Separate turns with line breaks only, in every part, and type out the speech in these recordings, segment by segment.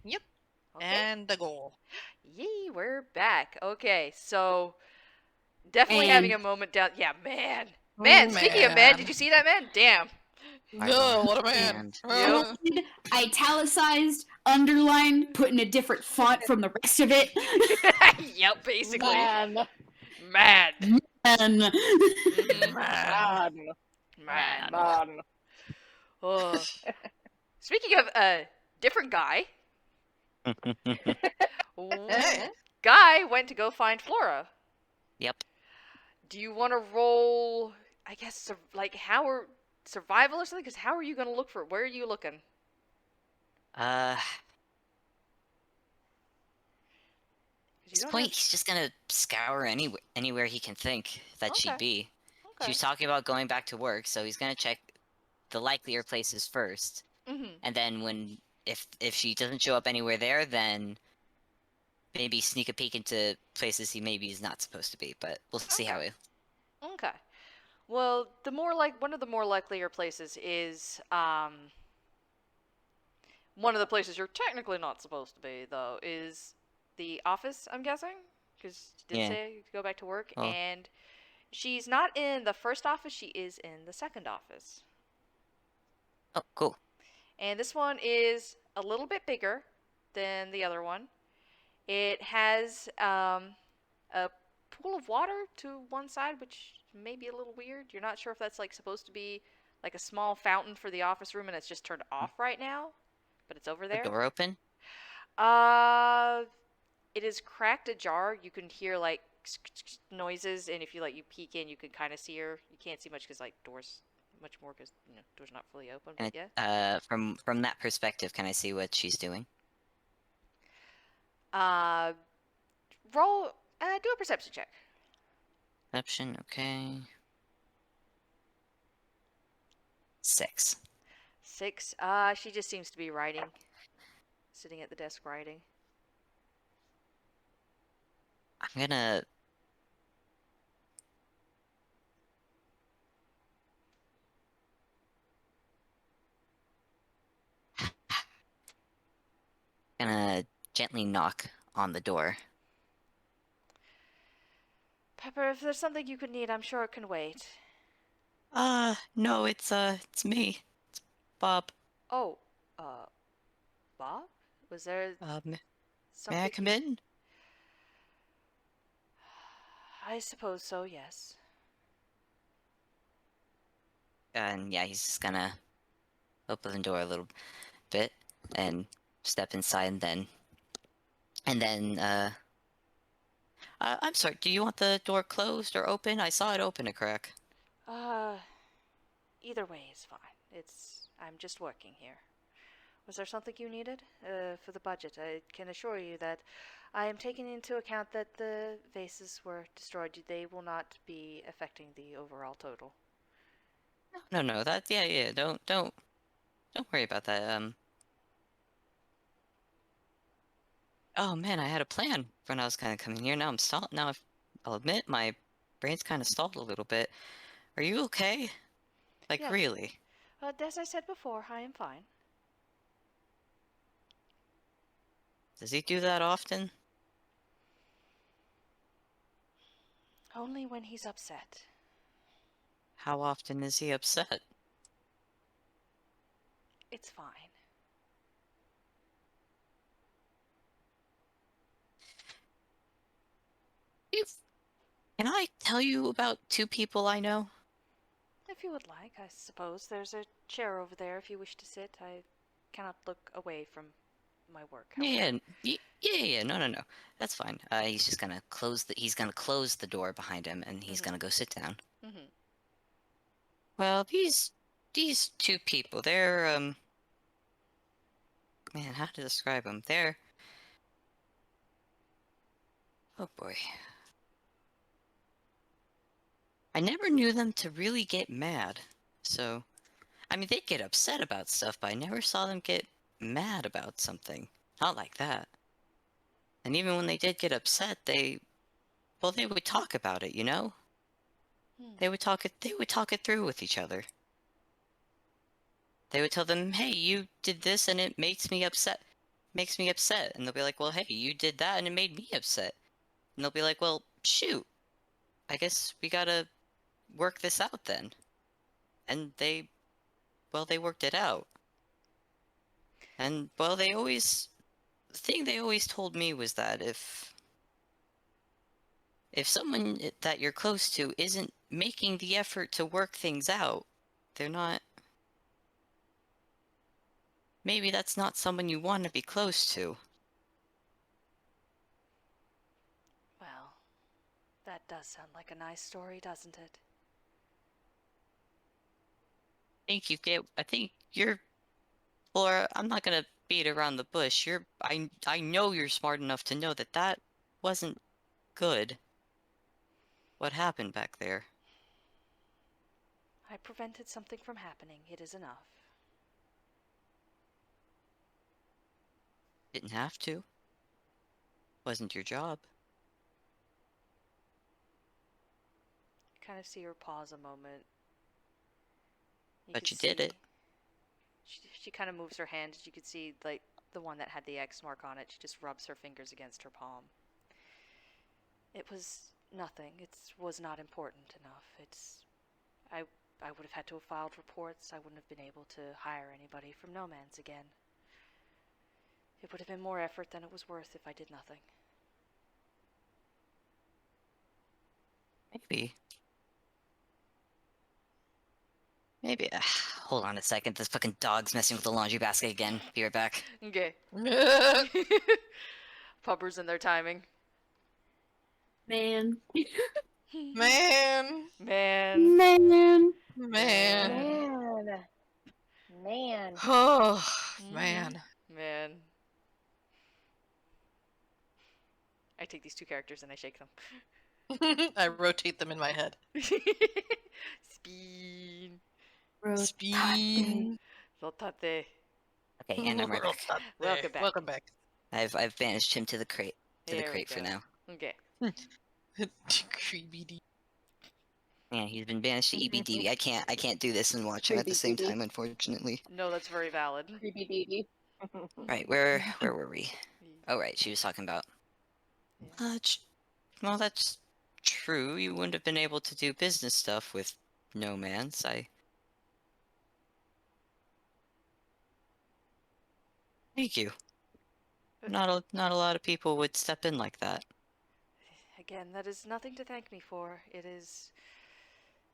Yep.
Okay.
And the goal.
Yee, we're back. Okay, so definitely having
And
a moment down. Yeah, man. Man,
Oh,
speaking of man, did
man.
you see that man? Damn.
Pardon.
No, what a man.
And
Yep.
italicized, underlined, put in a different font from the rest of it.
Yep, basically.
Man.
Mad.
And
Mm-hmm.
Man.
Man.
Man.
Oh. Speaking of a different guy, guy went to go find Flora.
Yep.
Do you want to roll? I guess like how are survival or something? Because how are you gonna look for it? Where are you looking?
At
'Cause you
this
don't have.
point, he's just gonna scour anywhere he can think that she'd
Okay.
be. She
Okay.
was talking about going back to work, so he's gonna check the likelier places first,
Mhm.
and then if she doesn't show up anywhere there, then maybe sneak a peek into places he maybe is not supposed to be. But we'll see how
Okay.
it.
Okay. Well, the more like one of the more likelier places is one of the places you're technically not supposed to be though is the office. I'm guessing because you did
Yeah.
say to go back to work,
Well.
and she's not in the first office. She is in the second office,
Oh, cool.
and this one is a little bit bigger than the other one. It has a pool of water to one side, which may be a little weird. You're not sure if that's like supposed to be like a small fountain for the office room and it's just turned off right now, but it's over
A
there.
door open.
Uh, it is cracked ajar. You can hear like noises, and if you like you peek in, you can kind of see her. You can't see much because like doors much more because doors not fully open. But
And
yeah.
from that perspective, can I see what she's doing?
Uh, roll. Do a perception check.
Perception. Okay. 6.
6. She just seems to be writing, sitting at the desk writing.
I'm gonna. Gonna gently knock on the door.
Pepper, if there's something you could need, I'm sure it can wait.
No, it's me. It's Bob.
Oh, uh, Bob? Was there
May I
something
come
you...
in?
I suppose so, yes.
And yeah, he's just gonna open the door a little bit and step inside, and then, I'm sorry, do you want the door closed or open? I saw it open a crack.
Uh, either way is fine. I'm just working here. Was there something you needed? For the budget, I can assure you that I am taking into account that the vases were destroyed. They will not be affecting the overall total.
No, yeah, don't worry about that. Oh man, I had a plan when I was kind of coming here. Now I'm stalled. I'll admit my brain's kind of stalled a little bit. Are you okay? Like
Yeah,
really?
as I said before, I am fine.
Does he do that often?
Only when he's upset.
How often is he upset?
It's fine.
If Can I tell you about two people I know?
If you would like, I suppose there's a chair over there if you wish to sit. I cannot look away from my work,
Yeah,
however.
yeah. No. That's fine. He's just gonna he's gonna close the door behind him, and he's
Mhm.
gonna go sit down.
Mhm.
Well, these two people, they're man, how to describe them? Oh boy, I never knew them to really get mad. So, I mean, they'd get upset about stuff, but I never saw them get mad about something. Not like that. And even when they did get upset, they would talk about it, you know?
Hmm.
They would talk it through with each other. They would tell them, "Hey, you did this and it makes me upset." makes me upset. And they'll be like, well, hey, you did that and it made me upset. And they'll be like, well, shoot, I guess we gotta work this out then. And they worked it out. And, well, the thing they always told me was that if someone that you're close to isn't making the effort to work things out, they're not. Maybe that's not someone you want to be close to.
Well, that does sound like a nice story, doesn't it?
I think you're, Laura, I'm not gonna beat around the bush. I know you're smart enough to know that that wasn't good. What happened back there?
I prevented something from happening. It is enough.
Didn't have to. Wasn't your job.
Kind of see her pause a moment.
But you did it.
She kind of moves her hand. You could see, like, the one that had the X mark on it. She just rubs her fingers against her palm. It was nothing. It was not important enough. I would have had to have filed reports. I wouldn't have been able to hire anybody from No Man's again. It would have been more effort than it was worth if I did nothing.
Maybe. Hold on a second. This fucking dog's messing with the laundry basket again. Be right back.
Okay. Puppers and their timing.
Man.
Man.
Man.
Man.
Man.
Man.
Oh,
Mhm.
man.
Man. I take these two characters and I shake them.
I rotate them in my head.
Spin.
Spin.
Rotate.
Okay, and I'm right back.
Welcome back.
Welcome back.
I've banished him to the crate.
There we
For
go.
now.
Okay.
Creepy D.
Yeah, he's been banished to EBDB. I can't do this and watch him at the same
Creepy.
time, unfortunately.
No, that's very valid.
Creepy Deedee.
Right, where were we? Oh, right, she was talking about. Well, that's true. You wouldn't have been able to do business stuff with No Man's. Thank you. Not a lot of people would step in like that.
Again, that is nothing to thank me for. It is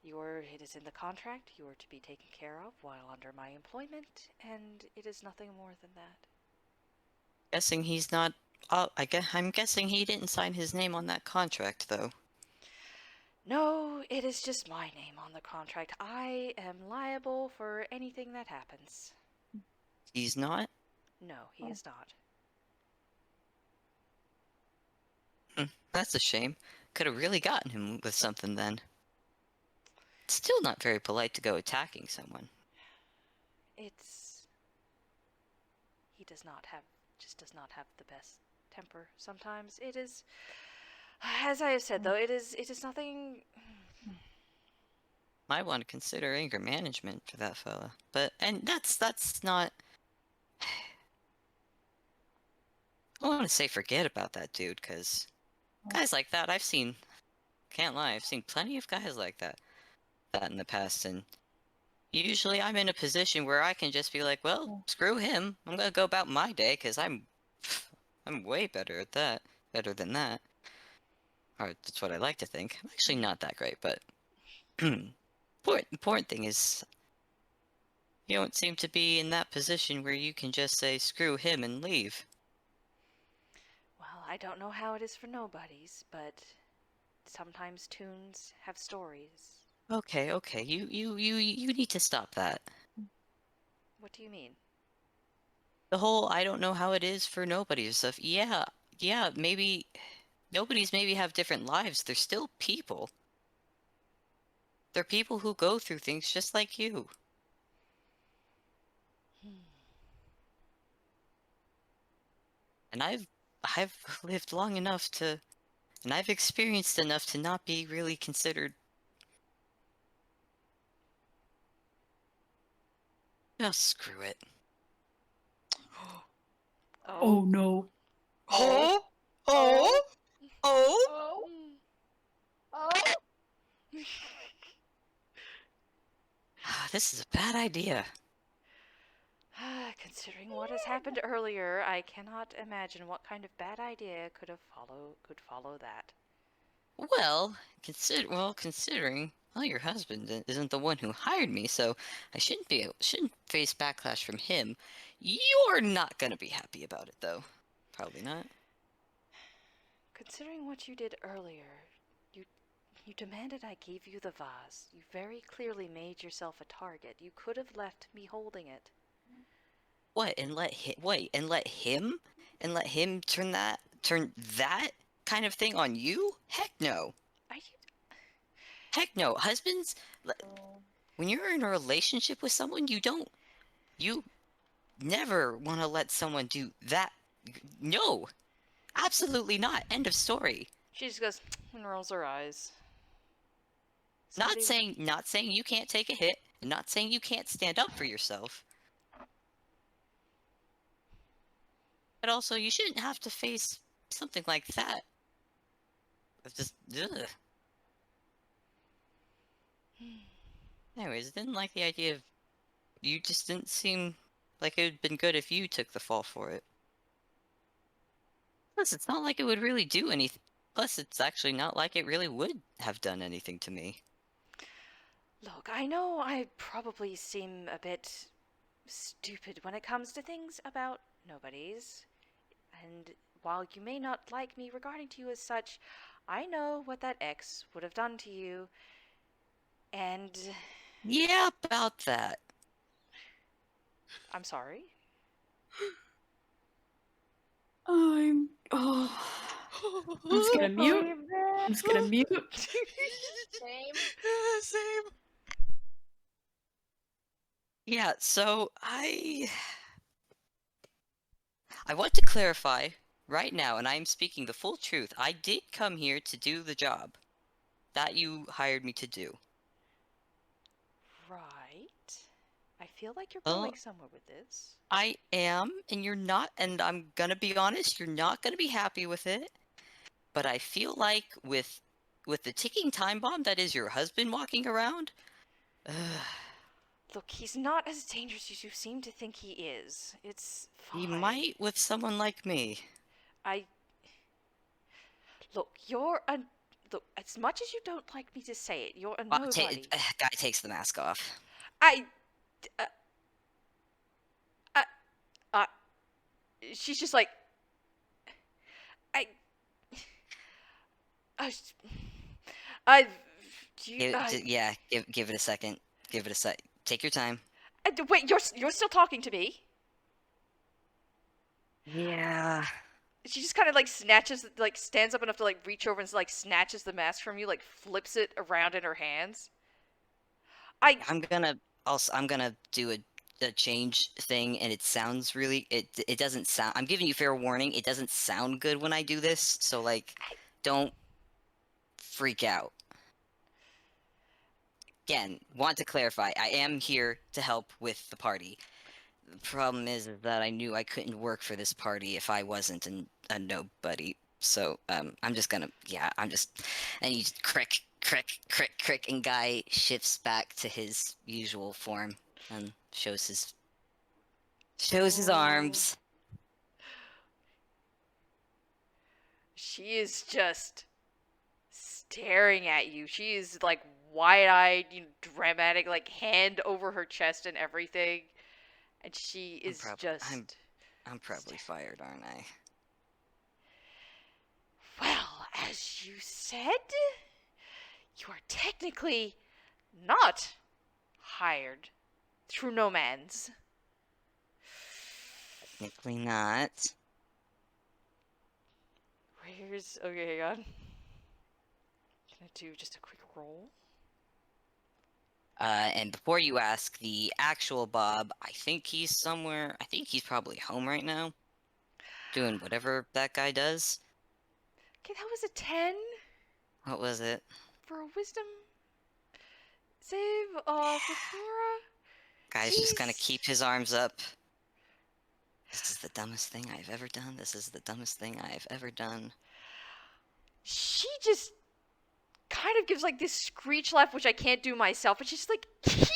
in the contract. You are to be taken care of while under my employment, and it is nothing more than that.
Guessing he's not. I'm guessing he didn't sign his name on that contract, though.
No, it is just my name on the contract. I am liable for anything that happens.
He's not?
No, he is not.
That's a shame. Could have really gotten him with something then. It's still not very polite to go attacking someone.
He does not have the best temper sometimes. It is, as I have said though, it is nothing.
Might want to consider anger management for that fella. And that's not. I don't want to say forget about that dude, because guys like that can't lie, I've seen plenty of guys like that in the past, and usually I'm in a position where I can just be like, well, screw him, I'm gonna go about my day, because I'm way better at that, better than that. Or that's what I like to think. I'm actually not that great, but important thing is you don't seem to be in that position where you can just say screw him and leave.
Well, I don't know how it is for nobodies, but sometimes tunes have stories.
Okay, you need to stop that.
What do you mean?
The whole I don't know how it is for nobody stuff. Yeah, maybe nobodies maybe have different lives. They're still people. They're people who go through things just like you. And I've lived long enough to, and I've experienced enough to not be really considered. Just screw it.
Oh no.
Oh, oh, oh.
Oh,
Mm.
oh.
This is a bad idea.
Considering what has happened earlier, I cannot imagine what kind of bad idea could follow that.
Well, considering, well, your husband isn't the one who hired me, so I shouldn't face backlash from him. You're not gonna be happy about it, though. Probably not.
Considering what you did earlier, you you demanded I gave you the vase. You very clearly made yourself a target. You could have left me holding it.
What, and let him, wait, and let him turn that kind of thing on you? Heck no.
Are you?
Heck no. Husbands, when you're in a relationship with someone, you never want to let someone do that. No, absolutely not. End of story.
She just goes and rolls her eyes.
Not saying you can't take a hit, and not saying you can't stand up for yourself. But also, you shouldn't have to face something like that. It's just, ugh. Anyways, didn't like the idea of... You just didn't seem like it would been good if you took the fall for it. Plus, it's not like it would really do anything. Plus, it's actually not like it really would have done anything to me.
Look, I know I probably seem a bit stupid when it comes to things about nobodies. And while you may not like me regarding to you as such, I know what that ex would have done to you. And
Yeah, about that.
I'm sorry.
I'm just gonna mute.
Believe
I'm
this.
just gonna mute.
Same.
Same.
Yeah, so I want to clarify right now, and I'm speaking the full truth. I did come here to do the job that you hired me to do.
Right. I feel like you're
Well,
going somewhere with this.
I am, and you're not, and I'm gonna be honest, you're not gonna be happy with it. But I feel like with the ticking time bomb that is your husband walking around,
Look, he's not as dangerous as you seem to think he is. It's fine.
he might with someone like me.
Look, look, as much as you don't like me to say it, you're a
Well,
nobody.
guy takes the mask off.
I, uh, uh, uh, she's just like, I, I, I, you,
Give it a second. Give it a sec. Take your time.
wait, you're still talking to me?
Yeah.
She just kind of like stands up enough to like reach over and like snatches the mask from you, like flips it around in her hands.
I'm gonna do a change thing, and it sounds really it doesn't sound. I'm giving you fair warning. It doesn't sound good when I do this, so like, don't freak out. Again, want to clarify, I am here to help with the party. The problem is that I knew I couldn't work for this party if I wasn't a nobody. So, I'm just gonna, and you just crick, and guy shifts back to his usual form and shows his arms.
She is just staring at you. She is like wide-eyed, dramatic, like hand over her chest and everything. And she is
I'm probably fired, aren't I?
Well, as you said, you are technically not hired through no man's.
Technically not.
Okay, hang on. Gonna do just a quick roll.
And before you ask, the actual Bob, I think he's probably home right now. Doing whatever that guy does.
Okay, that was a 10
What was it?
for a wisdom save for Flora.
Guy's just gonna keep his arms up. This is the dumbest thing I've ever done. This is the dumbest thing I've ever done.
She just kind of gives like this screech laugh, which I can't do myself, but she's just like, "You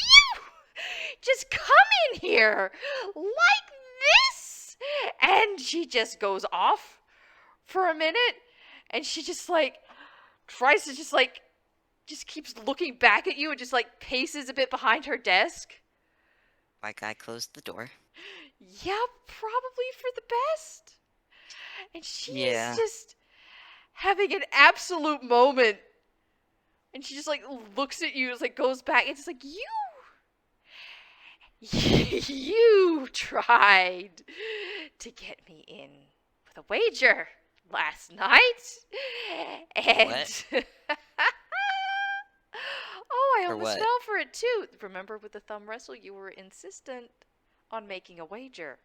just come in here like this," and she just goes off for a minute, and she just like tries to just keeps looking back at you and just like paces a bit behind her desk.
Like I closed the door.
Yeah, probably for the best. And she
Yeah.
is just having an absolute moment. And she just like looks at you, just like goes back, and just like, you tried to get me in with a wager last night. And
What?
oh, I
For
almost
what?
fell for it too. Remember with the thumb wrestle, you were insistent on making a wager.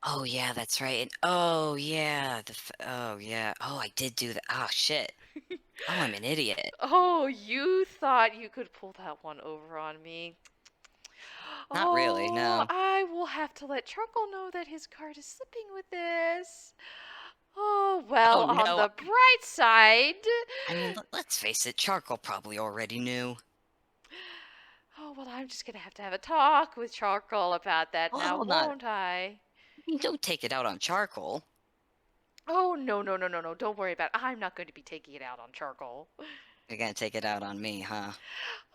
Oh yeah, that's right. And oh yeah, oh yeah. Oh, I did do that. Oh shit. Oh, I'm an idiot.
Oh, you thought you could pull that one over on me.
Not really,
Oh,
no.
I will have to let Charcoal know that his card is slipping with this. Oh, well,
Oh
on
no.
the bright side.
I mean, let's face it, Charcoal probably already knew.
Oh, well, I'm just gonna have a talk with Charcoal about that now,
Well, not.
won't I?
I mean, don't take it out on Charcoal.
Oh, no, no, no, no, no. Don't worry about it. I'm not going to be taking it out on Charcoal.
You're gonna take it out on me, huh?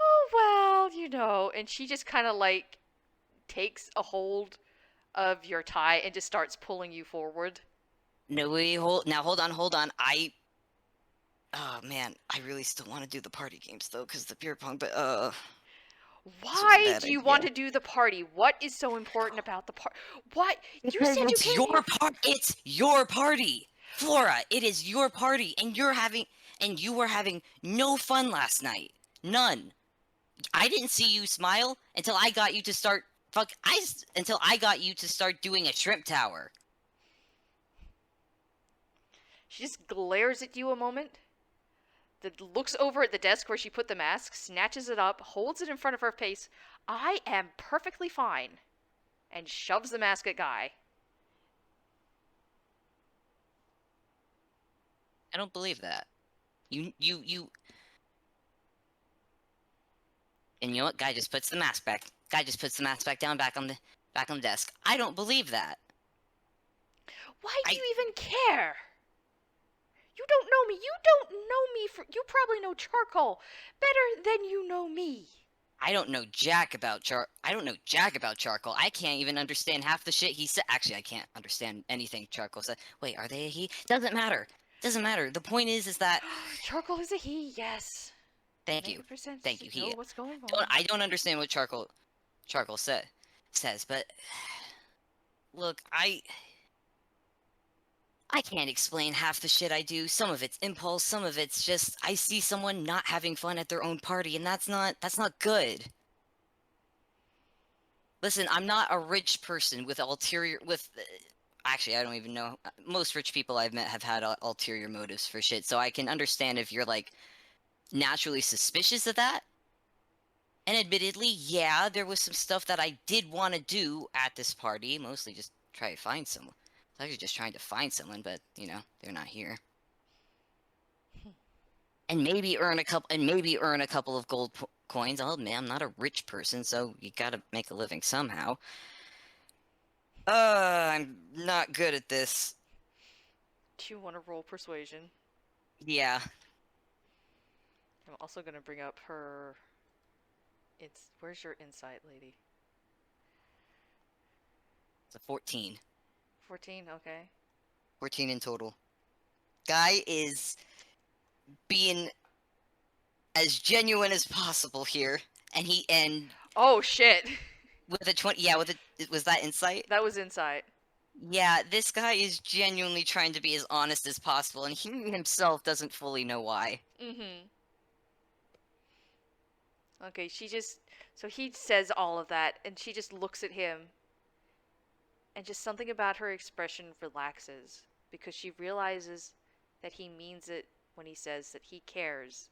Oh, well, and she just kind of like takes a hold of your tie and just starts pulling you forward.
No, hold on. Oh man, I really still want to do the party games though, because the beer pong. But this was a
Why
bad
do you
idea.
want to do the party? What is so important about the party? What? You
Because
said you
it's
came
your
here.
It's your party, Flora. It is your party, and you were having no fun last night. None. I didn't see you smile until I got you to start. Until I got you to start doing a shrimp tower.
She just glares at you a moment, then looks over at the desk where she put the mask, snatches it up, holds it in front of her face. I am perfectly fine, and shoves the mask at Guy.
I don't believe that. You. And you know what? Guy just puts the mask back. Guy just puts the mask back down, back on the desk. I don't believe that.
Why do you even care? You don't know me. You don't know me. You probably know Charcoal better than you know me.
I don't know jack about Charcoal. I can't even understand half the shit he said. Actually, I can't understand anything Charcoal said. Wait, are they a he? Doesn't matter. Doesn't matter. The point is that
Charcoal is a he, yes.
Thank you.
100%
Thank you.
know what's going on.
I don't understand what Charcoal says, but look, I can't explain half the shit I do. Some of it's impulse, some of it's just I see someone not having fun at their own party, and that's not good. Listen, I'm not a rich person with actually, I don't even know. Most rich people I've met have had ulterior motives for shit, so I can understand if you're like naturally suspicious of that. And admittedly, yeah, there was some stuff that I did want to do at this party, mostly just try to find someone. I was actually just trying to find someone, but they're not here. And maybe earn a couple of gold coins. I'll admit, I'm not a rich person, so you gotta make a living somehow. I'm not good at this.
Do you want to roll persuasion?
Yeah.
I'm also going to bring up her... Where's your insight, lady?
It's a 14.
14, okay.
14 in total. Guy is being as genuine as possible here, and
Oh, shit!
with a 20, yeah, was that insight?
That was insight.
Yeah, this guy is genuinely trying to be as honest as possible, and he himself doesn't fully know why.
Mm-hmm. Okay, so he says all of that, and she just looks at him, and just something about her expression relaxes, because she realizes that he means it when he says that he cares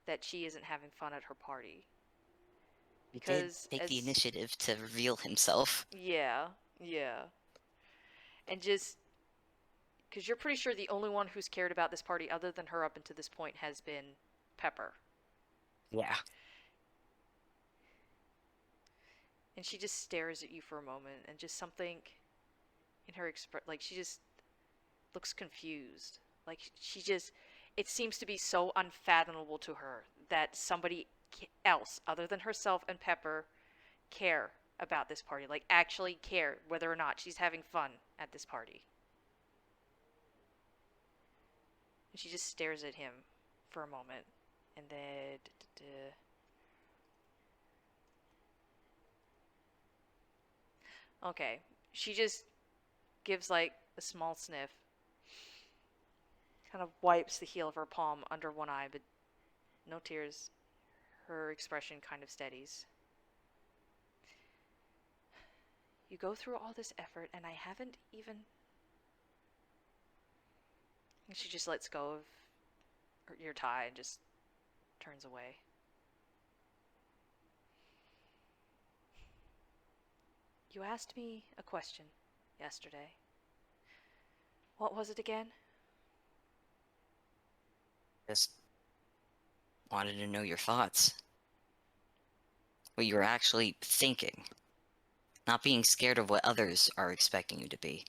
that she isn't having fun at her party.
He did
Because
take the
as
initiative to reveal himself.
yeah, yeah, and just because you're pretty sure the only one who's cared about this party other than her up until this point has been Pepper.
Yeah.
And she just stares at you for a moment, and just something in her like she just looks confused. Like she just, it seems to be so unfathomable to her that somebody else other than herself and Pepper care about this party. Like actually care whether or not she's having fun at this party. And she just stares at him for a moment, and then okay, she just gives like a small sniff, kind of wipes the heel of her palm under one eye, but no tears. Her expression kind of steadies. You go through all this effort, and I haven't even. And she just lets go of your tie and just turns away. You asked me a question yesterday. What was it again?
Just wanted to know your thoughts. What you were actually thinking. Not being scared of what others are expecting you to be.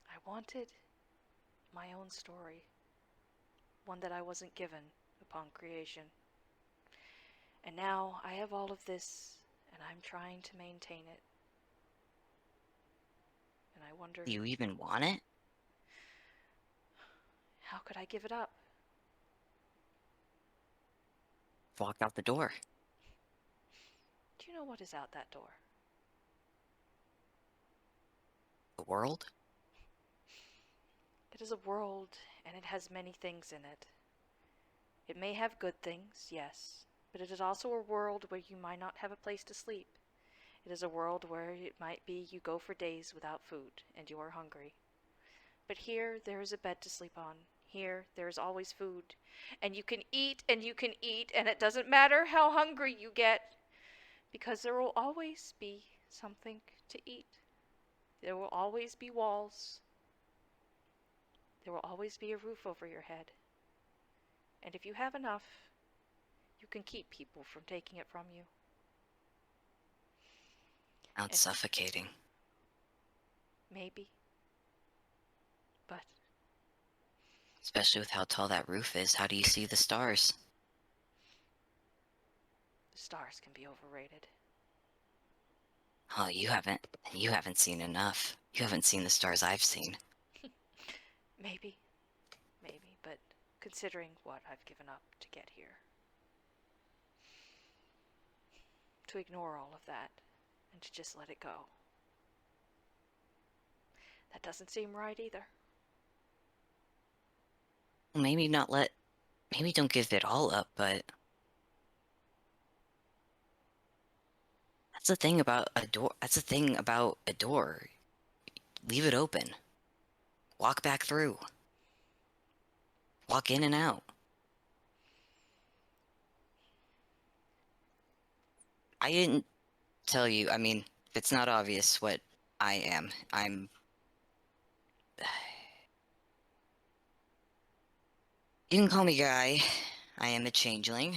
I wanted my own story. One that I wasn't given upon creation. And now I have all of this, and I'm trying to maintain it. And I wonder,
Do you even want it?
how could I give it up?
Walk out the door.
Do you know what is out that door?
The world?
It is a world, and it has many things in it. It may have good things, yes, but it is also a world where you might not have a place to sleep. It is a world where it might be you go for days without food, and you are hungry. But here, there is a bed to sleep on. Here, there is always food. And you can eat, and you can eat, and it doesn't matter how hungry you get, because there will always be something to eat. There will always be walls. There will always be a roof over your head. And if you have enough, you can keep people from taking it from you.
Sounds suffocating.
Maybe. But
Especially with how tall that roof is. How do you see the stars?
the stars can be overrated.
Oh, you haven't seen enough. You haven't seen the stars I've seen.
Maybe. Maybe. But considering what I've given up to get here. To ignore all of that and to just let it go. That doesn't seem right either.
Maybe don't give it all up, but that's the thing about a door. Leave it open. Walk back through. Walk in and out. I didn't tell you, I mean, it's not obvious what I am. You can call me Guy. I am a changeling.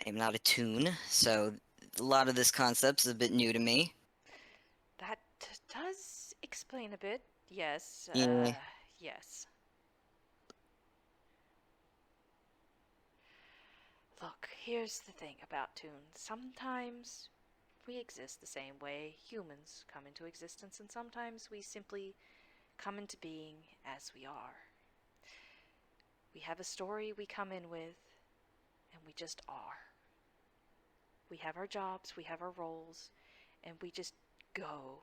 I'm not a toon, so a lot of this concept's a bit new to me.
That does explain a bit. Yes.
Yeah.
Yes. Look, here's the thing about toons. Sometimes we exist the same way humans come into existence, and sometimes we simply come into being as we are. We have a story we come in with, and we just are. We have our jobs, we have our roles, and we just go.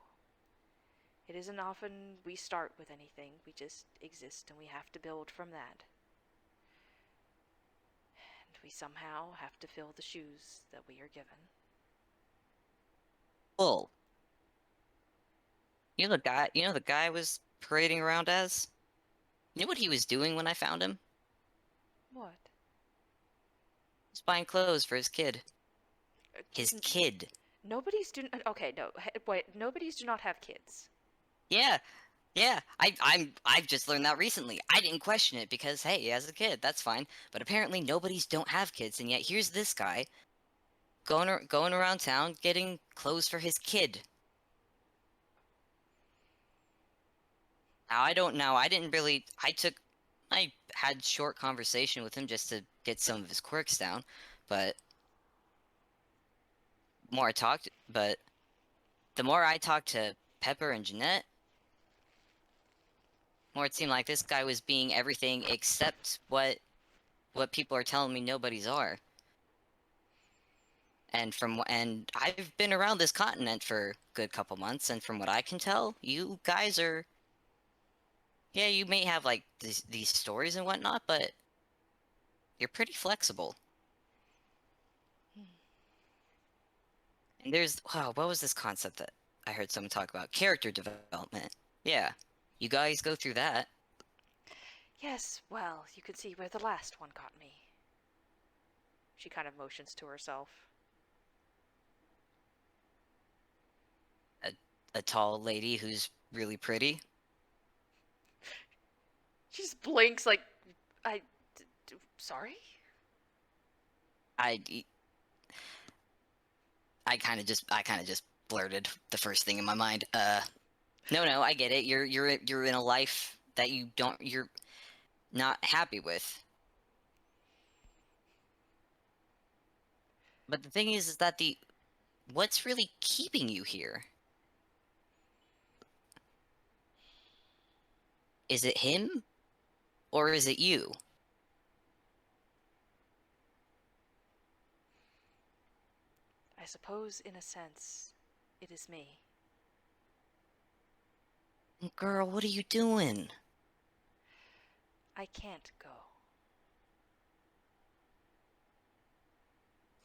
It isn't often we start with anything, we just exist, and we have to build from that. And we somehow have to fill the shoes that we are given.
Bull. You know the guy I was parading around as? You know what he was doing when I found him?
What?
He's buying clothes for his kid. His
N-
kid.
Nobody's do. Okay, no. Wait. Nobody's do not have kids.
Yeah. Yeah, I've just learned that recently. I didn't question it because hey, he has a kid, that's fine. But apparently nobody's don't have kids, and yet here's this guy going around town getting clothes for his kid. Now I don't know. I didn't really. I had short conversation with him just to get some of his quirks down, but but the more I talked to Pepper and Jeanette, more it seemed like this guy was being everything except what people are telling me nobodies are. And I've been around this continent for a good couple months, and from what I can tell, you guys are, yeah, you may have like these stories and whatnot, but you're pretty flexible. And there's, wow, what was this concept that I heard someone talk about? Character development. Yeah, you guys go through that.
Yes. Well, you can see where the last one got me. She kind of motions to herself.
A tall lady who's really pretty.
She just blinks like, sorry?
I I kind of just blurted the first thing in my mind. No, I get it. You're in a life that you're not happy with. But the thing is that what's really keeping you here? Is it him or is it you?
I suppose, in a sense, it is me.
Girl, what are you doing?
I can't go.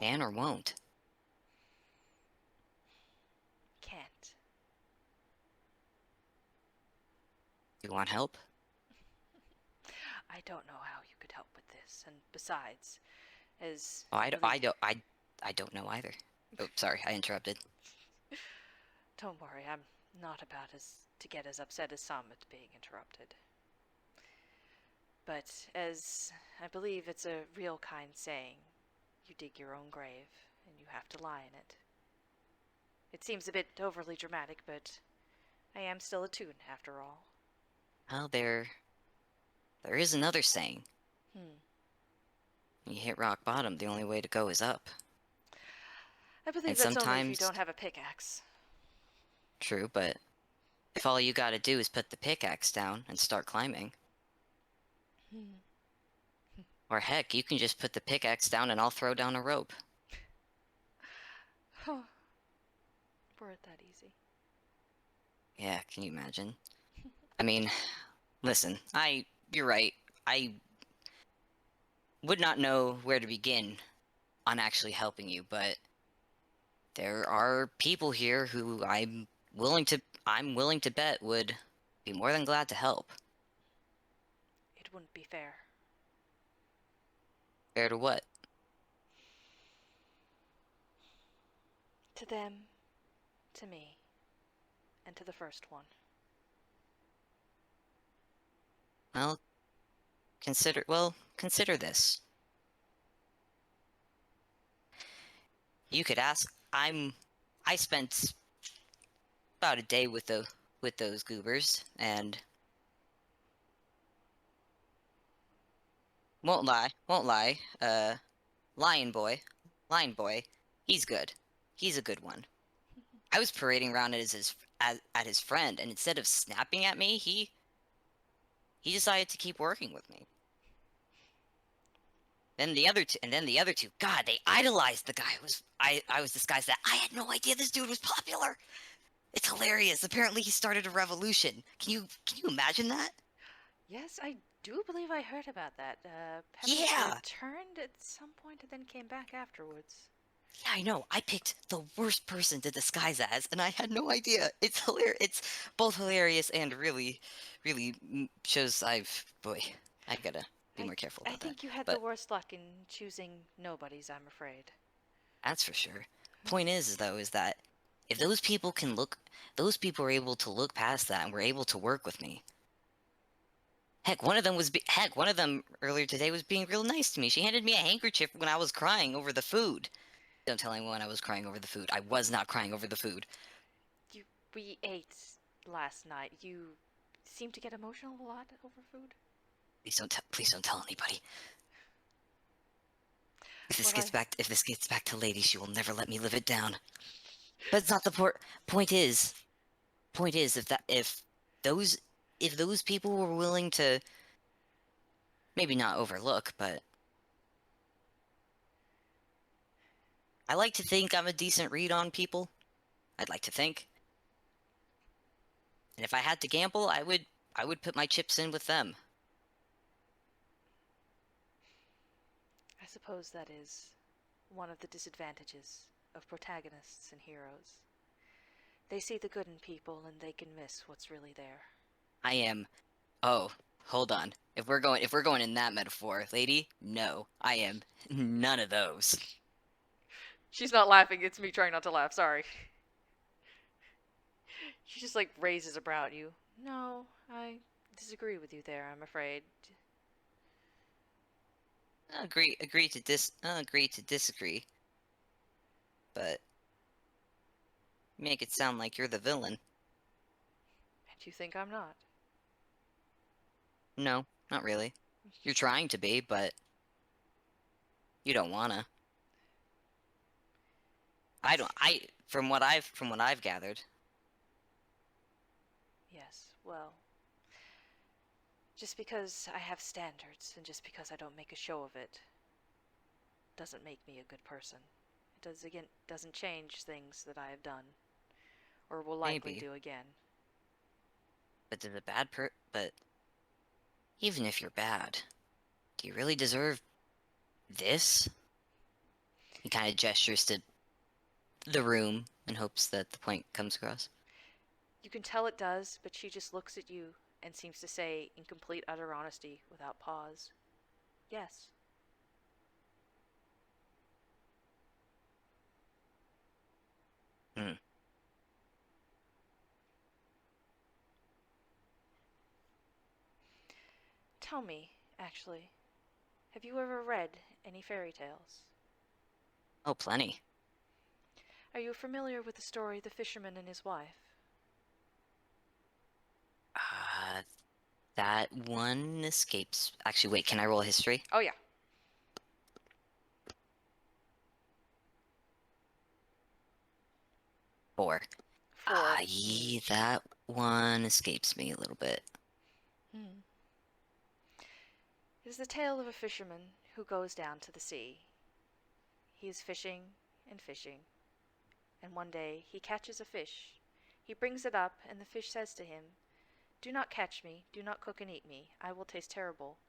Can or won't?
Can't.
You want help?
I don't know how you could help with this, and besides, as
Oh,
I believe...
I don't know either. Oh, sorry, I interrupted.
Don't worry, I'm not about to get as upset as some at being interrupted. But as I believe it's a real kind saying, you dig your own grave, and you have to lie in it. It seems a bit overly dramatic, but I am still a toon, after all.
Well, there is another saying. When you hit rock bottom, the only way to go is up.
I believe
And
that's only if you
sometimes,
don't have a pickaxe.
true, but if all you gotta do is put the pickaxe down and start climbing, or heck, you can just put the pickaxe down and I'll throw down a rope.
Were it that easy?
Yeah, can you imagine? I mean, listen, you're right. I would not know where to begin on actually helping you, but there are people here who I'm willing to bet would be more than glad to help.
It wouldn't be fair.
Fair to what?
To them, to me, and to the first one.
Well, consider this. You could ask, I spent about a day with those goobers, and won't lie, Lion Boy, Lion Boy, he's good. He's a good one. I was parading around at his friend, and instead of snapping at me, he decided to keep working with me. Then the other two, God, they idolized the guy I was disguised as. I had no idea this dude was popular. It's hilarious. Apparently he started a revolution. Can you imagine that?
Yes, I do believe I heard about that. Pepper
Yeah.
returned at some point and then came back afterwards.
Yeah, I know. I picked the worst person to disguise as, and I had no idea. It's hilarious. It's both hilarious and really, really shows boy, I gotta be more careful
I
about that.
think you had the
But
worst luck in choosing nobodies, I'm afraid.
that's for sure. Point is, though, is that if those people can look, those people are able to look past that and were able to work with me. Heck, one of them earlier today was being real nice to me. She handed me a handkerchief when I was crying over the food. Don't tell anyone I was crying over the food. I was not crying over the food.
We ate last night. You seem to get emotional a lot over food.
Please don't tell anybody.
What
If this gets back to Lady, she will never let me live it down. But it's not the point is, those if those people were willing to maybe not overlook, but I like to think I'm a decent read on people. I'd like to think. And if I had to gamble, I would put my chips in with them.
I suppose that is one of the disadvantages of protagonists and heroes. They see the good in people and they can miss what's really there.
I am. Oh, hold on. If we're going in that metaphor, Lady, no, I am none of those.
She's not laughing, it's me trying not to laugh, sorry. She just like raises a brow at you. No, I disagree with you there, I'm afraid.
Agree to disagree. But make it sound like you're the villain.
And you think I'm not?
No, not really. You're trying to be, but you don't wanna. From what I've gathered.
Yes, well, just because I have standards and just because I don't make a show of it doesn't make me a good person. It doesn't change things that I have done or will likely
Maybe.
do again.
But but even if you're bad, do you really deserve this? He kind of gestures to the room in hopes that the point comes across.
You can tell it does, but she just looks at you and seems to say, in complete utter honesty, without pause, yes.
Hmm.
Tell me, actually, have you ever read any fairy tales?
Oh, plenty.
Are you familiar with the story The Fisherman and His Wife?
Uh, that one escapes. Actually, wait, can I roll history?
Oh, yeah.
4.
4.
That one escapes me a little bit.
Hmm. It is the tale of a fisherman who goes down to the sea. He is fishing and fishing, and one day he catches a fish. He brings it up, and the fish says to him, "Do not catch me, do not cook and eat me, I will taste terrible,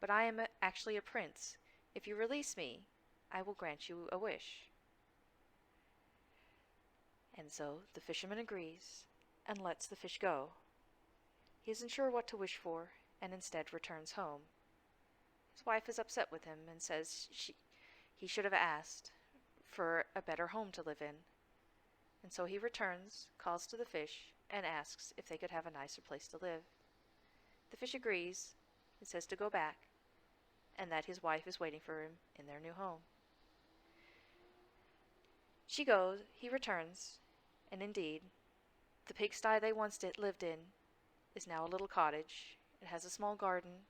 but I am actually a prince. If you release me, I will grant you a wish." And so the fisherman agrees and lets the fish go. He isn't sure what to wish for, and instead returns home. His wife is upset with him and says he should have asked for a better home to live in. And so he returns, calls to the fish, and asks if they could have a nicer place to live. The fish agrees and says to go back, and that his wife is waiting for him in their new home. She goes, he returns, and indeed, the pigsty they once lived in is now a little cottage. It has a small garden,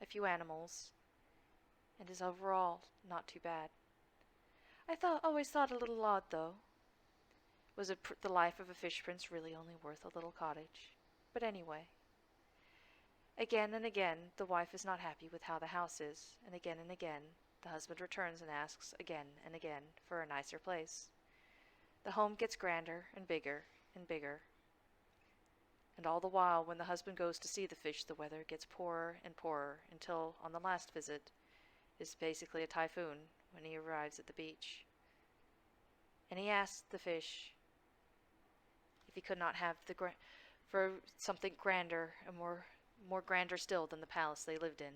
a few animals, and is overall not too bad. Always thought a little odd, though. Was the life of a fish prince really only worth a little cottage? But anyway. Again and again, the wife is not happy with how the house is, and again, the husband returns and asks again and again for a nicer place. The home gets grander and bigger and bigger. And all the while, when the husband goes to see the fish, the weather gets poorer and poorer until, on the last visit, is basically a typhoon when he arrives at the beach. And he asked the fish if he could not have for something grander and more grander still than the palace they lived in.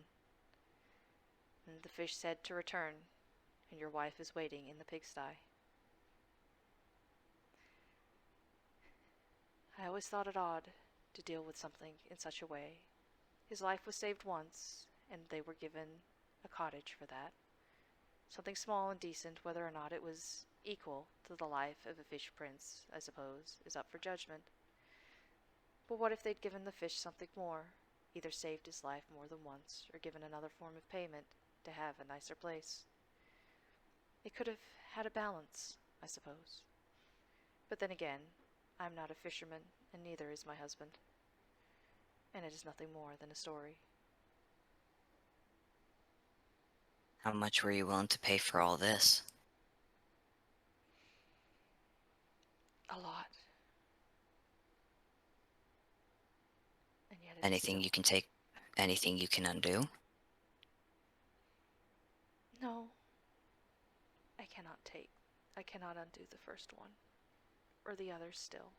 And the fish said to return, and your wife is waiting in the pigsty. I always thought it odd to deal with something in such a way. His life was saved once, and they were given a cottage for that. Something small and decent, whether or not it was equal to the life of a fish prince, I suppose, is up for judgment. But what if they'd given the fish something more, either saved his life more than once, or given another form of payment to have a nicer place? It could have had a balance, I suppose. But then again, I'm not a fisherman, and neither is my husband. And it is nothing more than a story.
How much were you willing to pay for all this?
A lot. And yet
Anything you can take, anything you can undo?
No. I cannot undo the first one. Or the others still.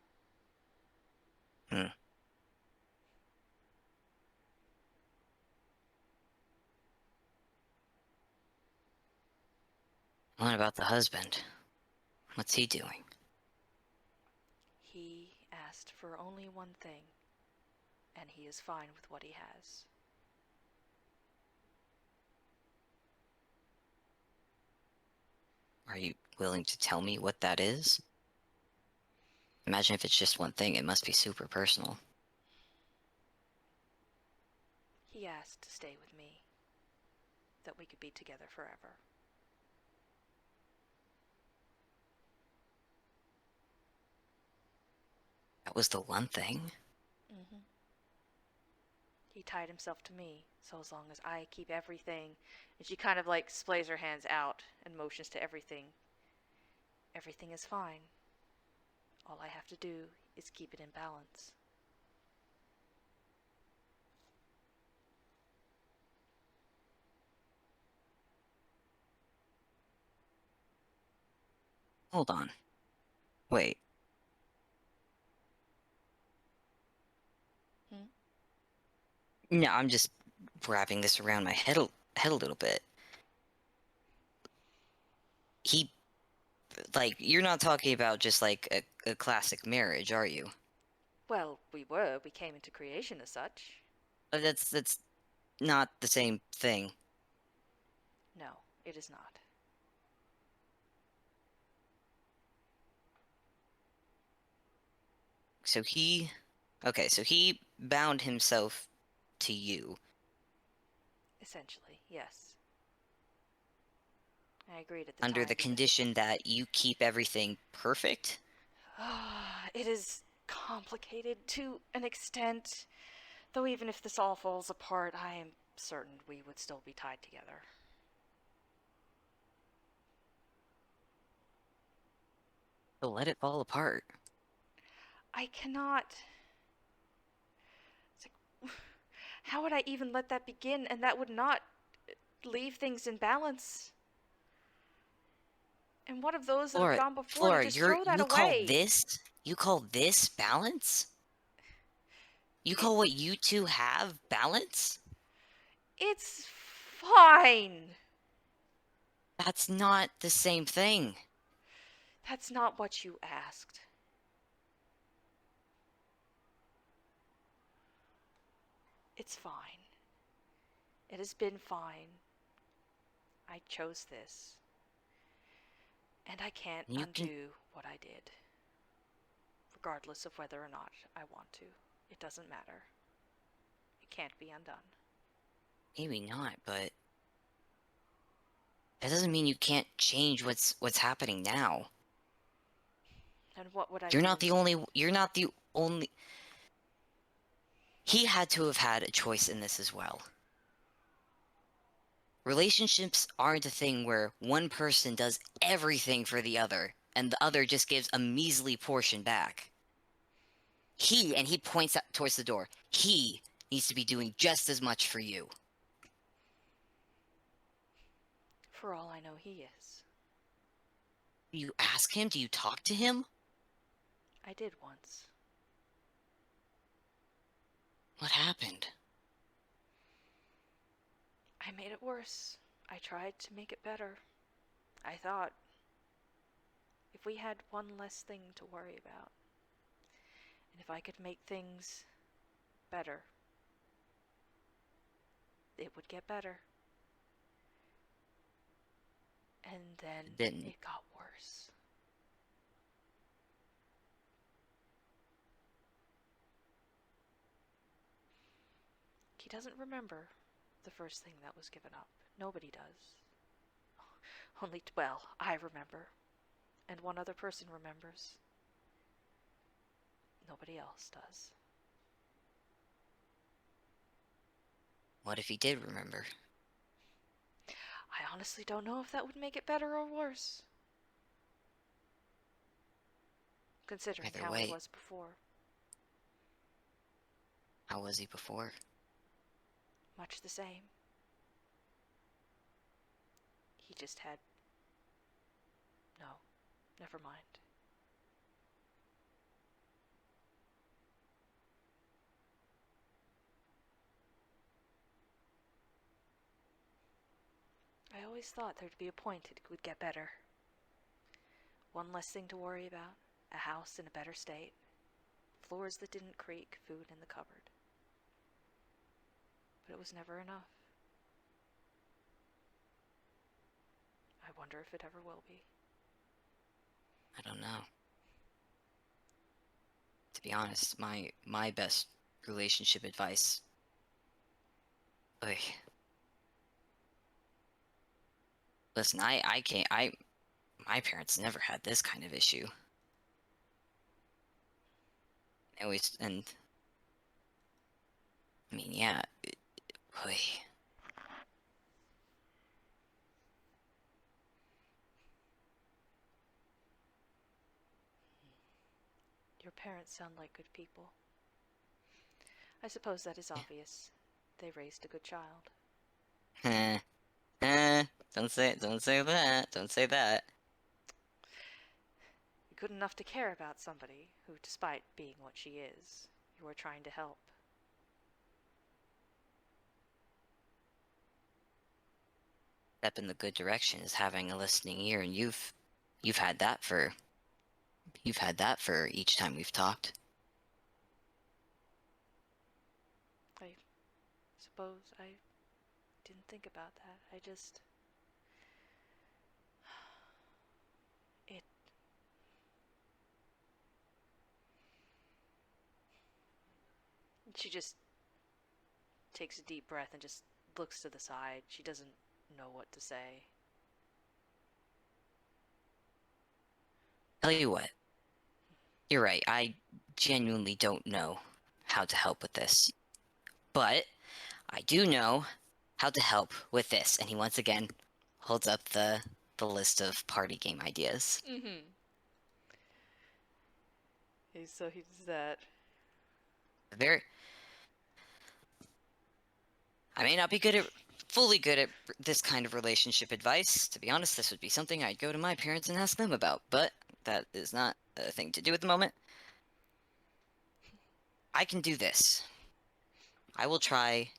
What about the husband? What's he doing?
He asked for only one thing, and he is fine with what he has.
Are you willing to tell me what that is? Imagine if it's just one thing, it must be super personal.
He asked to stay with me, that we could be together forever.
That was the one thing?
Mm-hmm. He tied himself to me, so as long as I keep everything, and she kind of like splays her hands out and motions to everything. Everything is fine. All I have to do is keep it in balance.
Hold on. Wait. No, I'm just wrapping this around my head a little bit. You're not talking about just like a classic marriage, are you?
Well, we came into creation as such.
That's not the same thing.
No, it is not.
So he bound himself to you.
Essentially, yes. I agreed at the
Under
time.
the condition that you keep everything perfect?
It is complicated to an extent. Though even if this all falls apart, I am certain we would still be tied together.
So let it fall apart.
I cannot. It's like, how would I even let that begin? And that would not leave things in balance. And what of those that have gone before
Flora,
to just throw that away?
You call this balance? You call what you two have balance?
It's fine.
That's not the same thing.
That's not what you asked. It's fine. It has been fine. I chose this. And I can't undo what I did. Regardless of whether or not I want to. It doesn't matter. It can't be undone.
Maybe not, but that doesn't mean you can't change what's happening now.
And what would I
You're
do?
not the only. He had to have had a choice in this as well. Relationships aren't a thing where one person does everything for the other and the other just gives a measly portion back. He points out towards the door. He needs to be doing just as much for you.
For all I know, he is.
Do you ask him? Do you talk to him?
I did once.
What happened?
I made it worse. I tried to make it better. I thought if we had one less thing to worry about, and if I could make things better, it would get better. And then
It didn't.
it got worse. He doesn't remember the first thing that was given up. Nobody does. Only, well, I remember. And one other person remembers. Nobody else does.
What if he did remember?
I honestly don't know if that would make it better or worse. Considering
Either
how
way.
he was before.
How was he before?
Much the same. He just had... No, never mind. I always thought there'd be a point it would get better. One less thing to worry about, a house in a better state, floors that didn't creak, food in the cupboard. But it was never enough. I wonder if it ever will be.
I don't know. To be honest, my best relationship advice. Oy. Listen, I can't. My parents never had this kind of issue. Always, and I mean, yeah. Oy.
Your parents sound like good people. I suppose that is obvious. They raised a good child.
Don't say that. Don't say that.
Good enough to care about somebody who, despite being what she is, you are trying to help.
Step in the good direction is having a listening ear, and you've had that for each time we've talked.
I suppose I didn't think about that. I just... It... She just takes a deep breath and just looks to the side. She doesn't know what to say.
Tell you what, you're right. I genuinely don't know how to help with this, but I do know how to help with this. And he once again holds up the list of party game ideas.
Mm-hmm. So he does that.
I may not be fully good at this kind of relationship advice. To be honest, this would be something I'd go to my parents and ask them about, but that is not a thing to do at the moment. I can do this. I will try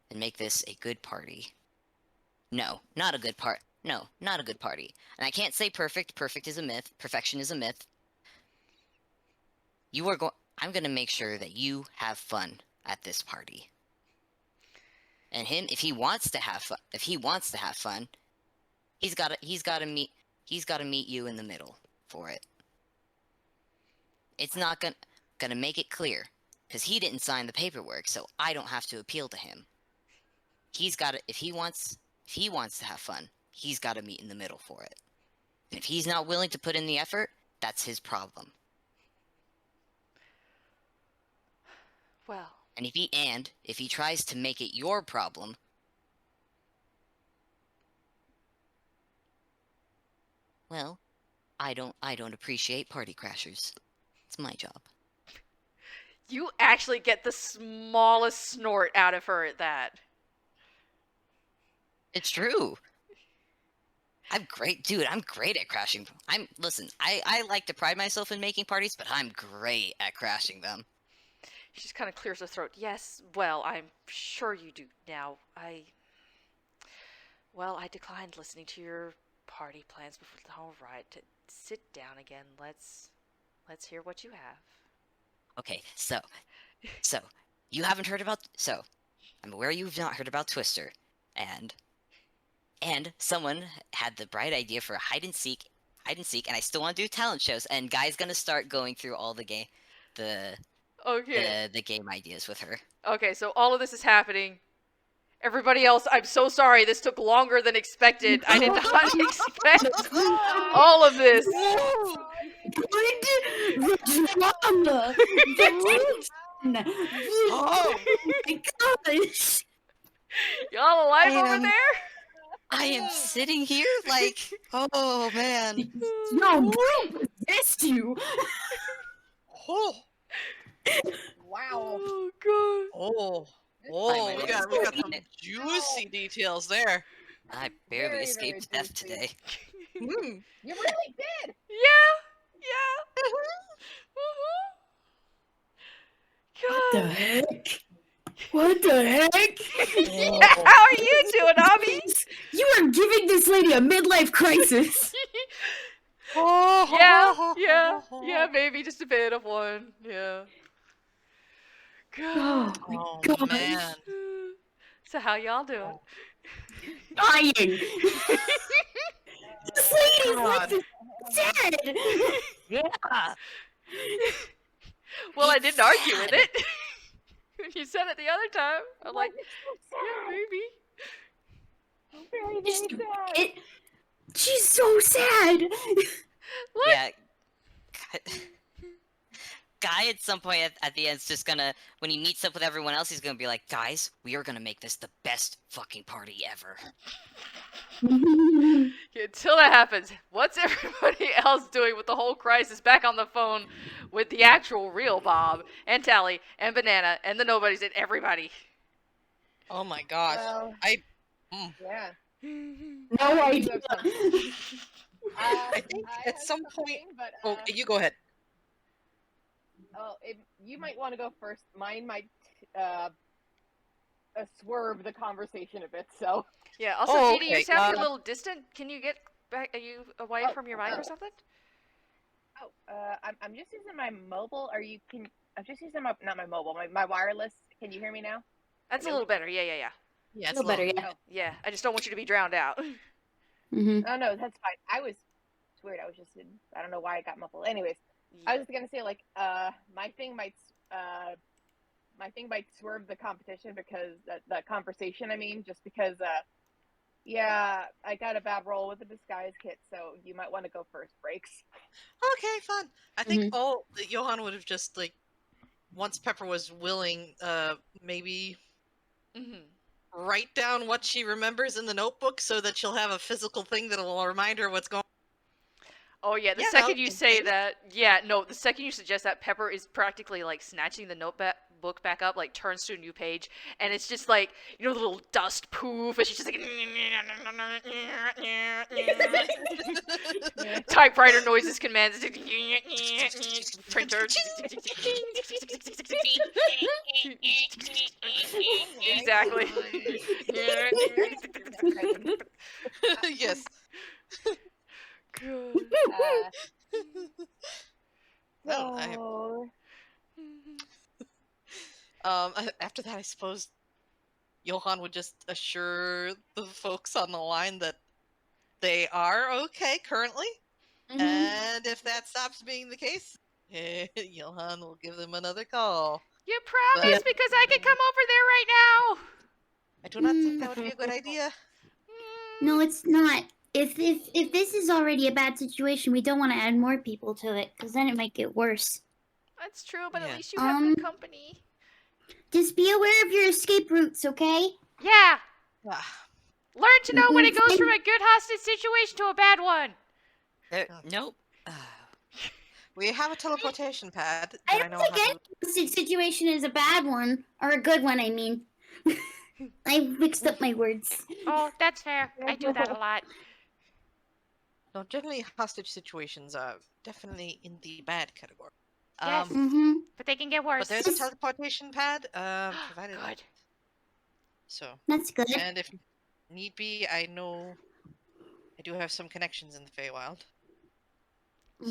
and make this a good party. No, not a good part. No, not a good party. And I can't say perfect. Perfect is a myth. Perfection is a myth. I'm going to make sure that you have fun at this party. And him, if he wants to have fun, he's got to meet you in the middle for it. It's not gonna make it clear, because he didn't sign the paperwork, so I don't have to appeal to him. He's got to, if he wants to have fun, he's got to meet in the middle for it. And if he's not willing to put in the effort, that's his problem.
Well,
And if he tries to make it your problem, well, I don't appreciate party crashers. It's my job.
you actually get the smallest snort out of her at that.
It's true. I'm great, dude. I'm great at crashing. Listen. I like to pride myself in making parties, but I'm great at crashing them.
She just kind of clears her throat. Yes, well, I'm sure you do. Now, I declined listening to your party plans before. All right, sit down again. Let's hear what you have.
Okay, so you haven't heard about. So I'm aware you've not heard about Twister, and someone had the bright idea for a hide and seek, and I still want to do talent shows. And Guy's gonna start going through all the
Okay.
the game ideas with her.
Okay, so all of this is happening. Everybody else, I'm so sorry. This took longer than expected. I did not expect all of this.
The drama! The tension! Oh my gosh!
Y'all alive over
am-
there?
I am sitting here like, oh man.
Yo, bro, possessed you!
Oh,
Wow.
Oh god.
oh,
my
we
name
got
is
some
Jeanette.
juicy details there.
I barely
Very,
escaped
very
death
juicy.
today.
Hmm.
You really did.
Yeah.
What the
God.
heck? What the heck?
How are you doing, Obby?
You are giving this lady a midlife crisis.
Yeah, maybe just a bit of one. Yeah. God.
Oh my
Oh
gosh.
man.
So how y'all doing?
Dying. This lady's
God.
life is sad.
Yeah.
Well, I
It's
didn't argue with
sad.
it. When you said it the other time, I'm like, yeah, maybe.
Very, very sad.
She's so sad.
What?
Yeah. Guy at some point at the end is just gonna, when he meets up with everyone else, he's gonna be like, guys, we are gonna make this the best fucking party ever.
Until that happens, what's everybody else doing with the whole crisis back on the phone with the actual real Bob and Tally and Banana and the nobodies and everybody?
Oh my gosh.
Well,
I
yeah.
No idea.
I think at
have
some point.
something, but,
Oh, you go ahead.
you might want to go first. Mine might swerve the conversation a bit. So.
Yeah, also,
Oh,
Deedee, you
okay,
sound a little distant. Can you get back? Are you away
Oh,
from your mic or something?
Oh, I'm just using my mobile. I'm just using not my mobile, my wireless. Can you hear me now?
That's a little better. Yeah.
Yeah,
A
it's
little better, yeah.
Yeah, I just don't want you to be drowned out.
Mm-hmm.
Oh no, that's fine. It's weird. I was just I don't know why I got muffled. Anyways, I was gonna say like my thing might swerve the competition because the conversation. I mean, just because yeah, I got a bad roll with the disguise kit, so you might want to go first, Breaks.
okay, fun. I think Johan would have just like once Pepper was willing, maybe
Mhm.
write down what she remembers in the notebook so that she'll have a physical thing that'll remind her what's going.
Oh yeah, the
Yeah,
second
no,
you say that, the second you suggest that, Pepper is practically like snatching the notebook back up, like turns to a new page, and it's just like, you know, the little dust poof, and she's just like typewriter noises, commands, printer. Exactly.
Yes.
God.
No, I-
So
After that, I suppose Johan would just assure the folks on the line that they are okay currently, and if that stops being the case, Johan will give them another call.
You promise?
But-
Because I can come over there right now.
I do not think that would be a good idea.
No, it's not. If this is already a bad situation, we don't want to add more people to it, because then it might get worse.
That's true, but
Yeah.
at least you have good company.
Just be aware of your escape routes, okay?
Yeah.
Ah,
Learn to know when it goes from a good hostage situation to a bad one.
Nope.
we have a teleportation pad. that
I
I know
don't
how
think
to.
any situation is a bad one, or a good one, I mean. I mixed up my words.
Oh, that's fair. I do that a lot.
No, generally hostage situations are definitely in the bad category.
Yes.
Mm-hmm.
But they can get worse.
But there's a teleportation pad provided.
Good.
So,
That's good.
and if need be, I know I do have some connections in the Feywild.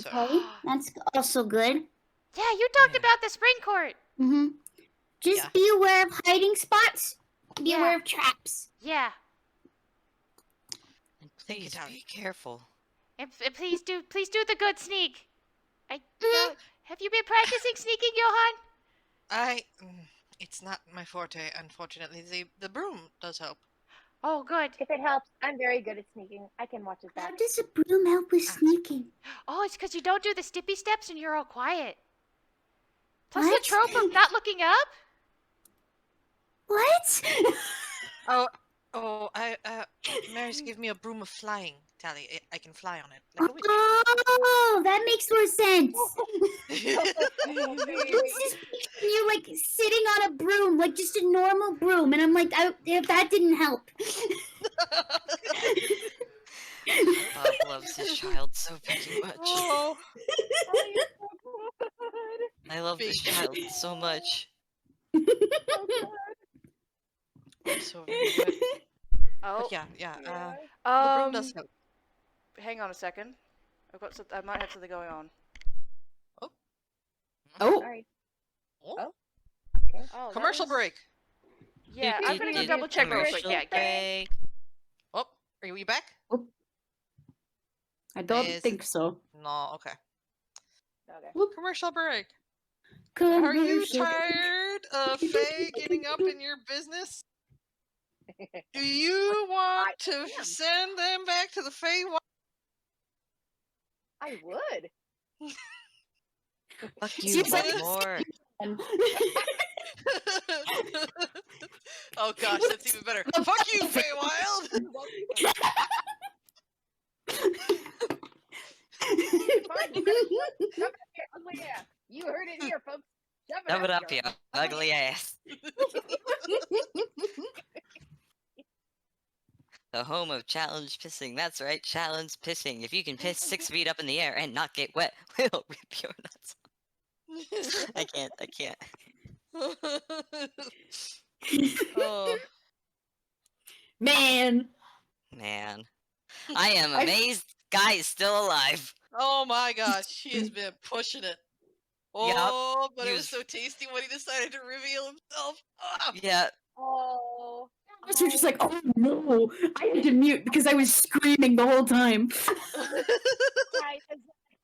So,
Okay, that's also good.
Yeah, you talked
Yeah.
about the spring court.
Mm-hmm. Just
Yeah.
be aware of hiding spots. Be
Yeah.
aware of traps.
Yeah.
And
Thank you,
please
Tally.
be careful.
And please do the good sneak. Have you been practicing sneaking, Johan?
It's not my forte, unfortunately. The broom does help.
Oh, good.
If it helps, I'm very good at sneaking. I can watch his
How
back.
does a broom help with sneaking?
Oh, it's because you don't do the stippy steps and you're all quiet. Plus
What?
the trope of not looking up.
What?
Mary's give me a broom of flying, Tally. I can fly on it like a witch.
Oh, that makes more sense.
Oh,
I
baby.
was just picturing you like sitting on a broom, like just a normal broom, and I'm like, that didn't help.
Bob loves his child so very much.
Oh,
Oh, you're so good.
I love this
big.
child so much.
So good.
So very good.
Oh.
But yeah.
Yeah.
The broom does help.
Hang on a second. I might have something going on.
Oh,
All right.
Oh,
Okay.
Oh, that
commercial
was-
break.
Yeah, I'm gonna go
do,
double check real quick.
Commercial
Yeah.
break.
Oh, are you back?
I don't
Is
think
it-
so.
No, okay.
Okay.
Commercial break. Are you
commercial.
tired of Faye getting up in your business? Do you want to
am.
send them back to the Feywild?
I would.
Fuck you,
Seems
what
like-
more?
Oh gosh, that's even better. Fuck you, Feywild!
Fine, you better shove it up your ugly ass. You heard it here, folks.
Shove it up,
your
you ugly ass. The home of challenge pissing. That's right, challenge pissing. If you can piss 6 feet up in the air and not get wet, we'll rip your nuts. I can't.
Oh,
Man.
Man. I am amazed Guy is still alive.
oh my gosh, he has been pushing it. Oh, but
he
it was
was-
so tasty when he decided to reveal himself. Ah!
Yeah,
Oh.
I was just like, oh no. I had to mute because I was screaming the whole time.
I was like,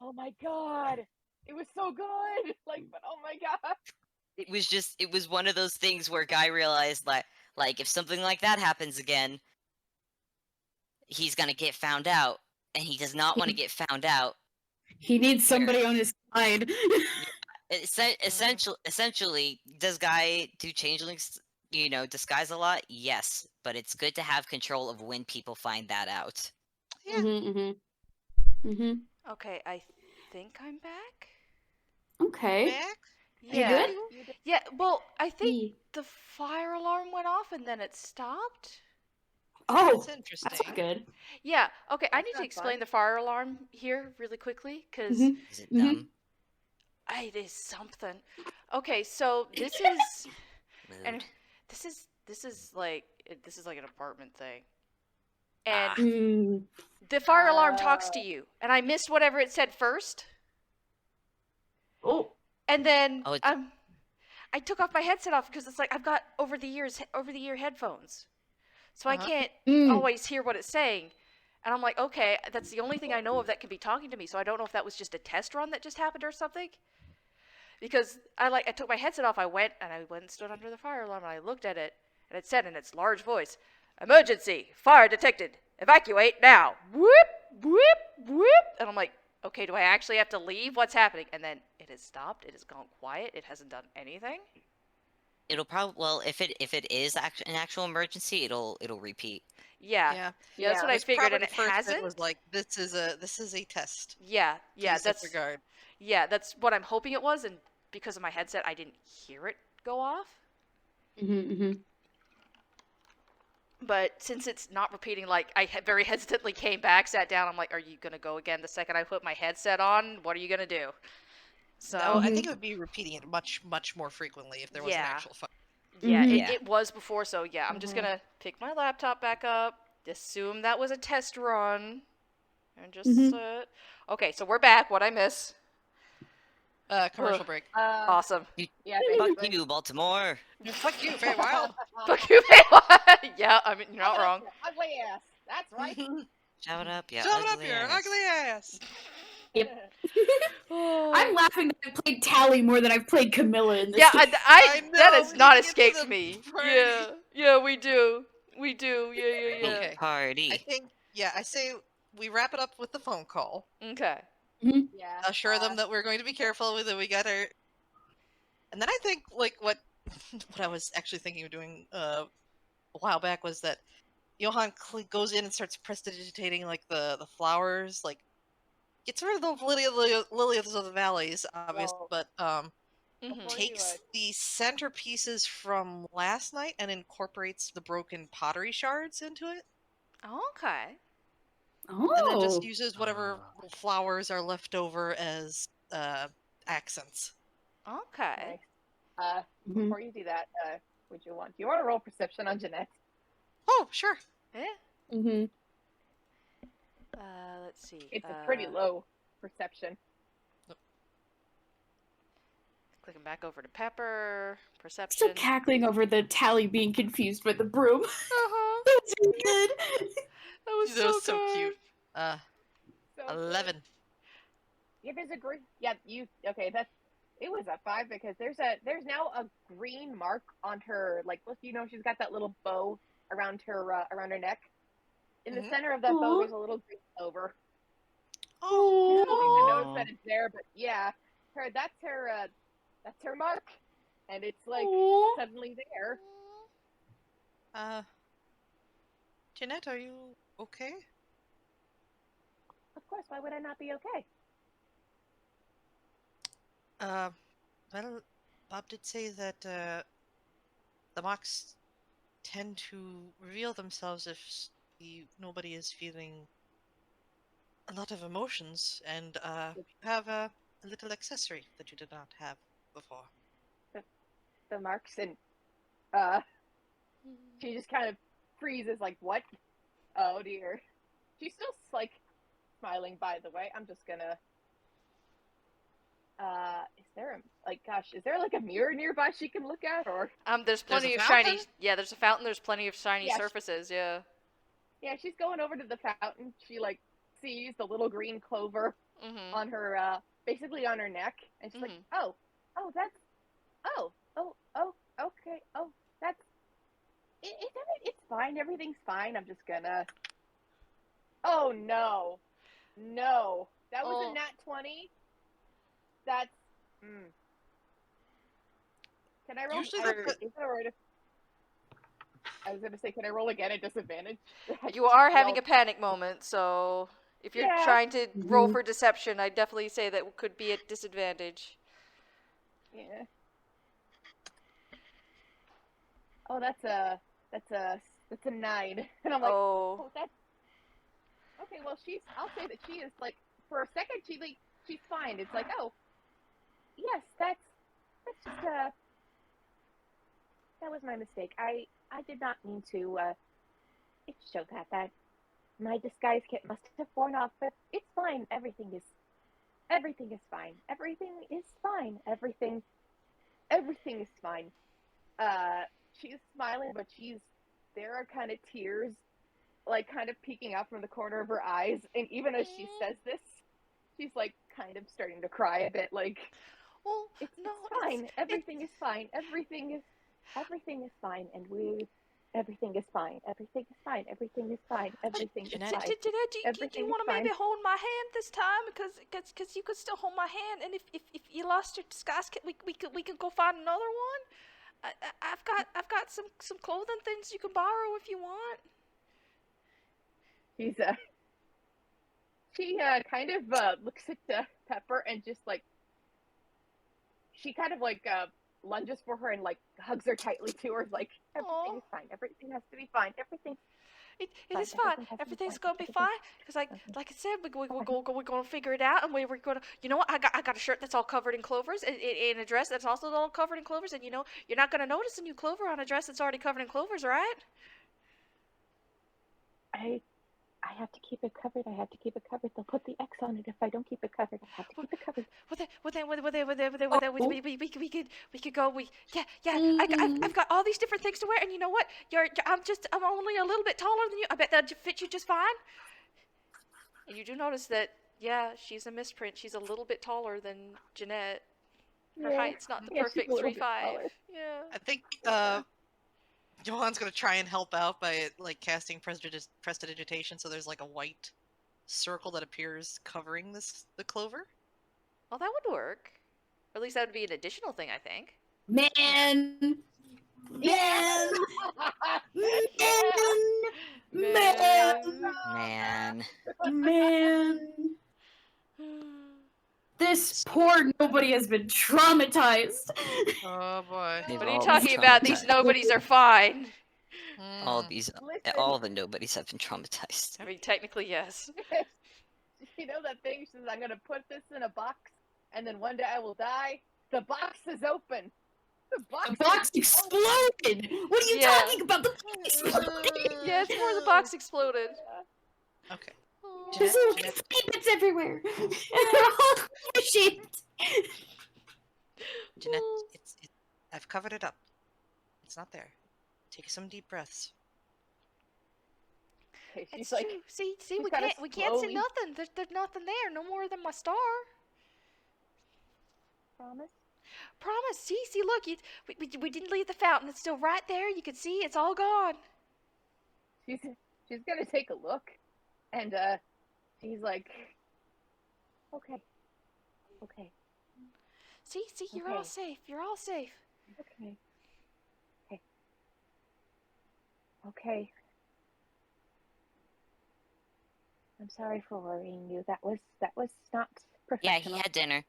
oh my god. It was so good. Like, but oh my god.
it was one of those things where Guy realized like if something like that happens again, he's gonna get found out, and he does not want to get found out.
He needs somebody on his side.
Essentially, does Guy do changelings, disguise a lot? Yes, but it's good to have control of when people find that out.
Yeah.
Mm-hmm.
Okay, I think I'm back.
Okay.
Back?
Yeah.
good?
Yeah. Well, I think
Hey.
the fire alarm went off and then it stopped.
Oh,
That's interesting.
that's good.
Yeah. Okay, I
That's
need to
not
explain
fun.
the fire alarm here really quickly because
Mhm.
Is it
Mhm.
dumb?
it is something. Okay, so this is and
Mood.
this is like an apartment thing, and
Ah.
Mm.
the fire alarm talks to you, and I missed whatever it said first,
Oh.
and then
Oh,
I took off my headset off because it's like I've got over the ear headphones, so I
Uh-huh.
can't
Mm.
always hear what it's saying. And I'm like, okay, that's the only thing I know of that can be talking to me. So I don't know if that was just a test run that just happened or something. Because I took my headset off, I went and stood under the fire alarm and I looked at it and it said in its large voice, "Emergency! Fire detected! Evacuate now!" Whoop, whoop, whoop. And I'm like, okay, do I actually have to leave? What's happening? And then it has stopped. It has gone quiet. It hasn't done anything.
It'll probably if it is an actual emergency, it'll repeat.
Yeah, that's what I
That's
figured,
probably
and
the
it
first bit
hasn't.
was like, this is a test.
Yeah,
Please
that's
disregard.
yeah, that's what I'm hoping it was, and because of my headset, I didn't hear it go off.
Mm-hmm.
But since it's not repeating, like, I very hesitantly came back, sat down. I'm like, are you gonna go again the second I put my headset on? What are you gonna do? So
No, I think it would be repeating it much more frequently if there was an
Yeah.
actual fight.
yeah,
Mhm.
it, it was before. So yeah, I'm just gonna pick my laptop back up, assume that was a test run, and just okay. So we're back. What I miss?
Commercial break.
Awesome.
Yeah,
Fuck
basically.
you, Baltimore.
Fuck you, Fey Wild.
Fuck you, yeah, I mean, you're not wrong.
Ugly ass. That's right.
Shut up, yeah.
Shut it up,
ugly
your
ass.
ugly ass.
I'm laughing that I played Tally more than I've played Camilla in this
Yeah,
game.
I
that
know,
has
we
not
need to get to
escaped
the
me.
party.
Yeah, we do. Yeah.
Okay.
Party.
I think, I say we wrap it up with the phone call.
Okay.
Yeah.
Assure them that we're going to be careful with it. We got our. And then I think, like, what I was actually thinking of doing a while back was that Johan goes in and starts prestidigitating, like, the flowers, like, gets rid of the lilies of the valleys, obviously,
Well,
but
Mhm.
before you,
takes the centerpieces from last night and incorporates the broken pottery shards into it,
Okay.
and then just
Oh.
uses whatever flowers are left over as accents.
Okay.
nice. Before you do that, do you want to roll perception on Jeanette?
Oh, sure.
Yeah.
Mm-hmm.
Let's see.
It's a pretty low perception.
Clicking back over to Pepper. Perception.
Still cackling over the Tally being confused with the broom.
Uh-huh.
That's so good.
That was
That was
so
so
good.
cute.
So
11.
Yeah, there's a green. Yeah, okay. It was a 5 because there's now a green mark on her, like, she's got that little bow around her neck. In the center of that bow, there's a little green clover. You don't even notice that it's there, but yeah, that's her mark, and it's like suddenly there.
Jeanette, are you okay?
Of course, why would I not be okay?
Well, Bob did say that the marks tend to reveal themselves if nobody is feeling a lot of emotions, and you have a little accessory that you did not have before.
The marks, and she just kind of freezes, like, what? Oh dear. She's still, like, smiling, by the way. I'm just gonna is there like a mirror nearby she can look at, or
There's plenty of
fountain?
shiny. Yeah, there's a fountain. There's plenty of shiny
Yeah,
surfaces. Yeah.
yeah, she's going over to the fountain. She, like, sees the little green clover
Mhm.
on her basically on her neck, and she's like, that's okay, that's it's fine, everything's fine. I'm just gonna oh no, that was a nat 20. That's Can I roll?
Usually
I was gonna say, can I roll again at disadvantage?
You are having a panic moment, so if you're
Yeah.
trying to roll for deception, I'd definitely say that could be at disadvantage.
Yeah. Oh, that's a 9, and I'm like,
Oh.
that's okay. Well, I'll say that she is, like, for a second she's fine. It's like, oh, yes, that's just that was my mistake. I did not mean to it showed that my disguise kit must have worn off, but it's fine. Everything is fine. Everything is fine. Everything is fine. She's smiling, but there are kind of tears, like, kind of peeking out from the corner of her eyes, and even as she says this, she's, like, kind of starting to cry a bit, like, it's fine. Everything is fine. Everything is fine, and everything is fine. Everything is fine. Everything is fine. Everything is
Jeanette,
fine.
do you want to maybe hold my hand this time? Because you could still hold my hand, and if you lost your disguise kit, we could go find another one. I've got some clothing things you can borrow if you want.
She kind of looks at Pepper and just, like, she kind of, like, lunges for her and like hugs her tightly to her, like everything is fine. Everything has to be fine. Everything.
It
Fine,
is fine.
everything has to be
Everything's
fine.
gonna be fine. Cause like I said, we're gonna figure it out, and we're gonna. You know what? I got a shirt that's all covered in clovers, and a dress that's also all covered in clovers, and you know you're not gonna notice a new clover on a dress that's already covered in clovers, right?
I have to keep it covered. I have to keep it covered. They'll put the X on it if I don't keep it covered. I have to keep it covered.
We could go. I've got all these different things to wear, and you know what? I'm only a little bit taller than you. I bet that fit you just fine. And you do notice that, yeah, she's a misprint. She's a little bit taller than Jeanette. Her height's not the perfect 3'5". Yeah.
I think Johan's gonna try and help out by like casting prestidigitation, so there's like a white circle that appears covering the clover.
Well, that would work. Or at least that would be an additional thing, I think.
Man. Man. This poor nobody has been traumatized.
Oh boy.
They've
What are you
all been
talking about? These
traumatized.
nobodies are fine.
All
Listen.
all the nobodies have been traumatized.
I mean, technically, yes.
You know that thing? She says, I'm gonna put this in a box, and then one day I will die. The box is open. The
box exploded. What are you talking about? The box exploded.
Yeah, it's more the box exploded.
Okay.
There's little bits everywhere. They're all shaped.
Jeanette, I've covered it up. It's not there. Take some deep breaths.
Okay, she's
It's
like,
true. See,
she's
we
gotta
can't see
slowly-
nothing. There's nothing there. No more than my star.
promise?
Promise. See, look. We didn't leave the fountain. It's still right there. You can see. It's all gone.
She's gonna take a look, and she's like, okay.
See, you're all
Okay.
safe. You're all safe.
Okay. I'm sorry for worrying you. That was not
Yeah,
professional.
he had dinner.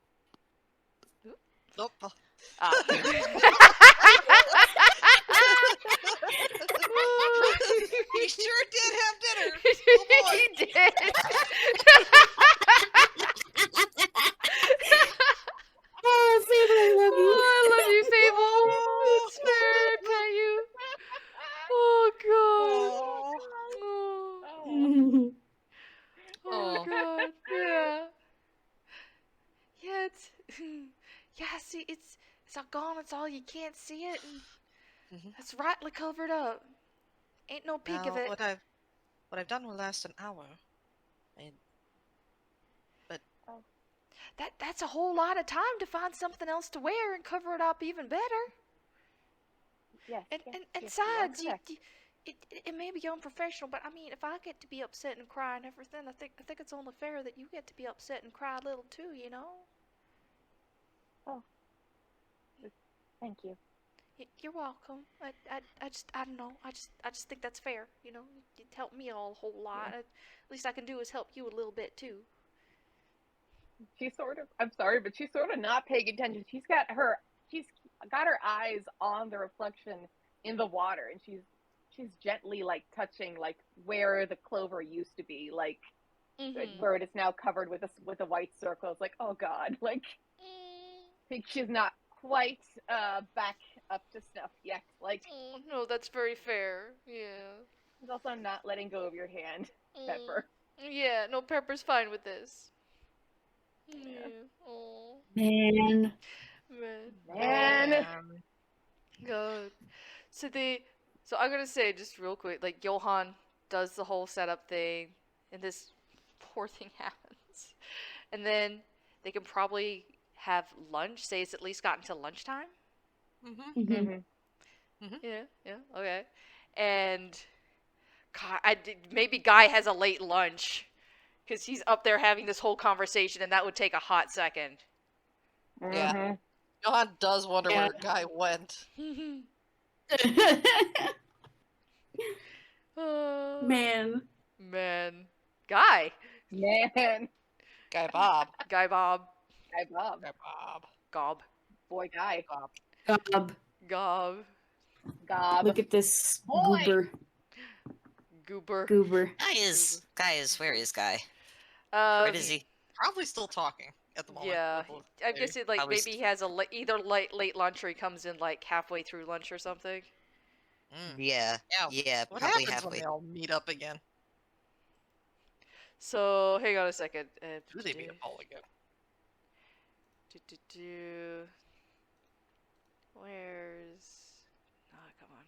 Nope. He sure did have dinner. Oh boy.
He did.
Oh, Fable, I love you.
Oh, I love you, Fable. It's fair. I pet you. Oh God. Oh. Oh God. Yeah. Yeah. Yeah. See, it's all gone. It's all you can't see it. And it's rightly covered up. Ain't no peek of
Now,
it.
what I've done will last an hour.
That's a whole lot of time to find something else to wear and cover it up even better.
Yes.
And
yes,
and
yes, you are
besides,
correct.
it may be unprofessional, but I mean, if I get to be upset and cry and everything, I think it's only fair that you get to be upset and cry a little too, you know?
Thank you.
You're welcome. I don't know. I just think that's fair, you know? It helped me a whole lot.
Yeah.
At least I can do is help you a little bit too.
She's sort of, I'm sorry, but she's sort of not paying attention. She's got her eyes on the reflection in the water, and she's gently like touching like where the clover used to be, like where it is now covered with a white circle. It's like, oh God, like I think she's not quite back up to snuff yet. Like,
Oh, no, that's very fair. Yeah.
she's also not letting go of your hand, Pepper.
Yeah, no, Pepper's fine with this. Yeah. Oh,
Man.
man. God. So I'm gonna say just real quick, like Johan does the whole setup thing, and this poor thing happens, and then they can probably have lunch. Say it's at least gotten to lunchtime. Yeah. Okay. And God, maybe Guy has a late lunch because he's up there having this whole conversation, and that would take a hot second.
Yeah. Johan does wonder where Guy went.
Man.
Guy.
Man.
Guy Bob.
Guy Bob.
Guy Bob.
Guy Bob.
Gob.
Boy Guy.
Bob.
Gob.
Gob.
Gob.
Look at this
Boy.
Goober.
Goober.
Guy is, where is Guy?
Um,
Where does he?
Probably still talking at the moment.
yeah,
with
I'm
the-
guessing like
Probably
maybe he has a either late lunch or he comes in like halfway through lunch or something.
Mm.
Yeah,
Yeah.
yeah,
What
probably
happens when
halfway.
they all meet up again?
So hang on a second.
Do they meet up all again?
Where's? Oh, come on.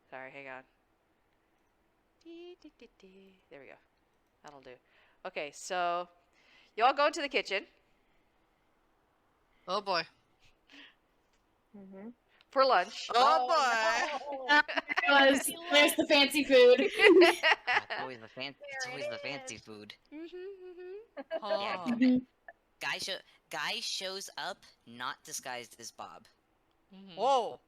Sorry, hang on. There we go. That'll do. Okay, so y'all go into the kitchen
Oh boy.
Mm-hmm.
for lunch.
Oh boy.
No.
There's the fancy food.
It's always the fancy. It's
There
always
it
the
is.
fancy food.
Oh.
Mhm.
Guy shows up not disguised as Bob.
Whoa.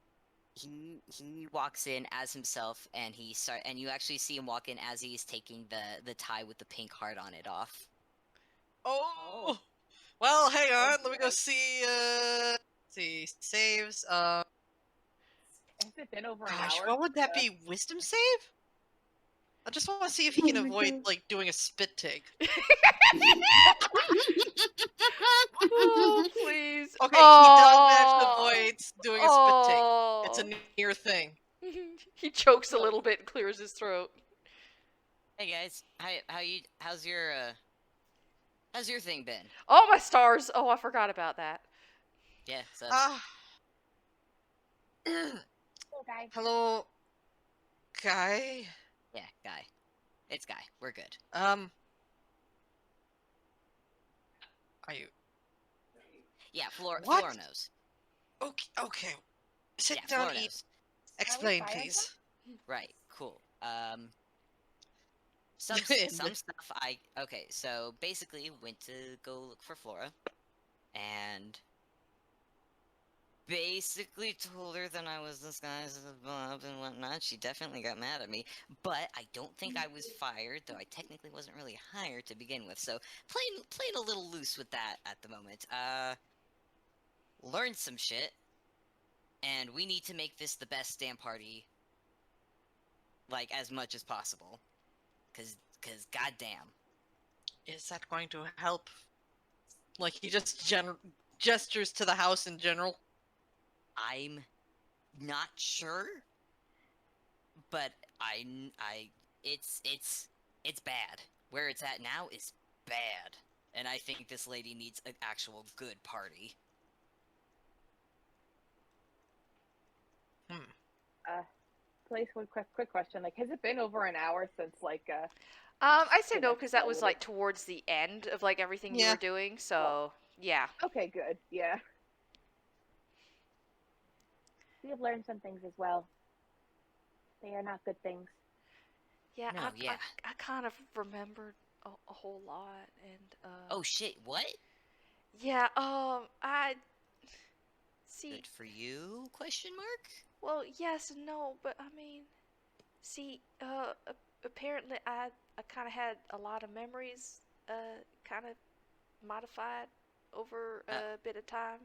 He walks in as himself, and and you actually see him walk in as he's taking the tie with the pink heart on it off.
Oh. Well, hang on. Let me go see. See saves.
Has it been over an
Gosh,
hour?
what would that be? Wisdom save? I just want to see if he
Oh
can
my
avoid
God.
like doing a spit take.
Oh, please.
Okay, he does manage to avoid doing a spit take. It's a
Oh.
near thing.
He chokes a little bit and clears his throat.
Hey guys, how's your thing been?
Oh, my stars. Oh, I forgot about that.
Yeah, so
Ah.
Oh, guy.
Hello, guy.
yeah, Guy. It's Guy. We're good.
Are you
Yeah, Flora
What?
Flora knows.
okay? Okay. Sit
Yeah,
down.
Flora
Eat.
knows.
Explain,
fire
please.
Right, cool. Some
In
some
the-
stuff okay, so basically went to go look for Flora and basically told her that I was disguised as Bob and whatnot. She definitely got mad at me, but I don't think I was fired, though I technically wasn't really hired to begin with. So playing a little loose with that at the moment. Learned some shit, and we need to make this the best damn party, like as much as possible. Cause goddamn.
Is that going to help? Like he just gestures to the house in general.
I'm not sure, but it's bad. Where it's at now is bad, and I think this lady needs an actual good party.
Place one quick question. Like, has it been over an hour since like
I say
Good
no because that was
episode.
like towards the end of like everything you
Yeah.
were doing. So yeah.
Okay, good. Yeah. We have learned some things as well. They are not good things.
Yeah,
No, yeah.
I kind of remembered a whole lot, and
Oh shit! What?
yeah, I see.
Good for you? Question mark?
Well, yes and no, but I mean, see, apparently I kind of had a lot of memories, kind of modified over a bit of time.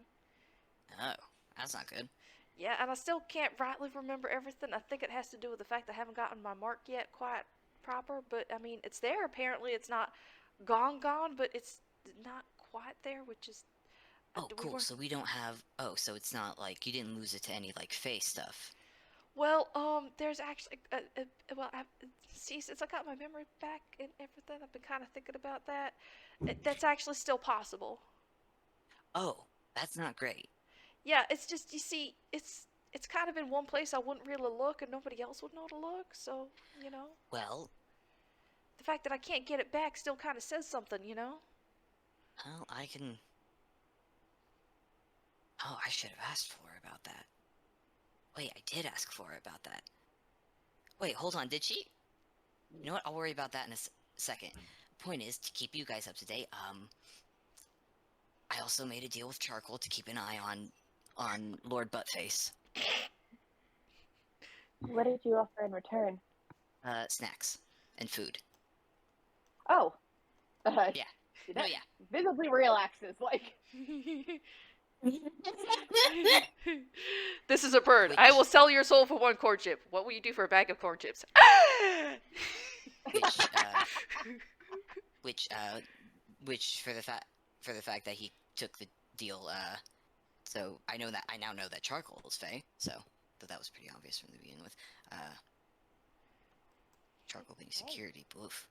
Oh, that's not good.
Yeah, and I still can't rightly remember everything. I think it has to do with the fact I haven't gotten my mark yet quite proper, but I mean, it's there. Apparently, it's not gone, but it's not quite there, which is.
Oh,
we
cool.
were-
So we don't have. Oh, so it's not like you didn't lose it to any like face stuff.
Well, there's actually, well, see, since I got my memory back and everything, I've been kind of thinking about that. That's actually still possible.
Oh, that's not great.
Yeah, it's just, you see, it's kind of in one place I wouldn't really look and nobody else would know to look, so, you know.
Well,
The fact that I can't get it back still kind of says something, you know?
I can. Oh, I should have asked Flora about that. Wait, I did ask Flora about that. Wait, hold on, did she? You know what? I'll worry about that in a second. Point is, to keep you guys up to date, I also made a deal with Charcoal to keep an eye on Lord Buttface.
What did you offer in return?
Snacks and food.
Oh.
Yeah.
See,
No,
that
yeah.
visibly relaxes. Like,
This is a bird. I will sell your soul for 1 corn chip. What will you do for a bag of corn chips?
which which which for the fact that he took the deal. So I now know that charcoal is Fae. So that was pretty obvious from the beginning with charcoal being security. Boof.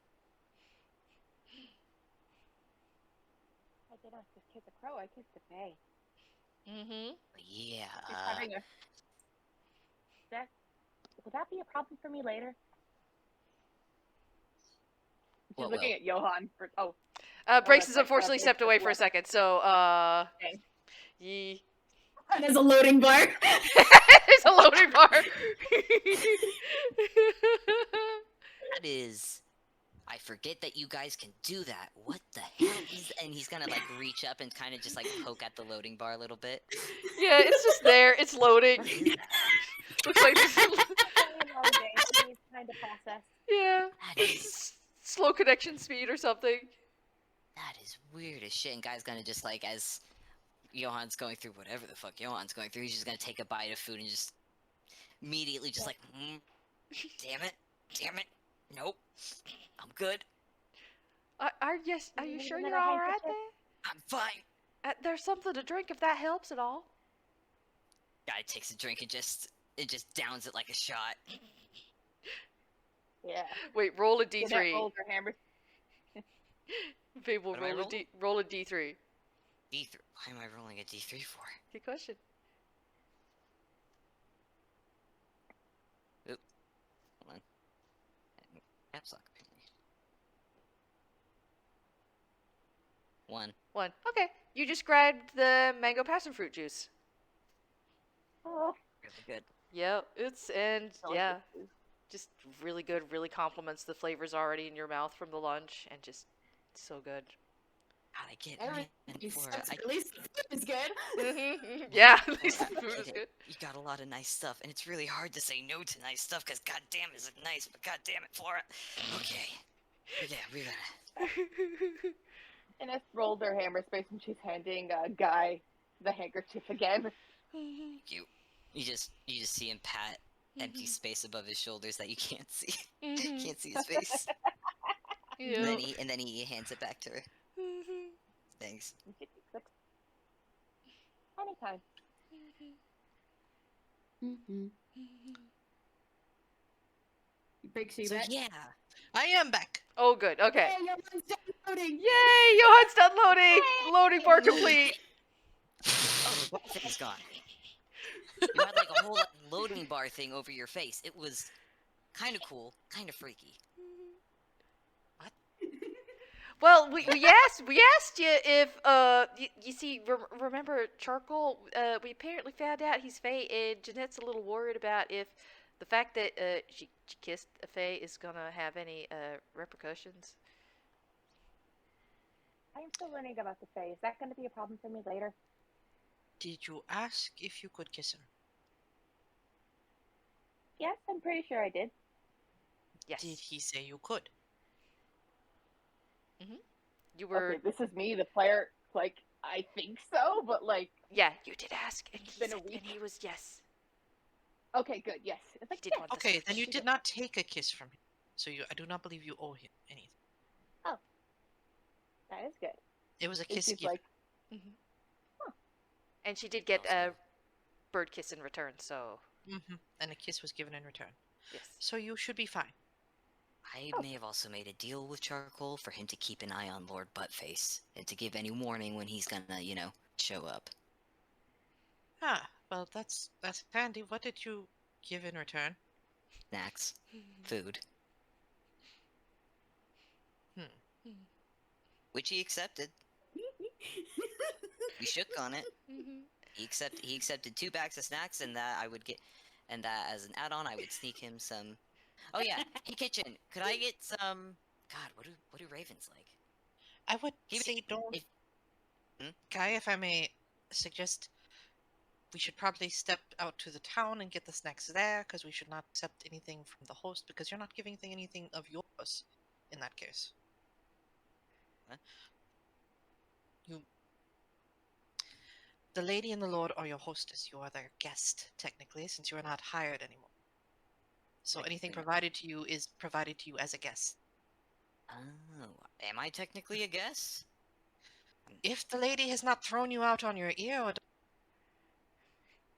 I did not just kiss a crow, I kissed a fae.
Mm-hmm.
Yeah.
Just having a... Would that be a problem for me later? She's
Well,
looking at Johan for... Oh.
Brace
that's
has
right,
unfortunately
Brace
stepped away
is
for a
left.
second, so,
Dang.
There's a loading bar.
There's a loading bar.
That is. I forget that you guys can do that. What the hell is? And he's gonna like reach up and kind of just like poke at the loading bar a little bit.
Yeah, it's just there. It's loading.
What is that?
Looks like this.
It's been a long day. It needs time to process.
Yeah.
That is
Slow connection speed or something.
that is weird as shit. And guy's gonna just like as Johan's going through whatever the fuck Johan's going through, he's just gonna take a bite of food and just immediately just like, damn it, nope, I'm good,
Are you
Need
sure
another
you're all right
handkerchief?
I'm fine.
There's something to drink if that helps at all.
Guy takes a drink and just downs it like a shot.
Yeah.
Wait, roll a
Jeanette
D3.
rolls her hammer.
Fable,
What am I rolling?
roll a D3.
D3. Why am I rolling a D3 for?
Good question.
Hold on. Caps lock apparently. 1.
1. Okay. You just grabbed the mango passion fruit juice.
Oh.
Really good.
Yeah, and
Delicious.
yeah, just really good, really complements the flavors already in your mouth from the lunch, and just so good.
God, I get
Everything
Flora.
sucks, at least the food is good.
Yeah, at least the
I
food is
get it.
good.
You got a lot of nice stuff, and it's really hard to say no to nice stuff, because goddamn is it nice, but goddamn it, Flora. Okay. Yeah, we're gonna...
Jeanette rolls her hammer space and she's handing Guy the handkerchief again.
You just see him pat empty space above his shoulders that you can't see.
Mhm.
Can't see his face.
Yeah.
And then he hands it back to her.
Mhm.
Thanks.
Anytime.
Mm-hmm. Big C
So
bet.
yeah.
I am back.
Oh, good. Okay.
Hey, everyone's done loading.
Yay! Johan's done loading. Loading bar complete.
Oh, the thing's gone. You had like a whole like, loading bar thing over your face. It was kind of cool, kind of freaky.
Well, we asked you if you see remember charcoal. We apparently found out he's Fae, and Jeanette's a little worried about if the fact that she kissed a Fae is gonna have any repercussions.
I am still learning about the Fae. Is that going to be a problem for me later?
Did you ask if you could kiss him?
Yes, I'm pretty sure I did.
Yes.
Did he say you could?
You were.
Okay, this is me, the player. Like, I think so, but like...
Yeah, you did ask, and
It's been a week.
and he was yes.
Okay, good, yes. It's like,
He did
yes.
want the
Okay, then you
switch.
did not take a kiss from him. So I do not believe you owe him anything.
That is good.
It was a
It's
kiss
just
given.
like,
And she did get a bird kiss in return, so
And a kiss was given in return.
yes.
So you should be fine.
I may have also made a deal with Charcoal for him to keep an eye on Lord Buttface and to give any warning when he's gonna, show up.
Ah, well, that's handy. What did you give in return?
Snacks, food, which he accepted. We shook on it. He accepted 2 bags of snacks, and that I would get, and that as an add-on, I would sneak him some. Oh yeah, hey kitchen, could I get some? God, what do ravens like?
I would
Give me-
say don't.
if-
Guy, if I may suggest, we should probably step out to the town and get the snacks there, because we should not accept anything from the host, because you're not giving anything of yours in that case.
What?
The lady and the lord are your hostess. You are their guest, technically, since you are not hired anymore. So anything
Technically.
provided to you is provided to you as a guest.
Oh, am I technically a guest?
If the lady has not thrown you out on your ear, it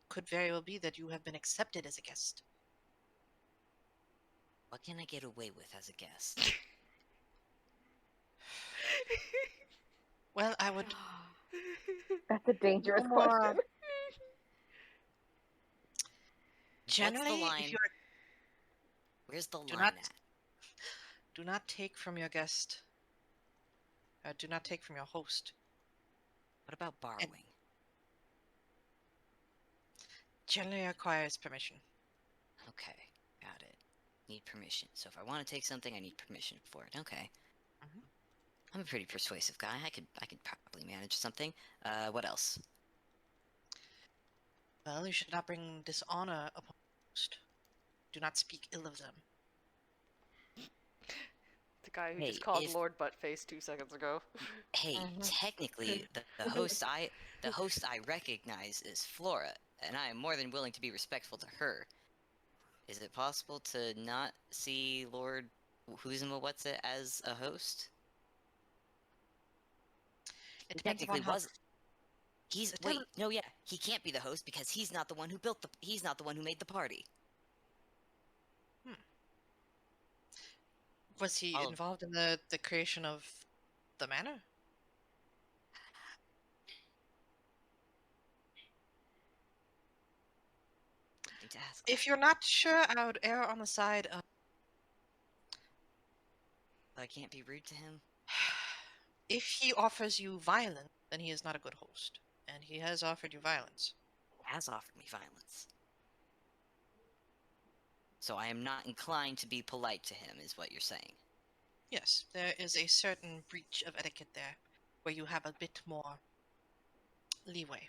could very well be that you have been accepted as a guest.
What can I get away with as a guest?
Well, I would
That's a dangerous
no more.
question.
Generally,
What's the
if
line?
you're
Where's the
do
line
not
at?
do not take from your guest. Do not take from your host.
What about borrowing?
Generally requires permission.
Okay, got it. Need permission. So if I want to take something, I need permission for it. Okay.
Mhm.
I'm a pretty persuasive guy. I could probably manage something. What else?
Well, you should not bring dishonor upon the host. Do not speak ill of them.
The guy who
Hey,
just called
if
Lord Buttface 2 seconds ago.
hey, technically the host I recognize is Flora, and I am more than willing to be respectful to her. Is it possible to not see Lord what's it as a host?
It
He
depends
technically
upon how.
was. He's
It
wait,
depends-
no, yeah, he can't be the host because he's not the one who built the. He's not the one who made the party.
Was he
I'll
involved in the creation of the manor?
need to ask.
If you're not sure, I would err on the side of
I can't be rude to him.
if he offers you violence, then he is not a good host. And he has offered you violence.
He has offered me violence. So I am not inclined to be polite to him, is what you're saying.
Yes, there is a certain breach of etiquette there, where you have a bit more leeway.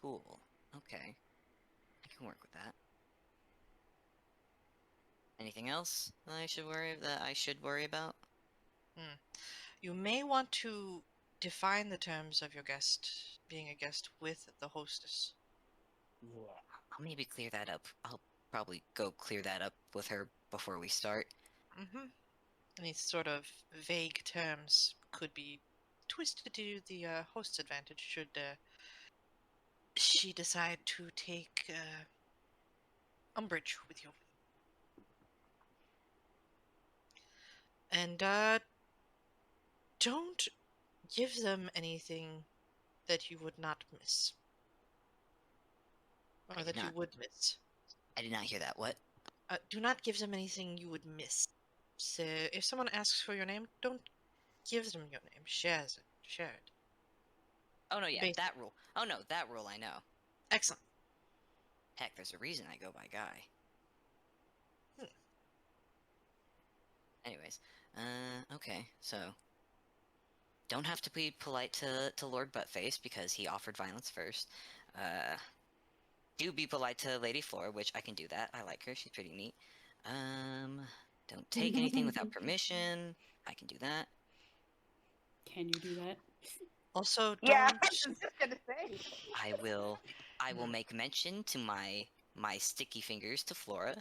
Cool. Okay. I can work with that. Anything else that I should worry about?
You may want to define the terms of your guest being a guest with the hostess.
Yeah. I'll maybe clear that up. I'll probably go clear that up with her before we start.
Any sort of vague terms could be twisted to the host's advantage should she decide to take umbrage with you. And don't give them anything that you would not miss. Or that you would miss.
I did not hear that. What?
Do not give them anything you would miss. So if someone asks for your name, don't give them your name. Share it.
Oh no, yeah,
Basic.
that rule. Oh no, that rule I know.
Excellent.
Heck, there's a reason I go by Guy. Anyways, okay, so don't have to be polite to Lord Buttface because he offered violence first. Do be polite to Lady Flora, which I can do that. I like her; she's pretty neat. Don't take anything without permission. I can do that.
Can you do that?
Also, don't.
Yeah, I was just gonna say.
I will make mention to my sticky fingers to Flora.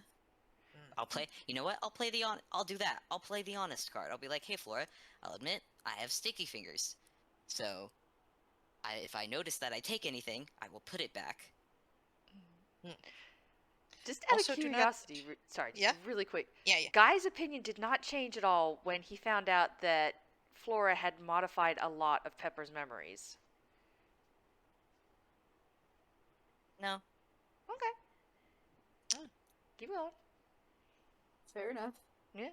I'll play. You know what? I'll do that. I'll play the honest card. I'll be like, "Hey, Flora, I'll admit I have sticky fingers. So, if I notice that I take anything, I will put it back."
Just out
Also,
of
do not-
curiosity, sorry, just
Yeah?
really quick.
Yeah.
Guy's opinion did not change at all when he found out that Flora had modified a lot of Pepper's memories.
No.
Okay. Keep going.
Fair enough.
Yeah.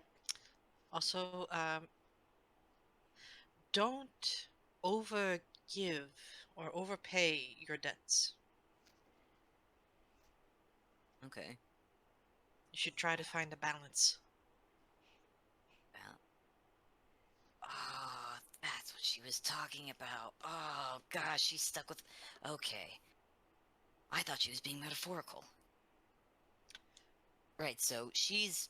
Also, don't overgive or overpay your debts.
Okay.
You should try to find a balance.
Oh, that's what she was talking about. Oh gosh, she's stuck with. Okay. I thought she was being metaphorical. Right. So she's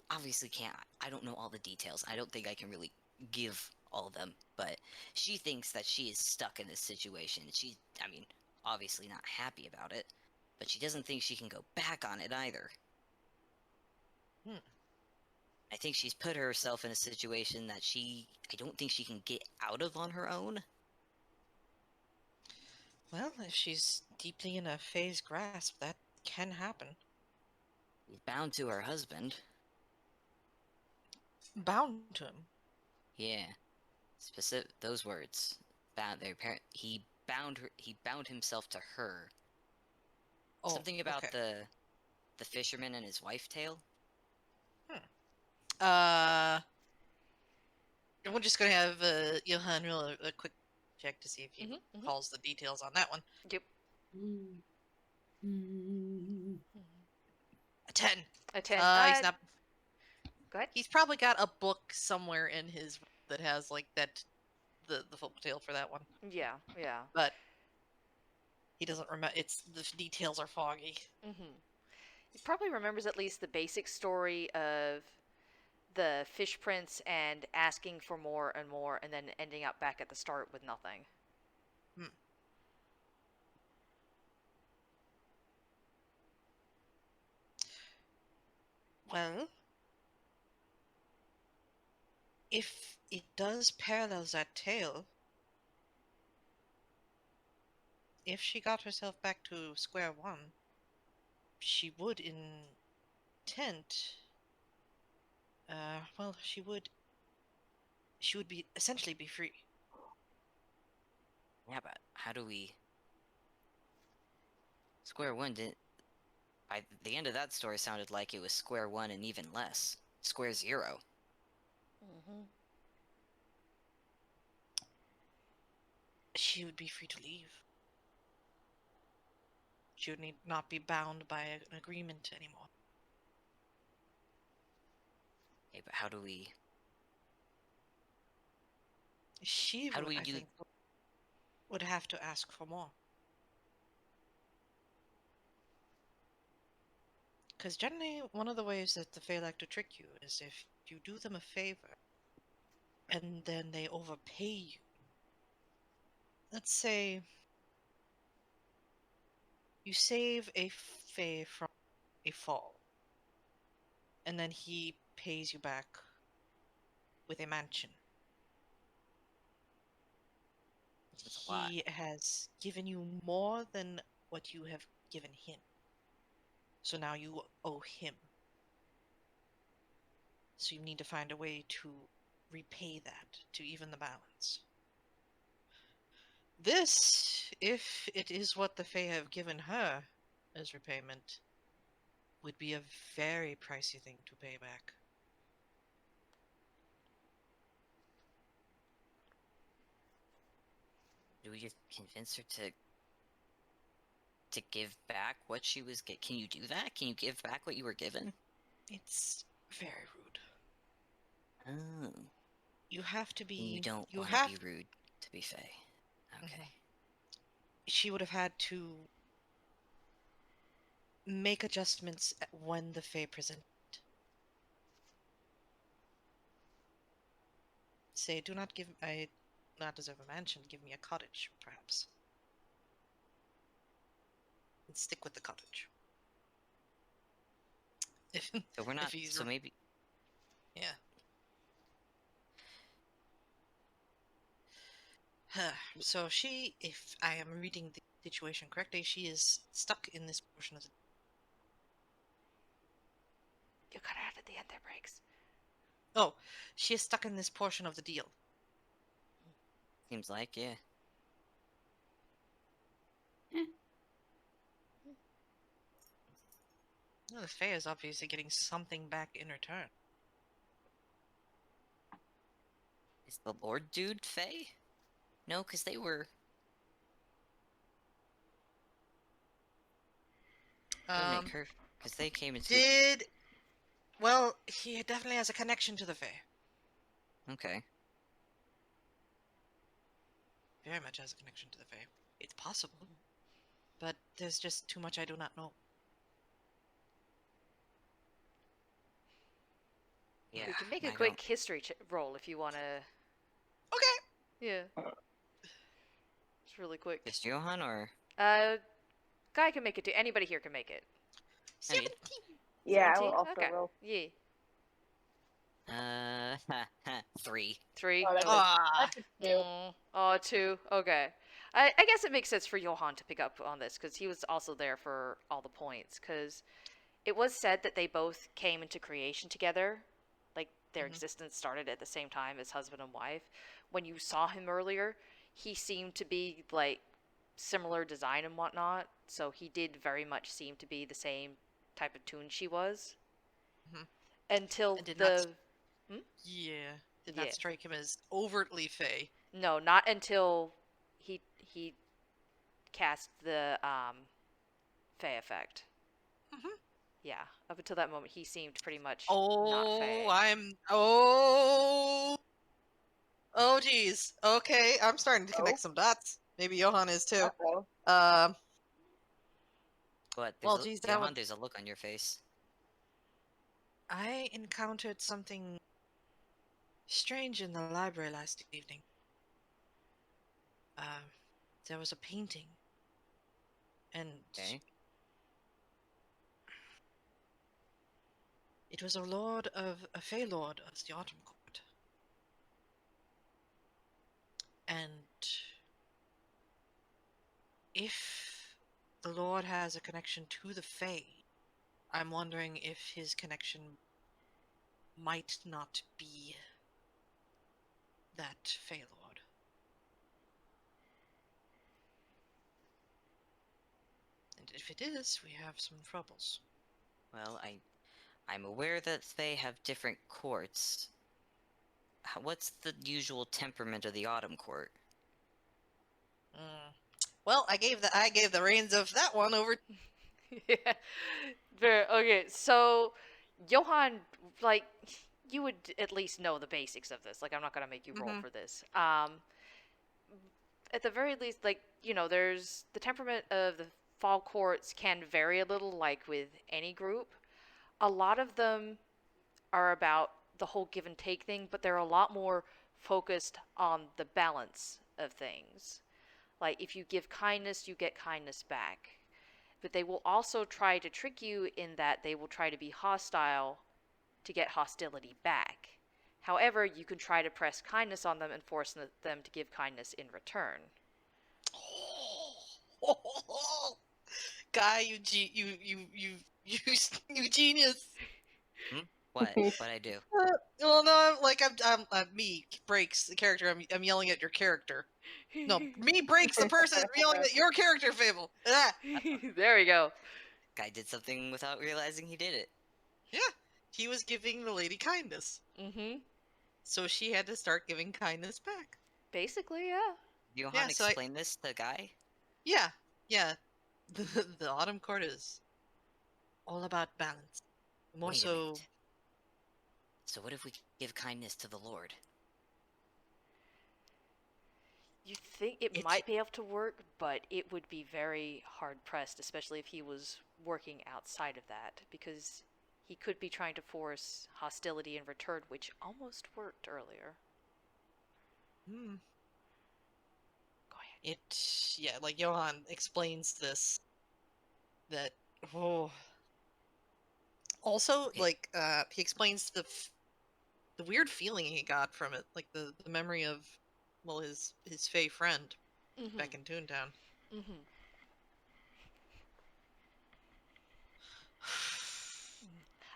obviously can't. I don't know all the details. I don't think I can really give all of them, but she thinks that she is stuck in this situation. She, I mean, obviously not happy about it, but she doesn't think she can go back on it either.
Hmm.
I think she's put herself in a situation that I don't think she can get out of on her own.
Well, if she's deeply in a Fae's grasp, that can happen.
She's bound to her husband.
Bound to him.
Yeah, specific those words. Bound their parent. He bound her. He bound himself to her.
Oh,
Something about
okay.
the fisherman and his wife tale.
We're just gonna have Johan roll a quick check to see if he calls the details on that one.
Yep.
A 10.
A 10.
He's not.
Go ahead.
He's probably got a book somewhere in his that has like that the folk tale for that one.
Yeah, yeah.
But he doesn't remember. It's the details are foggy.
He probably remembers at least the basic story of the fish prince and asking for more and more, and then ending up back at the start with nothing.
Well, if it does parallel that tale, if she got herself back to square one, she would intent. Well, she would be essentially be free.
Yeah, but how do we? Square one didn't. By the end of that story, sounded like it was square one and even less. Square zero.
She would be free to leave. She would not be bound by an agreement anymore.
Okay, but how do we?
She
How do
would,
we
I
do?
think, would have to ask for more. Because generally, one of the ways that the Fae like to trick you is if you do them a favor, and then they overpay you. Let's say you save a Fae from a fall, and then he pays you back with a mansion.
That's a lot.
He has given you more than what you have given him. So now you owe him. So you need to find a way to repay that, to even the balance. This, if it is what the Fae have given her as repayment, would be a very pricey thing to pay back.
Do we just convince her to give back what she was get? Can you do that? Can you give back what you were given?
It's very rude.
Oh.
You have to be.
And you don't
you
want
have
to be rude to be Fae. Okay.
She would have had to make adjustments when the Fae present. Say, do not give. I not deserve a mansion. Give me a cottage, perhaps. And stick with the cottage. If
So we're not.
if he's
So maybe.
yeah. So she, if I am reading the situation correctly, she is stuck in this portion of the.
You cut out at the end there, Briggs.
Oh, she is stuck in this portion of the deal.
Seems like, yeah.
Well, the Fae is obviously getting something back in return.
Is the Lord dude Fae? No, because they were. Because they came into.
Well, he definitely has a connection to the Fae.
Okay.
Very much has a connection to the Fae. It's possible. But there's just too much I do not know.
Yeah.
We can make a
I
quick
don't-
history roll if you want to. Yeah. It's really quick.
Just Johan or?
Guy can make it too. Anybody here can make it.
I mean,
17.
Yeah, I
17?
will also
Okay.
roll.
Yeah.
3.
3.
Oh, that's
Okay.
Ah,
a 2.
Oh, 2. Okay. I guess it makes sense for Johan to pick up on this because he was also there for all the points. Because it was said that they both came into creation together, like their existence started at the same time as husband and wife. When you saw him earlier, he seemed to be like similar design and whatnot, so he did very much seem to be the same type of tune she was.
Mhm.
Until
And did not
the
yeah, did
Yeah.
not strike him as overtly fey.
no, not until he cast the Fey effect.
Mhm.
Yeah, up until that moment, he seemed pretty much not
Oh,
Fey.
oh, geez. Okay, I'm starting to
Oh.
connect some dots. Maybe Johan is too.
Uh-oh.
But
Well, geez, that
Johan,
would.
there's a look on your face.
I encountered something strange in the library last evening. There was a painting, and
Okay.
it was a fey lord of the Autumn Court. And if the lord has a connection to the fey, I'm wondering if his connection might not be that fey lord. And if it is, we have some troubles.
Well, I'm aware that they have different courts. What's the usual temperament of the Autumn Court?
Well, I gave the reins of that one over.
Yeah. Okay, so Johan, like, you would at least know the basics of this. Like, I'm not gonna make you roll
Mhm.
for this. At the very least, like, there's the temperament of the fall courts can vary a little, like with any group. A lot of them are about the whole give and take thing, but they're a lot more focused on the balance of things. Like, if you give kindness, you get kindness back. But they will also try to trick you in that they will try to be hostile to get hostility back. However, you can try to press kindness on them and force them to give kindness in return.
Guy, you genius.
What? What'd I do?
Well, no, me breaks the character. I'm yelling at your character. No, me breaks the person yelling at your character. Fable. Ah,
There we go.
Guy did something without realizing he did it.
yeah, he was giving the lady kindness,
Mm-hmm.
so she had to start giving kindness back.
Basically, yeah.
Johan
Yeah, so
explained this to Guy?
yeah. The Autumn Court is all about balance. More
Wait a
so,
minute. So what if we give kindness to the Lord?
You think it
It's-
might be able to work, but it would be very hard pressed, especially if he was working outside of that, because he could be trying to force hostility in return, which almost worked earlier.
hmm,
Go ahead.
like Johan explains this. That also
Okay.
like he explains the weird feeling he got from it, like the memory of his fey friend back in Toontown.
Mm-hmm.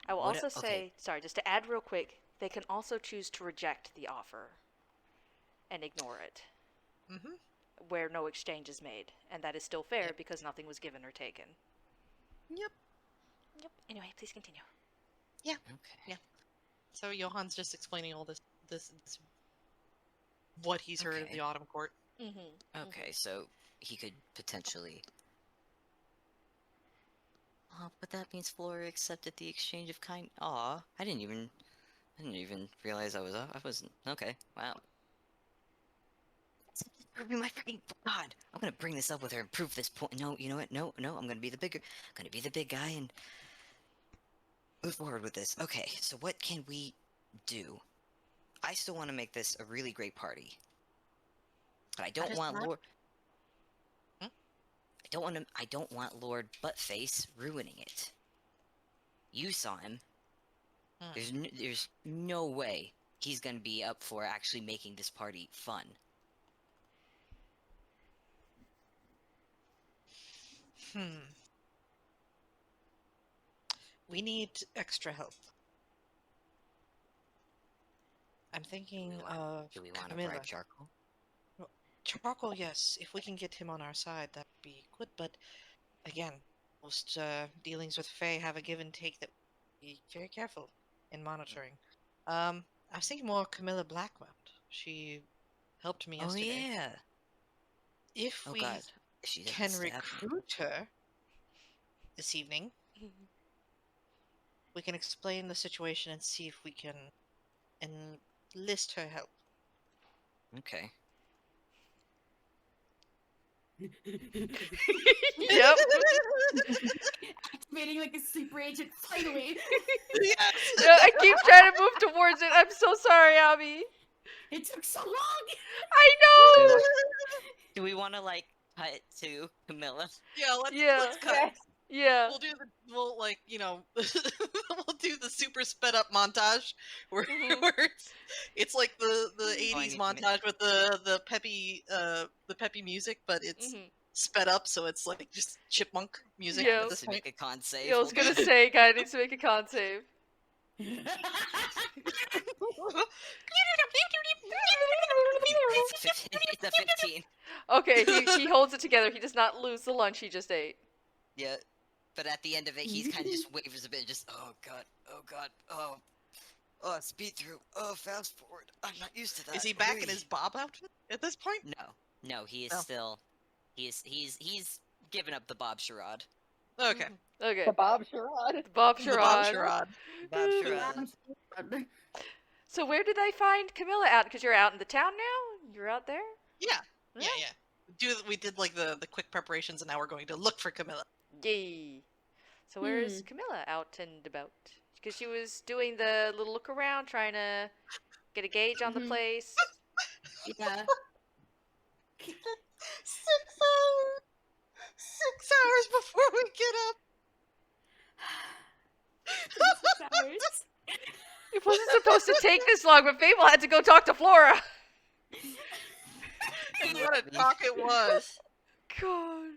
I will
What?
also
Okay.
say, sorry, just to add real quick, they can also choose to reject the offer and ignore it,
Mm-hmm.
where no exchange is made, and that is still fair
Yep.
because nothing was given or taken.
Yep.
Yep. Anyway, please continue.
Okay.
Yeah. So Johan's just explaining all this what he's heard of
Okay.
the Autumn Court.
Mm-hmm.
Okay, so he could potentially. Oh, but that means Flora accepted the exchange of kind. Aw, I didn't even realize I wasn't. Okay, wow. Proving my freaking God! I'm gonna bring this up with her and prove this point. No, you know what? No, I'm gonna be the bigger. I'm gonna be the big guy and move forward with this. Okay, so what can we do? I still want to make this a really great party. But I
That
don't
is
want
not-
Lord.
Hmm?
I don't want Lord Buttface ruining it. You saw him.
Hmm.
There's no way he's gonna be up for actually making this party fun.
We need extra help. I'm thinking of
Do we want to
Camilla.
bribe charcoal?
Charcoal, yes. If we can get him on our side, that'd be good. But again, most dealings with Fae have a give and take that we be very careful in monitoring. I was thinking more Camilla Blackwell. She helped me
Oh
yesterday.
yeah.
If
Oh
we
god. She doesn't
can
stab me.
recruit her this evening, we can explain the situation and see if we can enlist her help.
Okay.
Yep.
Activating like a super agent, finally.
Yes.
No, I keep trying to move towards it. I'm so sorry, Abby.
It took so long.
I know.
Do we want to like cut to Camilla?
Yeah, let's
Yeah.
cut.
Yes.
Yeah.
We'll like, we'll do the super sped up montage where,
Mhm.
where it's like the
Oh, I
80s
need to
montage with the peppy music, but it's
Mhm.
sped up, so it's like just chipmunk music
Yeah.
at this
To
point.
make a con save.
Yeah, I was
hold
gonna
on.
say, guy needs to make a con save.
It's a 15.
Okay, he holds it together. He does not lose the lunch he just ate.
Yeah. But at the end of it, he's kind of just wavers a bit, just, oh god, speed through, fast forward. I'm not used to that.
Is he back in
Hurry."
his Bob outfit at this point?
No, he is
Oh.
still, he's given up the Bob charade.
Okay.
Okay.
The Bob Charade.
The Bob
The Bob
Charade.
charade.
Bob charade.
So where did they find Camilla out? Because you're out in the town now? You're out there?
Yeah. We did like the quick preparations, and now we're going to look for Camilla.
Yay. So where is Camilla out and about? Because she was doing the little look around, trying to get a gauge on the place.
Yeah.
6 hours. 6 hours before we get up.
6 hours.
It wasn't supposed to take this long, but Fable had to go talk to Flora.
And what a talk it was.
God.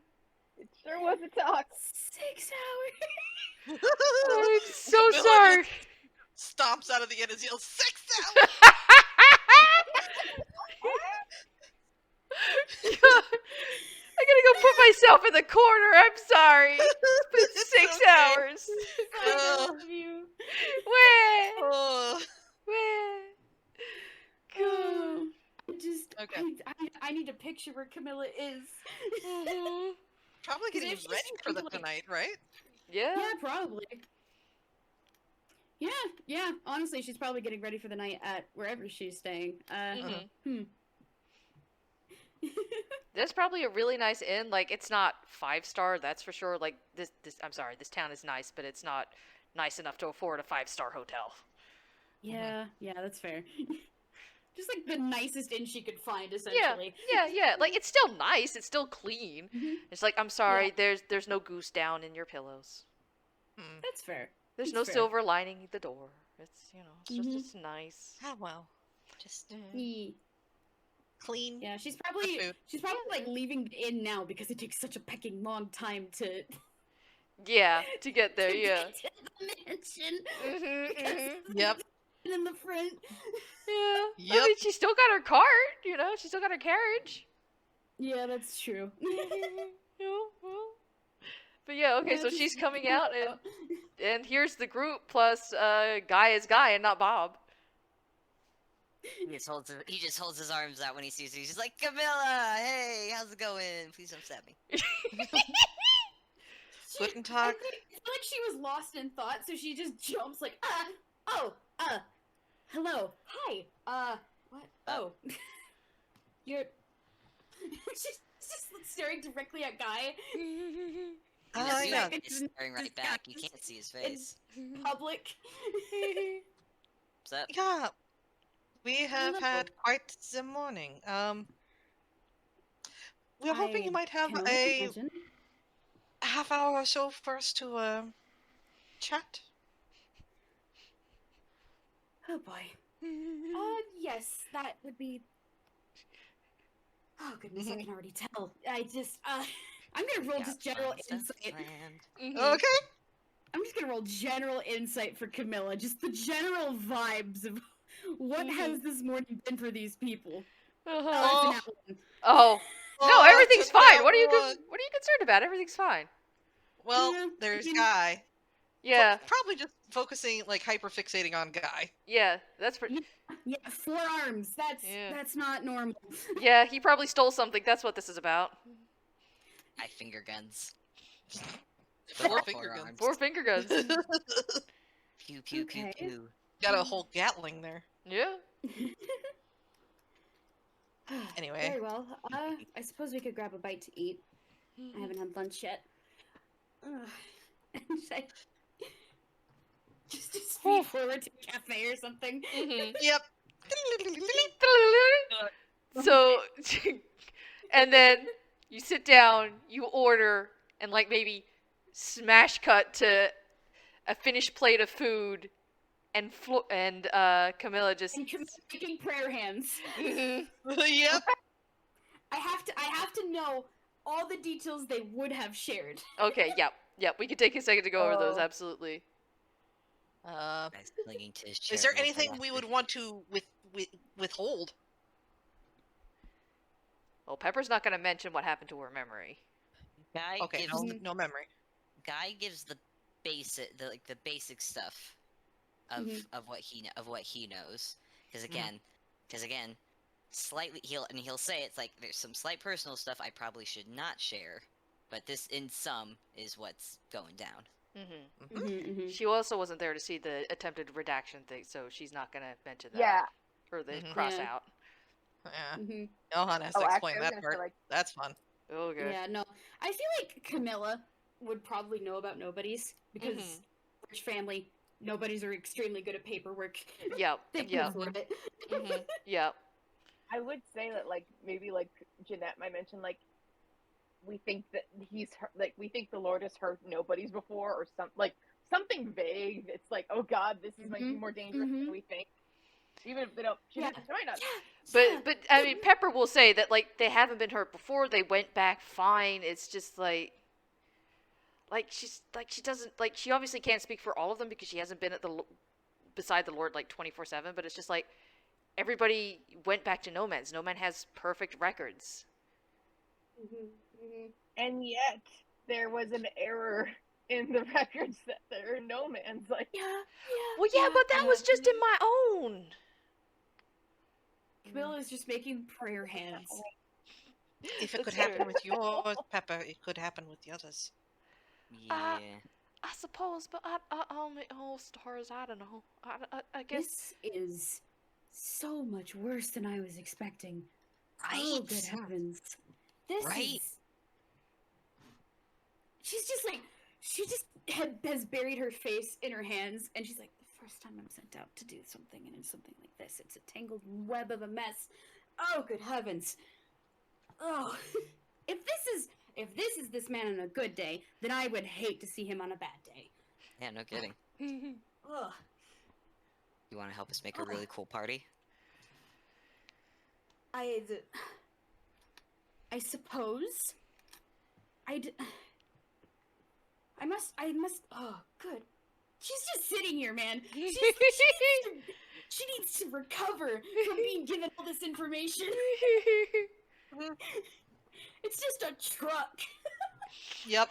It sure was a talk.
6 hours.
I'm so
Camilla
sorry.
Stomps out of the end and yells, 6 hours!
I gotta go put myself in the corner. I'm sorry. It's been
It's
6
okay.
hours.
I love you.
Where?
Oh.
Where? God.
Okay.
I need a picture where Camilla is.
Mhm.
Probably
'Cause
getting
if she's
ready for the
like-
tonight, right?
Yeah.
Yeah, probably. Yeah. Honestly, she's probably getting ready for the night at wherever she's staying.
There's probably a really nice inn. Like, it's not 5-star, that's for sure. Like, this I'm sorry, this town is nice, but it's not nice enough to afford a 5-star hotel.
Yeah, that's fair. Just like the nicest inn she could find, essentially.
Yeah. Like, it's still nice. It's still clean.
Mhm.
It's like, I'm sorry, there's no goose down in your pillows.
That's fair.
There's
That's
no
fair.
silver lining the door. It's, it's nice.
Oh, well. Just
Yeah.
clean.
Yeah, she's
food.
probably like leaving the inn now because it takes such a pecking long time to
Yeah, to get there,
to
yeah.
get to the mansion.
Mhm,
Because
mhm.
Yep.
in the front.
Yeah. I
Yep.
mean, she still got her cart, she still got her carriage.
Yeah, that's true.
Well. But yeah, okay,
Yeah,
so
just
she's coming
figure
out,
it
and here's the group plus Guy is Guy and not Bob.
He just holds his arms out when he sees you. He's just like, Camilla, hey, how's it going? Please don't stab me.
Guten
I
Tag.
feel like she was lost in thought, so she just jumps like, hello, hi, what? Oh, you're. She's just staring directly at Guy.
Oh,
He's
yeah.
staring right back. You can't see his face.
Public.
What's up?
Yeah. We have
Hello.
had quite the morning. we were hoping you
I
might have
can only
a
imagine.
half hour or so for us to chat.
Oh boy. Yes, that would be. Oh goodness, I can already tell. I just, I'm gonna roll
Got
just general
fun stuff
insight.
planned.
Okay.
I'm just gonna roll general insight for Camilla. Just the general vibes of what has this morning been for these people. Oh, it's an
Oh.
Oh. No,
Oh,
everything's
it's a
fine. What are you
nat one.
what are you concerned about? Everything's fine.
Well,
Yeah,
there's
I mean-
Guy.
Yeah.
Probably just focusing, like, hyper fixating on Guy.
Yeah, that's pretty.
Yeah, 4 arms.
Yeah.
That's not normal.
Yeah, he probably stole something. That's what this is about.
I finger guns.
Four
All
finger guns.
arms.
4 finger guns.
Pew pew pew
Okay.
pew.
Got a whole Gatling there.
Yeah.
Anyway.
Very well. I suppose we could grab a bite to eat. I haven't had lunch yet. And I just speed forward to a cafe or something.
Yep.
So, and then you sit down, you order, and like maybe smash cut to a finished plate of food, and Camilla just.
And making prayer hands.
Yep.
I have to know all the details they would have shared.
Okay, yep. We could take a second to go over those.
Oh.
Absolutely.
Uh,
Guys clinging to his
is there
charitable
anything we would
philosophy.
want to withhold?
Well, Pepper's not going to mention what happened to her memory.
Guy
Okay,
gives
no memory.
Guy gives the basic stuff of
Mhm.
of what he knows. Because again, slightly he'll say it's like there's some slight personal stuff I probably should not share, but this in sum is what's going down.
She also wasn't there to see the attempted redaction thing, so she's not going to mention that.
Yeah.
Or the
Mhm.
cross
Yeah.
out.
Yeah. Johan has to
Oh,
explain
actually, I was
that
gonna
part.
say, like,
That's fun.
Okay.
Yeah, no. I feel like Camilla would probably know about nobodies because rich family, nobodies are extremely good at paperwork.
Yep.
They can
Yep.
afford it.
Yep.
I would say that, like, maybe, like, Jeanette might mention, like, we think that we think the Lord has hurt nobodies before, or something vague. It's like, oh God, this might be more dangerous than we think. Even if they don't, she might not.
But I mean, Pepper will say that like they haven't been hurt before. They went back fine. It's just like she doesn't like she obviously can't speak for all of them because she hasn't been at beside the Lord like 24/7. But it's just like everybody went back to Nomads. Nomad has perfect records.
And yet, there was an error in the records that there are Nomads. Like,
Well, yeah, but that was just in my own.
Camilla is just making prayer hands.
If it could
That's
happen
true.
with yours, Pepper, it could happen with the others.
Yeah.
I suppose, but I only stars. I don't know. I guess.
This is so much worse than I was expecting.
Right?
Oh, good heavens. This
Right?
is... She's just like... She just has buried her face in her hands, and she's like, the first time I'm sent out to do something, and it's something like this. It's a tangled web of a mess. Oh, good heavens. Oh. If this is this man on a good day, then I would hate to see him on a bad day.
Yeah, no kidding.
Ugh.
You want to help us make a really cool party?
I suppose. I must. Oh, good. She's just sitting here, man. She needs to recover from being given all this information. It's just a truck.
Yep.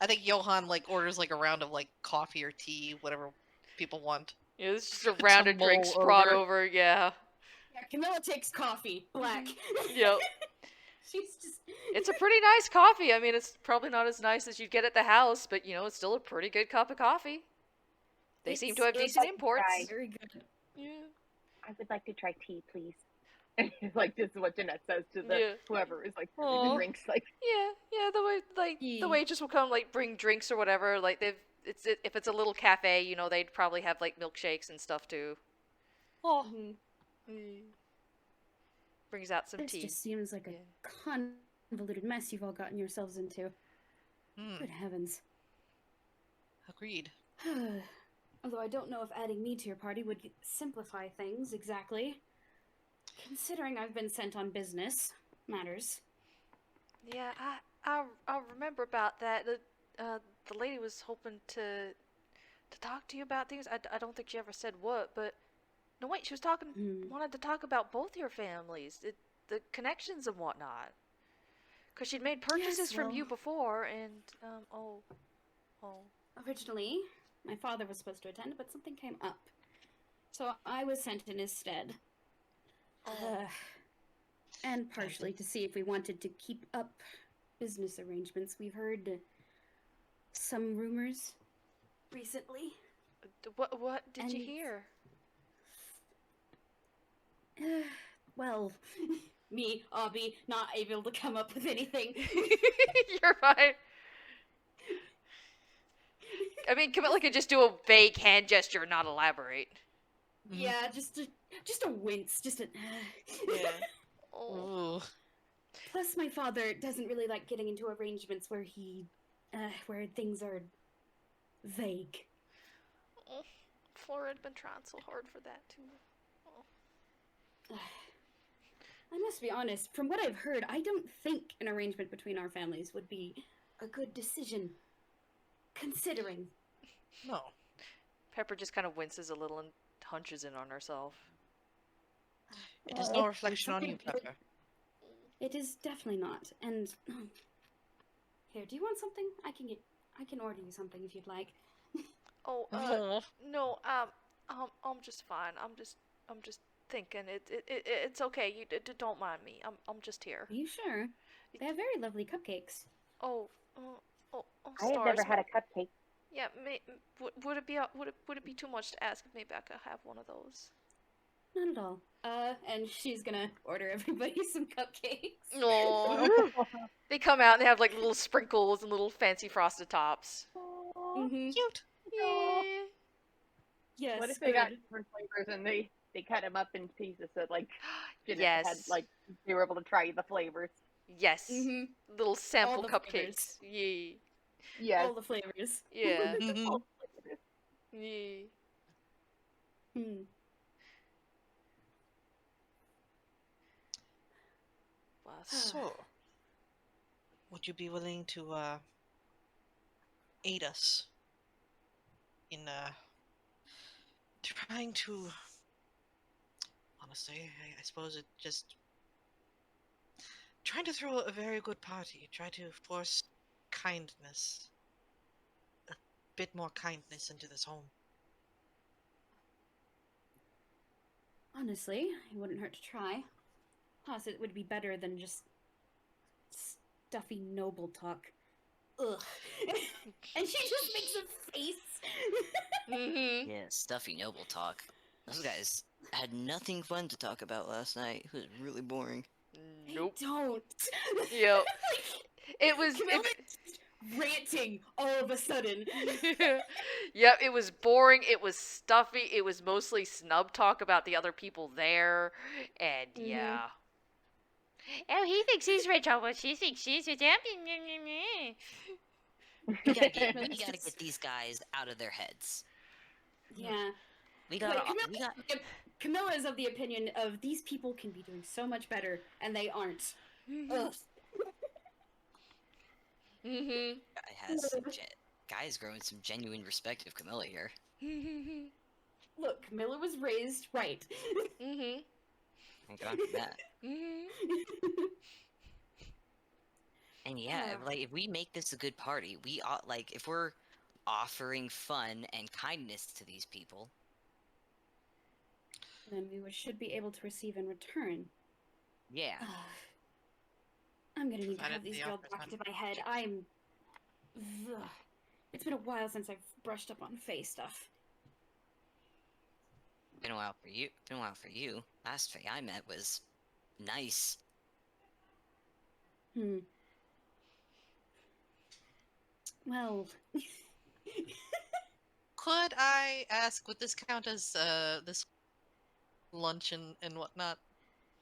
I think Johan like orders like a round of like coffee or tea, whatever people want.
Yeah, it's just a round of drinks
mull
brought
over.
over. Yeah.
Yeah, Camilla takes coffee, black.
Yep.
She's just.
It's a pretty nice coffee. I mean, it's probably not as nice as you'd get at the house, but you know, it's still a pretty good cup of coffee. They seem to have
It's
decent
like
imports.
fried.
very good.
Yeah.
I would like to try tea, please. And it's like, this is what Jeanette says to the
Yeah.
whoever is like
Aw.
the drinks. Like,
Yeah. The way the
Yeah.
waitress will come like bring drinks or whatever. Like if it's a little cafe, you know, they'd probably have like milkshakes and stuff too.
Oh,
Brings out some
This
tea.
just seems like
Yeah.
a convoluted mess you've all gotten yourselves into.
Hmm.
Good heavens.
Agreed.
Although I don't know if adding me to your party would simplify things exactly. Considering I've been sent on business matters.
Yeah, I remember about that. The lady was hoping to talk to you about things. I don't think she ever said what, but no, wait, she was talking, wanted to talk about both your families, the connections and whatnot. Because she'd made purchases
Yes,
from
well,
you before, and, oh.
Originally, my father was supposed to attend, but something came up. So I was sent in his stead.
Oh.
And partially to see if we wanted to keep up business arrangements. We've heard some rumors recently.
What did you hear?
Well, me, Obby, not able to come up with anything.
You're fine. I mean, Camilla could just do a vague hand gesture and not elaborate.
Yeah, just a wince, just a.
Yeah.
Ooh.
Plus, my father doesn't really like getting into arrangements where where things are vague.
Oh, Flora had been trying so hard for that too. Oh.
I must be honest, from what I've heard, I don't think an arrangement between our families would be a good decision. Considering.
No.
Pepper just kind of winces a little and hunches in on herself.
It is no reflection on you, Pepper.
It is definitely not. And here, do you want something? I can order you something if you'd like.
Oh, no, I'm just fine. I'm just thinking. It's okay. You don't mind me. I'm just here.
Are you sure? They have very lovely cupcakes.
Oh,
I have
stars.
never had a cupcake.
Yeah, would it be too much to ask if maybe I could have one of those?
Not at all. And she's gonna order everybody some cupcakes.
No. They come out and they have like little sprinkles and little fancy frosted tops.
Mm-hmm.
Cute.
Yeah.
Yes.
What if they got different flavors and they cut them up in pieces so like Jeanette had
Yes.
like they were able to try the flavors.
Yes.
Mm-hmm.
Little sample
All the
cupcakes. Yeah.
Yes.
All the flavors.
Yeah.
Mhm.
Yeah.
Hmm.
Well,
So, would you be willing to aid us in trying to? Honestly, I suppose it just trying to throw a very good party. Try to force kindness, a bit more kindness into this home.
Honestly, it wouldn't hurt to try. Plus, it would be better than just stuffy noble talk. Ugh. And she just makes a face.
Mm-hmm.
Yeah, stuffy noble talk. Those guys had nothing fun to talk about last night. It was really boring.
Nope.
Don't.
Yep. It was.
Camilla's ranting all of a sudden.
Yep, it was boring, it was stuffy, it was mostly snub talk about the other people there, and yeah. Oh, he thinks he's rich, oh, well, she thinks she's rich.
We gotta get these guys out of their heads.
Yeah.
We got.
Camilla is of the opinion of these people can be doing so much better, and they aren't. Ugh.
Mm-hmm.
Guy's growing some genuine respect of Camilla here.
Look, Camilla was raised right.
Mm-hmm.
Thank God for that.
Mm-hmm.
And yeah, like if we make this a good party, we ought like if we're offering fun and kindness to these people,
Then we should be able to receive in return.
yeah.
I'm gonna need to
Provided
have these
the
girls
offer's
back
not
into my head. It's been a while since I've brushed up on Fae stuff.
Been a while for you. Been a while for you. Last Fae I met was nice.
Well,
Could I ask, would this count as this lunch and whatnot?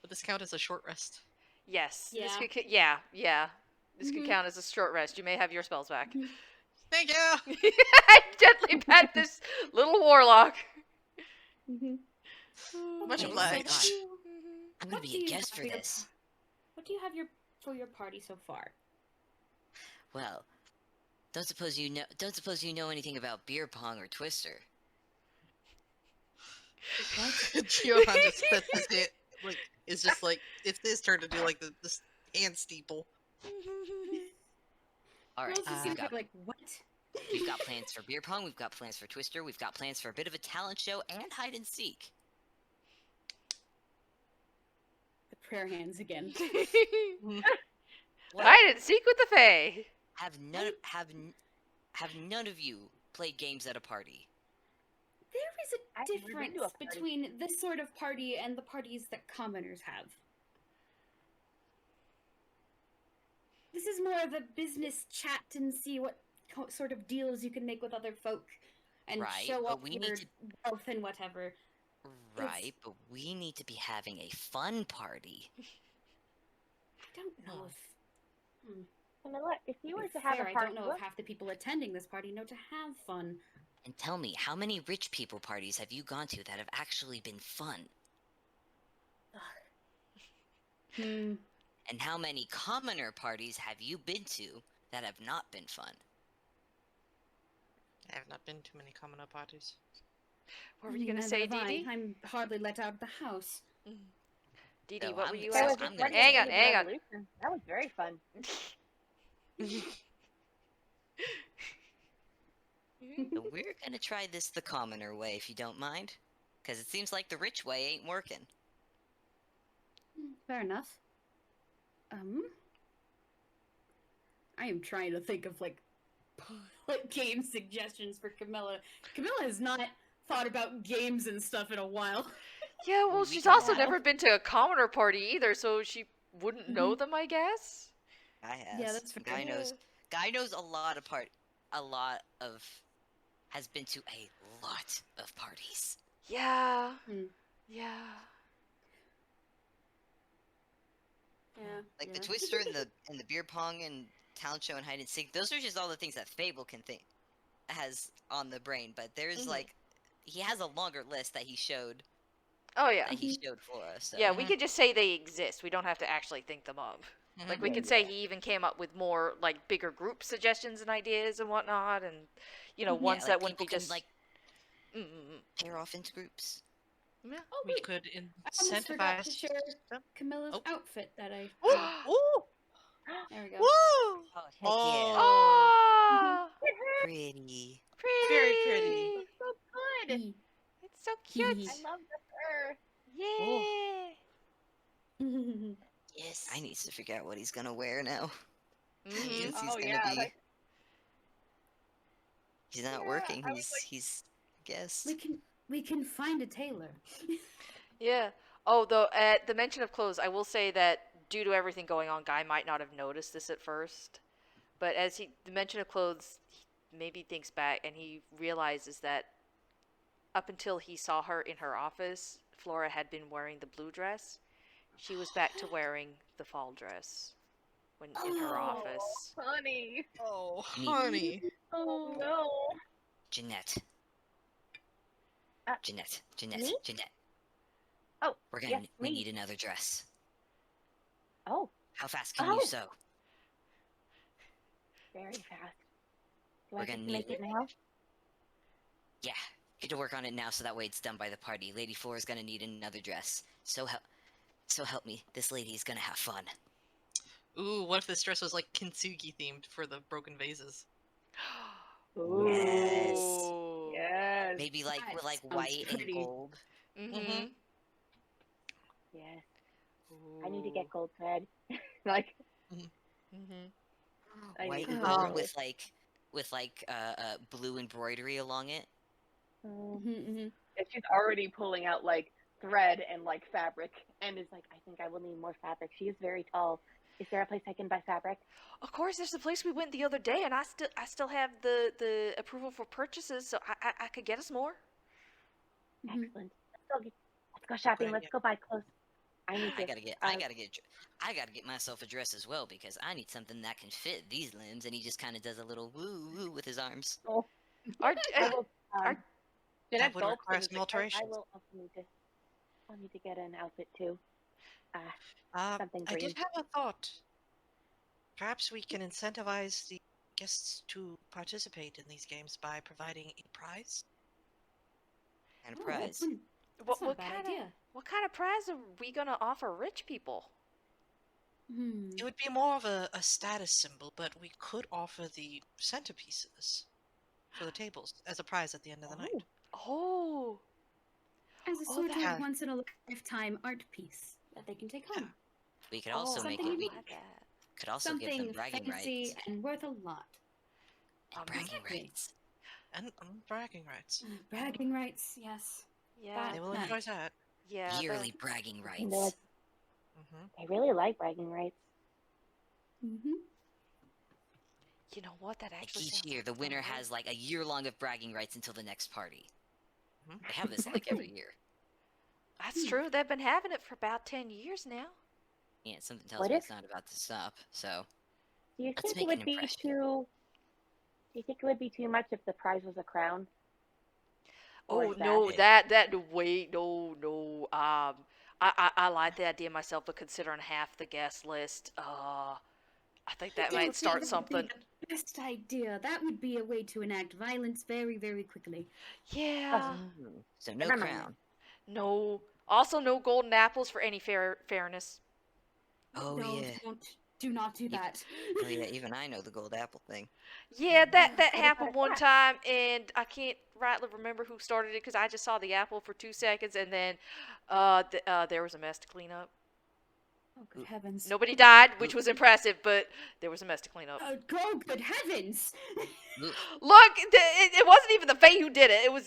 Would this count as a short rest?
Yes. This
Yeah.
could. Yeah. This could
Mhm.
count as a short rest. You may have your spells back.
Thank you.
I gently pat this little warlock.
Much
Okay,
Oh my
obliged.
gosh.
Mhm.
I'm gonna
what
be
do
a
you
guest
have
for
your
this.
What do you have for your party so far?
Well, don't suppose you know anything about beer pong or Twister.
What?
Johan just sets his hand, like, it's just like, it's his turn to do, like, this hand steeple.
All right,
Girls just
we've
seem
got
like what?
we've got plans for beer pong. We've got plans for Twister. We've got plans for a bit of a talent show and hide and seek.
The prayer hands again.
What?
Hide and seek with the Fae.
Have none of you played games at a party?
There is a
I've never been
difference
to a party.
between this sort of party and the parties that commoners have. This is more of a business chat and see what sort of deals you can make with other folk and
Right,
show
but
off
we
your
need
wealth and whatever.
Right, but we need to be having a fun party.
I don't know if
Camilla, if you were
be
to have
fair,
a
I
party,
don't know if half the people attending this party know to have fun.
And tell me, how many rich people parties have you gone to that have actually been fun?
Hmm.
And how many commoner parties have you been to that have not been fun?
I have not been to many commoner parties.
What were you gonna say,
Neither have I.
Deedee?
I'm hardly let out of the house.
Deedee,
So
what
I'm
were you
gonna-
there
asking?
was
I'm
this
gonna
one
Hang
day
on,
of
hang on.
Revolution. That was very fun.
So we're gonna try this the commoner way, if you don't mind. Because it seems like the rich way ain't working.
Fair enough. I am trying to think of like game suggestions for Camilla. Camilla has not thought about games and stuff in a while.
Yeah, well,
We
she's
can
also
have-
never been to a commoner party either, so she wouldn't know them, I guess.
Guy has.
Yeah, that's fair.
Guy knows. Guy knows has been to a lot of parties.
Yeah.
Hmm.
Yeah.
Yeah.
Like the
yeah.
Twister and the beer pong and talent show and hide and seek. Those are just all the things that Fable can think has on the brain. But there's
Mhm.
like, he has a longer list that he showed
Oh, yeah.
that he showed for us. So.
Yeah, we could just say they exist. We don't have to actually think them up. Like, we
Yeah,
could say he even came up with more, like, bigger group suggestions and ideas and whatnot, and, you know,
Mhm.
ones
Yeah,
that
like,
wouldn't be
people can,
just...
like
Mm-mm-mm.
pair off into groups.
Yeah.
Oh
We
wait,
could
I almost forgot to
incentivize
share
them.
Camilla's
Oh.
outfit that I.
Ooh! Ooh!
There we go.
Woo!
Oh heck yeah!
Oh,
Pretty.
pretty.
Very pretty.
So good.
E.
It's so cute.
Hee.
I love the fur.
Yeah.
Yes. I need to figure out what he's gonna wear now.
Mhm.
Since he's
Oh,
gonna
yeah,
be.
like-
He's not
Yeah,
working.
I was
He's guest.
we can find a tailor.
Yeah. Oh, though, at the mention of clothes, I will say that due to everything going on, Guy might not have noticed this at first. But as the mention of clothes, he maybe thinks back and he realizes that up until he saw her in her office, Flora had been wearing the blue dress. She was back to wearing the fall dress when in her office.
Honey.
Oh,
Neat.
honey.
Oh, no.
Jeanette.
Uh,
Jeanette.
me?
Jeanette.
Oh,
we
yes, me.
need another dress.
Oh,
How fast can you
Oh.
sew?
very fast. Do
We're
I get
gonna
to make
need
it now?
Yeah, get to work on it now so that way it's done by the party. Lady Four is gonna need another dress. So help me, this lady is gonna have fun.
Ooh, what if this dress was like Kintsugi themed for the broken vases?
Yes.
Ooh.
Yes.
Maybe like
That
with like
sounds
white and
pretty.
gold.
Mm-hmm.
Yes. I need to get gold thread. Like,
Mm-hmm.
I
White
need
and
to
gold
know.
with blue embroidery along it.
And she's already pulling out like thread and like fabric, and is like, I think I will need more fabric. She is very tall. Is there a place I can buy fabric?
Of course, there's the place we went the other day, and I still have the approval for purchases, so I could get us more.
Excellent. Let's go shopping.
Okay,
Let's
yeah.
go buy clothes. I need to.
I gotta get myself a dress as well because I need something that can fit these limbs. And he just kind of does a little woo woo with his arms.
Oh,
Are,
I will.
are,
Jeanette
would
gulps
require
and is
some
like, I
alterations.
will also need to. I'll need to get an outfit too. Something
I did
green.
have a thought. Perhaps we can incentivize the guests to participate in these games by providing a prize.
And a
Oh,
prize.
that's not a
what
bad
kind
idea.
what kind of prize are we gonna offer rich people?
It would be more of a status symbol, but we could offer the centerpieces for the tables as a prize at the end of the night.
Oh,
As a
Oh,
sort
that-
of once in a lifetime art piece that they can take home.
We could also make
something
it. We
unique.
could also give them
Something
bragging
fancy
rights.
and worth a lot.
And bragging
Exactly.
rights.
And bragging rights.
Bragging rights, yes.
Yeah,
They will
that-
enjoy that.
yeah.
Yearly bragging rights.
And they're-
Hmm
I really like bragging rights.
Mm-hmm.
You know what? That
Like
actually
each
sounds
year,
like
the
fun,
winner
right?
has like a year long of bragging rights until the next party.
Mhm.
They have this like every year.
That's true. They've been having it for about 10 years now.
Yeah, something tells
What
me
if-
it's not about to stop. So
Do you
Let's
think it
make an
would be
impression.
too? Do you think it would be too much if the prize was a crown? Or
Oh
is
no,
that-
wait, no. I like the idea myself, but considering half the guest list, I think that might start something.
The best idea. That would be a way to enact violence very, very quickly.
Yeah,
so no
Never mind.
crown.
no. Also, no golden apples for any fairness.
Oh
no,
yeah.
do not do
You-
that.
Oh yeah. Even I know the gold apple thing.
Yeah, that
What
happened
about
one
that?
time, and I can't rightly remember who started it because I just saw the apple for 2 seconds, and then there was a mess to clean up.
Oh, good heavens.
Nobody died, which was impressive, but there was a mess to clean up.
Oh, good heavens.
Ugh.
Look, it wasn't even the Fae who did it. It was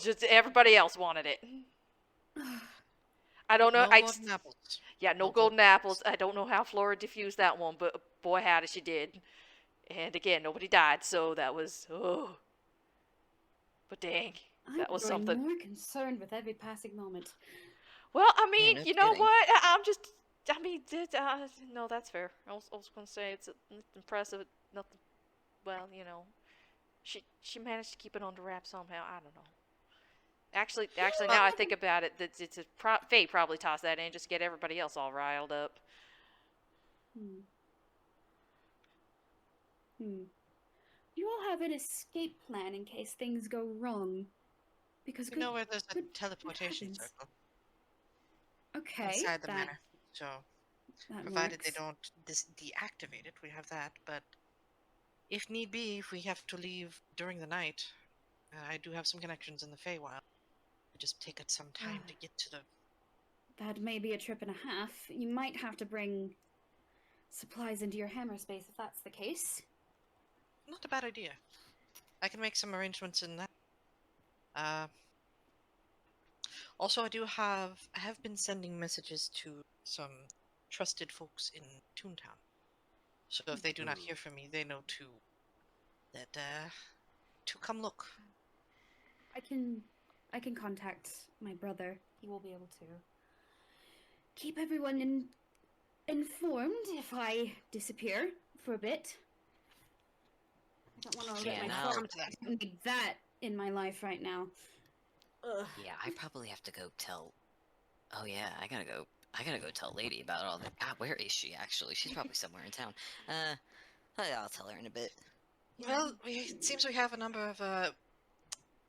just everybody else wanted it. I don't know.
No golden apples.
Yeah, no
No
golden
golden
apples. I don't know how Flora diffused that one, but boy, howdy, she did. And again, nobody died, so that was But dang, that was
I'm growing
something.
more concerned with every passing moment.
Well, I mean,
no
you know
kidding.
what? I mean, no, that's fair. I was going to say it's impressive. Nothing. Well, you know, she managed to keep it under wraps somehow. I don't know. Actually, now I think about it, that it's Faye probably tossed that in just to get everybody else all riled up.
You all have an escape plan in case things go wrong. Because
You know where there's a
good
teleportation
heavens.
circle
Okay,
inside the
that,
manor. So,
that
provided they
works.
don't deactivate it, we have that. But if need be, if we have to leave during the night, I do have some connections in the Feywild. It just take us some time to get to the.
That may be a trip and a half. You might have to bring supplies into your hammer space if that's the case.
Not a bad idea. I can make some arrangements in that. Also, I have been sending messages to some trusted folks in Toontown. So if they do not hear from me, they know to come look.
I can contact my brother. He will be able to keep everyone informed if I disappear for a bit. I don't want to
Yeah,
let my
now-
farm need that in my life right now. Ugh.
Yeah, I probably have to go tell. Oh yeah, I gotta go tell Lady about all that. God, where is she actually? She's probably somewhere in town. I'll tell her in a bit.
Well, it seems we have a number of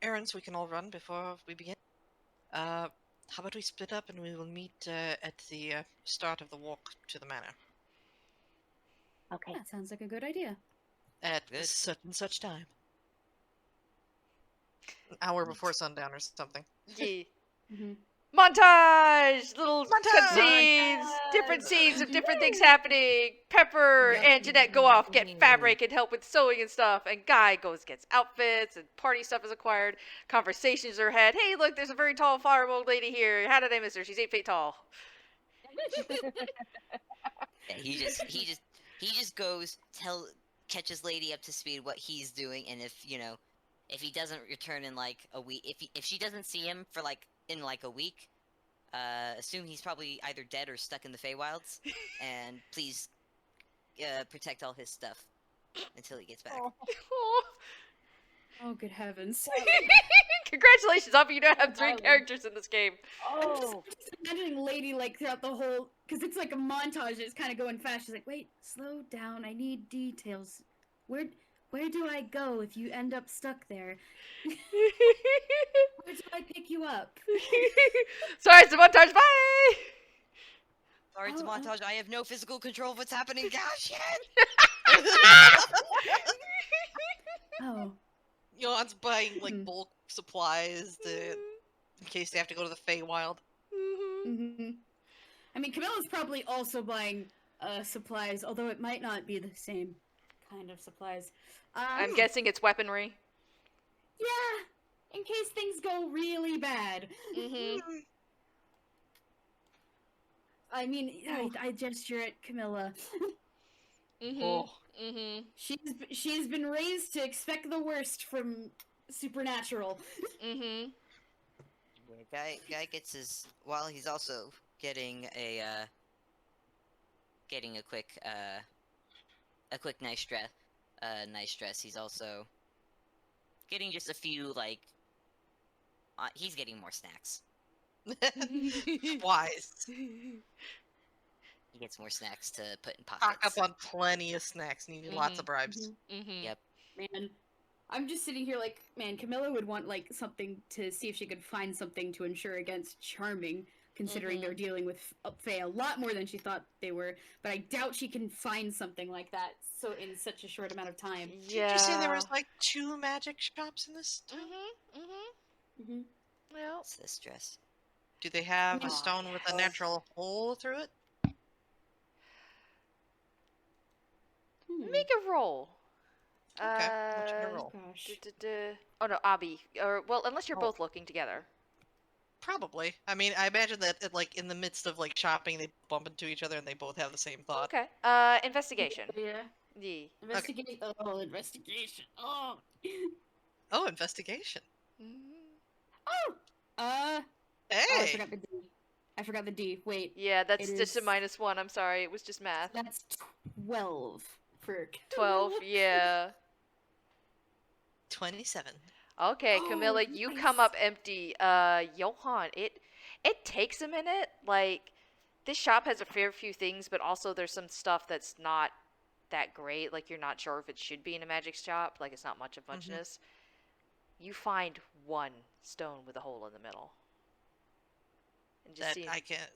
errands we can all run before we begin. How about we split up and we will meet at the start of the walk to the manor
Okay.
That sounds like a good idea.
at
Good.
such and such time. An hour before sundown or something.
Yeah.
Mm-hmm.
Montage! Little
Montage!
cutscenes! Different scenes of different things happening. Pepper
Yep.
and Jeanette go off, get fabric and help with sewing and stuff. And Guy gets outfits and party stuff is acquired. Conversations are had. Hey, look, there's a very tall fireball lady here. How did I miss her? She's 8 feet tall.
Yeah, he just goes catches Lady up to speed what he's doing, and if he doesn't return in like a week, if she doesn't see him for like in like a week, assume he's probably either dead or stuck in the Feywilds, and please protect all his stuff until he gets back.
Aw.
Oh, good heavens.
Congratulations, Obby, you now have 3
Darling.
characters in this game.
Oh,
Just imagining Lady like throughout the whole, because it's like a montage. It's kind of going fast. She's like, "Wait, slow down. I need details. Where do I go if you end up stuck there? Where do I pick you up?"
Sorry, it's a montage, bye!
Sorry, it's a
Oh, oh.
montage. I have no physical control of what's happening. Gosh, shit!
Oh,
Johan's buying like
Hmm.
bulk supplies in case they have to go to the Feywild.
mm-hmm. I mean, Camilla's probably also buying supplies, although it might not be the same kind of supplies.
I'm guessing it's weaponry.
Yeah, in case things go really bad.
Mm-hmm.
I mean, I gesture at Camilla.
Mm-hmm.
Oh.
Mm-hmm.
She's been raised to expect the worst from supernatural.
Mm-hmm.
Yeah, guy gets his. While he's also getting a quick nice dress. He's also getting just a few like. He's getting more snacks.
Wise.
He gets more snacks to put in
Stock
pockets.
up on plenty of snacks. Needing lots of bribes.
Mm-hmm.
Yep.
Man, I'm just sitting here like, man, Camilla would want like something to see if she could find something to insure against charming, considering they're dealing with Faye a lot more than she thought they were. But I doubt she can find something like that so in such a short amount of time.
Yeah.
Did you say there was like 2 magic shops in this town?
Mm-hmm. Mm-hmm.
Mm-hmm.
Well.
What's this dress?
Do they have
Oh,
a stone with a
yes.
natural hole through it?
Make a roll.
Okay, what's your roll?
Gosh.
Oh no, Obby. Or well, unless you're
Oh.
both looking together.
Probably. I mean, I imagine that like in the midst of like shopping, they bump into each other and they both have the same thought.
Okay. Investigation.
Yeah.
Yeah.
Investigation. Oh, investigation. Oh.
Oh, investigation.
Oh. Oh, I
Hey.
forgot the D. I forgot the D. Wait.
Yeah, that's
It
just a
is-
-1. I'm sorry, it was just math.
That's 12 for
12.
Camilla.
Yeah.
27.
Okay,
Oh,
Camilla, you come
nice.
up empty. Johan, it takes a minute. Like, this shop has a fair few things, but also there's some stuff that's not that great. Like, you're not sure if it should be in a magic shop. Like, it's not much of muchness. You find one stone with a hole in the middle. And just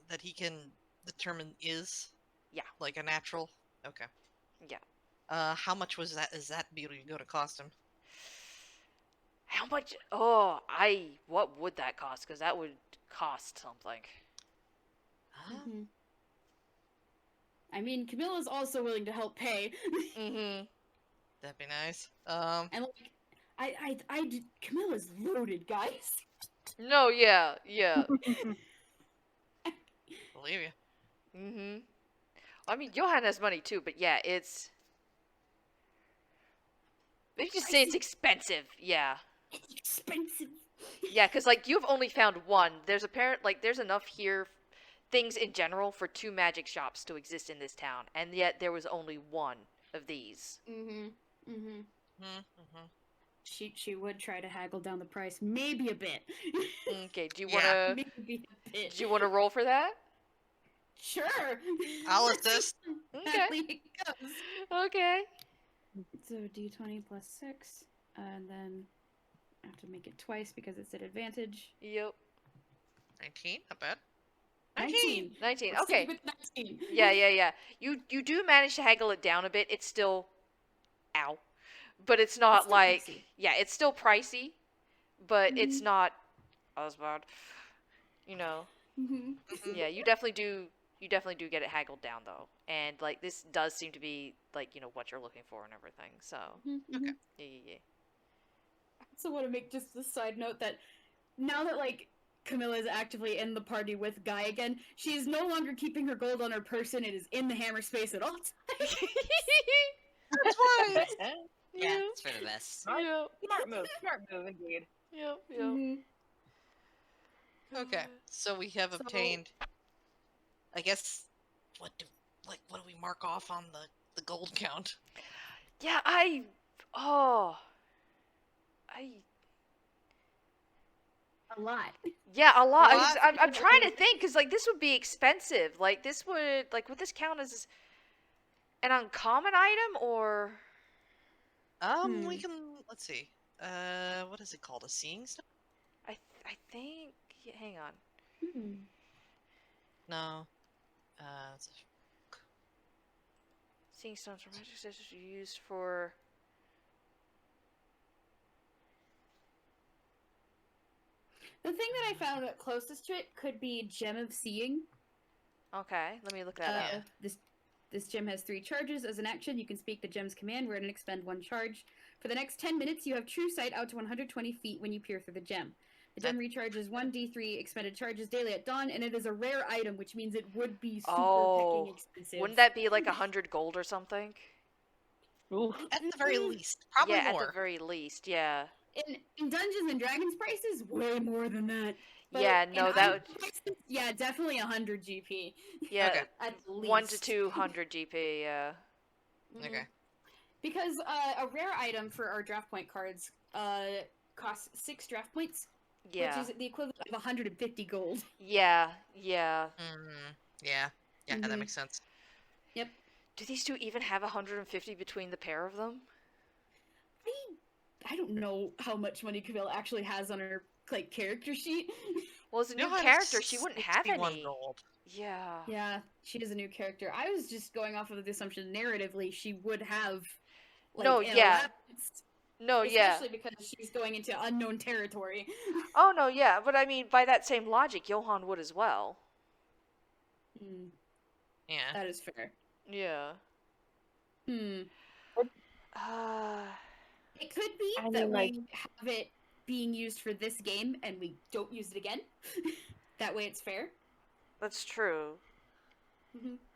That he can determine is
Yeah.
like a natural. Okay.
Yeah.
How much was that? Is that beauty going to cost him?
How much? Oh, what would that cost? Because that would cost something.
Mm-hmm. I mean, Camilla's also willing to help pay,
Mm-hmm.
That'd be nice.
and like, Camilla's loaded, guys.
No, yeah.
Believe you.
Mm-hmm. I mean, Johan has money too, but yeah, it's... Maybe just say it's expensive. Yeah.
It's expensive.
Yeah, because, like, you've only found one. There's there's enough here, things in general, for 2 magic shops to exist in this town. And yet, there was only one of these.
Mm-hmm. Mm-hmm.
Mm-hmm.
She would try to haggle down the price, maybe a bit.
Okay, do you
Yeah.
wanna...
Maybe a bit.
Do you wanna roll for that?
Sure.
I'll assist.
Okay.
Exactly it goes.
Okay.
So D20 plus 6, and then I have to make it twice because it's at advantage.
Yep.
19. Not bad.
19.
19.
Let's stick
Okay.
with 19.
Yeah. You do manage to haggle it down a bit. It's still... Ow. But it's not
still
like...
pricey.
Yeah, it's still pricey, but it's not as bad. You know.
Mm-hmm.
Yeah, you definitely do get it haggled down though. And like this does seem to be like, you know, what you're looking for and everything. So,
Okay.
yeah.
So I want to make just a side note that now that like Camilla is actively in the party with Guy again, she is no longer keeping her gold on her person. It is in the hammer space at all times.
That's why.
Yeah, it's for the best.
Yep.
Smart move indeed.
Yep.
Mhm.
Okay, so we have
So-
obtained. I guess what do we mark off on the gold count?
Yeah,
A lot.
yeah, a lot.
A lot?
I'm trying to think, because, like, this would be expensive. Like, would this count as an uncommon item, or?
We can, let's see. What is it called? A seeing stone?
I think, yeah, hang on.
Hmm.
No. It's
Seeing stones from magic sisters are used for.
The thing that I found that closest to it could be Gem of Seeing.
Okay, let me look that up.
This gem has 3 charges. As an action, you can speak the gem's command word and expend 1 charge. For the next 10 minutes, you have true sight out to 120 feet when you peer through the gem. The gem recharges 1d3 expended charges daily at dawn, and it is a rare item, which means it would be super pecking expensive.
Wouldn't that be like 100 gold or something?
Oof.
at the very least, probably
yeah,
more.
at the very least, yeah.
In Dungeons and Dragons prices, way more than that. But
Yeah, no,
in
that
item prices, yeah, definitely 100 GP.
Yeah,
Okay.
At least
1 to 200 GP, yeah.
Mhm.
Okay.
Because a rare item for our draft point cards costs 6 draft points,
Yeah.
which is the equivalent of 150 gold.
Yeah.
Yeah. Yeah, that
Mhm.
makes sense.
Yep.
Do these two even have 150 between the pair of them?
I don't know how much money Camille actually has on her character sheet.
Well, as a new
Johan
character, she wouldn't have
61
any.
gold.
Yeah.
Yeah, she is a new character. I was just going off of the assumption narratively she would have
No,
an
yeah.
allowance,
No, yeah.
especially because she's going into unknown territory.
Oh, no, yeah. But I mean, by that same logic, Johan would as well.
Yeah.
That is fair.
Yeah.
It could be
I
that
mean,
we have it being used for this game and we don't use it again. That way it's fair.
That's true.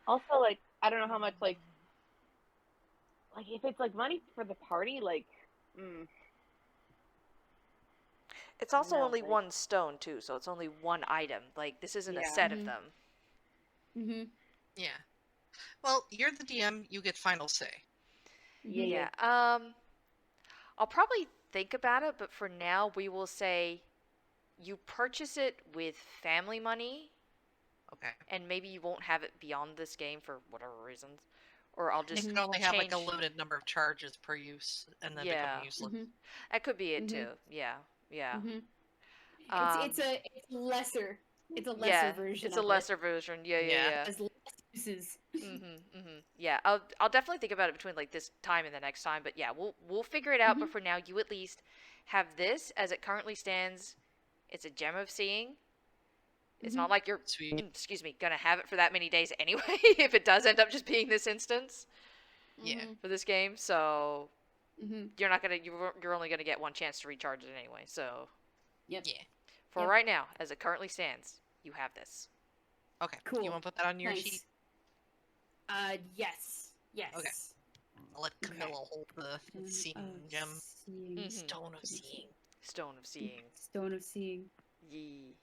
Also, like, I don't know how much, like, if it's, like, money for the party, like,
It's also
No,
only
like-
1 stone, too, so it's only 1 item. Like, this isn't a
Yeah.
set of them.
Yeah. Well, you're the DM, you get final say.
Yeah. I'll probably think about it, but for now, we will say you purchase it with family money,
Okay.
and maybe you won't have it beyond this game for whatever reasons. Or I'll
They
just
can only have like a
change-
limited number of charges per use and then
Yeah.
become useless.
That could be it, too. Yeah. Yeah.
It's a lesser
yeah,
version.
it's a
of
lesser version. Yeah.
Yeah.
it. Has less uses.
Yeah, I'll definitely think about it between like this time and the next time. But yeah, we'll figure it out. But for now, you at least have this as it currently stands. It's a gem of seeing. It's not like you're,
Sweet.
gonna have it for that many days anyway. If it does end up just being this instance
Yeah.
for this game, so
Mm-hmm.
you're only gonna get 1 chance to recharge it anyway. So
Yep.
Yeah.
for right now, as it currently stands, you have this.
Okay.
Cool.
You want to put that on your
Nice.
sheet?
Yes. Yes.
Okay. I'll let
Okay.
Camilla hold the seeing gem.
Seeing.
Stone of seeing.
Stone of seeing.
Stone of seeing.
Yee.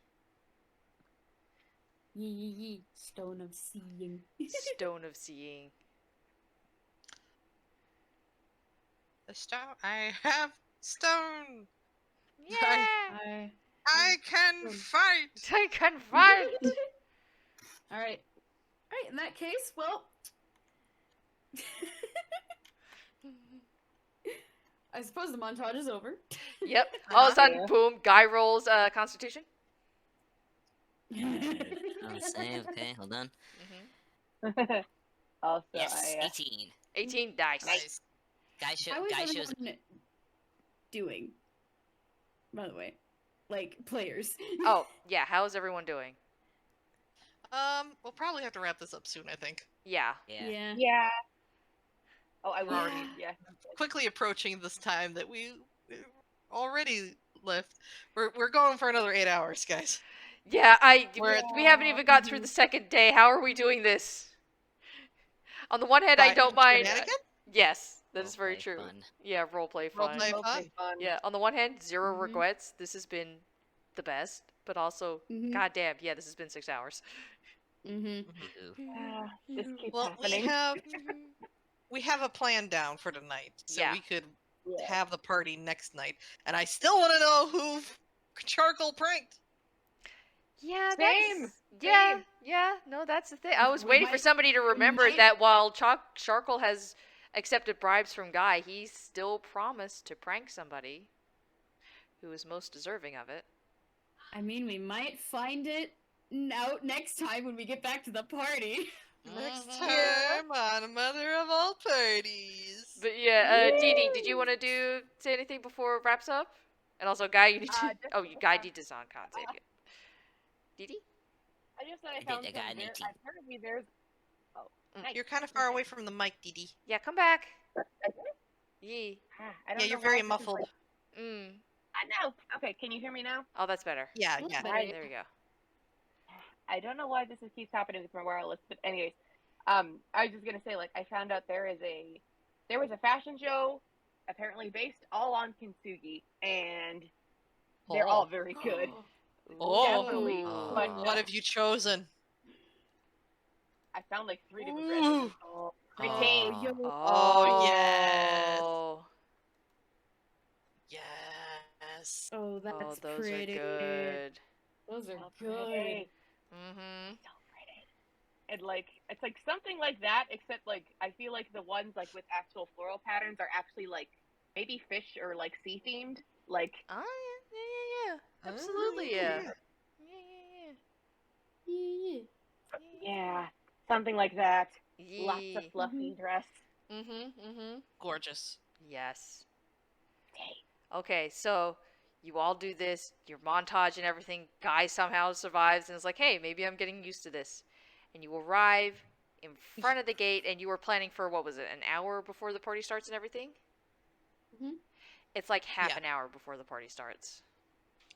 Yee. Stone of seeing.
Stone of seeing.
The stone. I have stone.
Yeah.
I can fight.
I can fight.
All right. In that case, well, I suppose the montage is over.
Yep. All of a sudden, boom! Guy rolls Constitution.
I'll say, okay, hold on.
also,
Yes,
I,
18.
18 dice.
Nice.
How is
Guy shows.
everyone doing? By the way, like players.
Oh yeah. How's everyone doing?
We'll probably have to wrap this up soon, I think.
Yeah.
Yeah.
yeah. Oh, I
We're
will.
already-
Yeah.
Quickly approaching this time that we already left. We're going for another 8 hours, guys.
Yeah.
We're-
We haven't even got through the second day. How are we doing this? On the one hand, I
By
don't mind.
Shenanigans?
Yes, that is very
Roleplay
true.
fun.
Yeah, roleplay fun.
Roleplay fun.
Okay, fun.
Yeah. On the one hand, 0
Mhm.
regrets. This has been the best. but also,
Mhm.
goddamn, yeah, this has been 6 hours.
Mhm.
Ooh.
This keeps
Well,
happening.
we have a plan down for tonight, so
Yeah.
we could
Yeah.
have the party next night. And I still want to know who charcoal pranked.
Yeah,
Same,
that's yeah,
same.
yeah. No, that's the thing. I was
We
waiting for
might-
somebody to remember
might-
that while Charcoal has accepted bribes from Guy, he still promised to prank somebody who is most deserving of it.
I mean, we might find it out next time when we get back to the party.
Next
Mhm.
time on Mother of All Parties.
But yeah, Deedee, did you
Woo!
want to say anything before it wraps up? And also, Guy, you need to.
Just-
Oh, Guy Deed is on con save you. Deedee?
I just said I
did
found
the
some
guy need to-
apparently there's. Oh, nice.
You're kind of far away from the mic, Deedee.
Yeah, come back. Yee.
I don't
Yeah,
know
you're
why
very
this is
muffled.
like-
Mm.
I know. Okay, can you hear me now?
Oh, that's better.
Yeah,
Look
yeah.
better.
Right.
There we go.
I don't know why this keeps happening with my wireless, but anyways, I was just gonna say, like, I found out there was a fashion show, apparently based all on kintsugi, and they're all very good.
Oh.
Definitely.
Ooh.
But
What have you chosen?
I found like 3 different
Ooh.
dresses. Oh, pretend.
Oh, yes.
Oh,
Yes.
Oh, that's
oh, those
pretty.
are good.
Those are
So
good.
pretty.
Mm-hmm.
So pretty. And like it's like something like that, except like I feel like the ones like with actual floral patterns are actually like maybe fish or like sea themed. Like
Oh yeah. Absolutely, yeah. Yeah.
yeah, something like that. Lots of
Yee.
fluffy dress.
Mm-hmm.
Gorgeous.
Yes.
Dang.
Okay, so you all do this, your montage and everything. Guy somehow survives and is like, hey, maybe I'm getting used to this. And you arrive in front of the gate, and you were planning for, what was it, an hour before the party starts and everything?
Mhm.
It's like half
Yeah.
an hour before the party starts.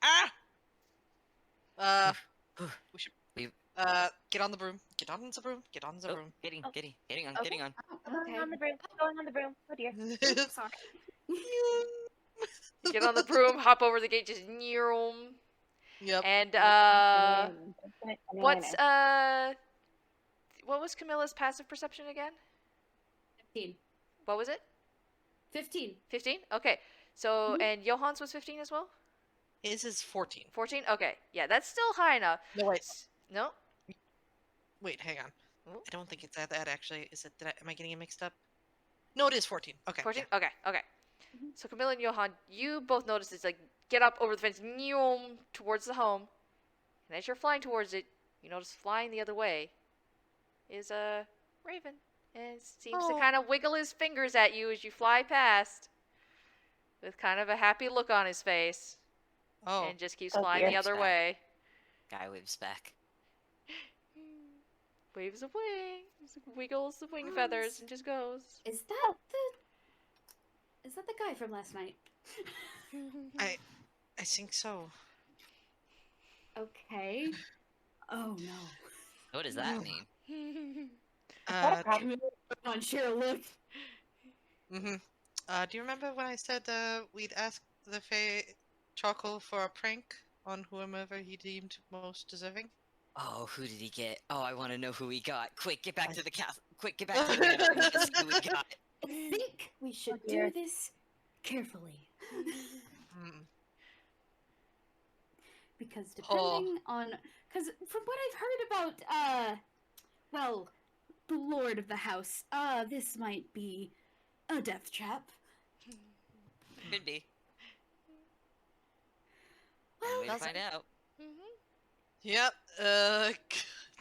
Ah! We should
We-
get on the broom. Get on the broom. Get on the
Oh,
broom.
getting on.
Okay.
Okay.
On the broom. Going on the broom. Oh dear.
Sorry.
You get on the broom, hop over the gate, just neom.
Yep.
And what's what was Camilla's passive perception again?
15.
What was it?
15.
15? Okay. So and Johan's was 15 as well?
His is 14.
14? Okay. Yeah, that's still high enough.
No, wait.
No?
Wait, hang on.
Oh.
I don't think it's that actually. Is it? Am I getting it mixed up? No, it is 14. Okay.
14?
yeah.
Okay. So Camilla and Johan, you both notice it's like get up over the fence, neom, towards the home. And as you're flying towards it, you notice flying the other way is a raven. And it seems to
Oh.
kind of wiggle his fingers at you as you fly past. With kind of a happy look on his face.
Oh.
And just keeps
Oh,
flying
dear.
the other
Back.
way.
Guy waves back.
Waves a wing, wiggles the wing
Oh,
feathers, and just goes.
Is that the guy from last night?
I think so.
Okay. Oh no.
What does that
No.
mean?
Uh,
On Cheryl, look.
mm-hmm. Do you remember when I said we'd ask the Choco for a prank on whomever he deemed most deserving?
Oh, who did he get? Oh, I want to know who he got. Quick, get back to the castle. Quick, get back to the castle. Let's see who we got.
I think we should
dear.
do this carefully.
Mm.
Because depending on... Because from what I've heard about, well, the lord of the house, this might be a death trap.
Could be.
Well,
We'll find out.
Yep.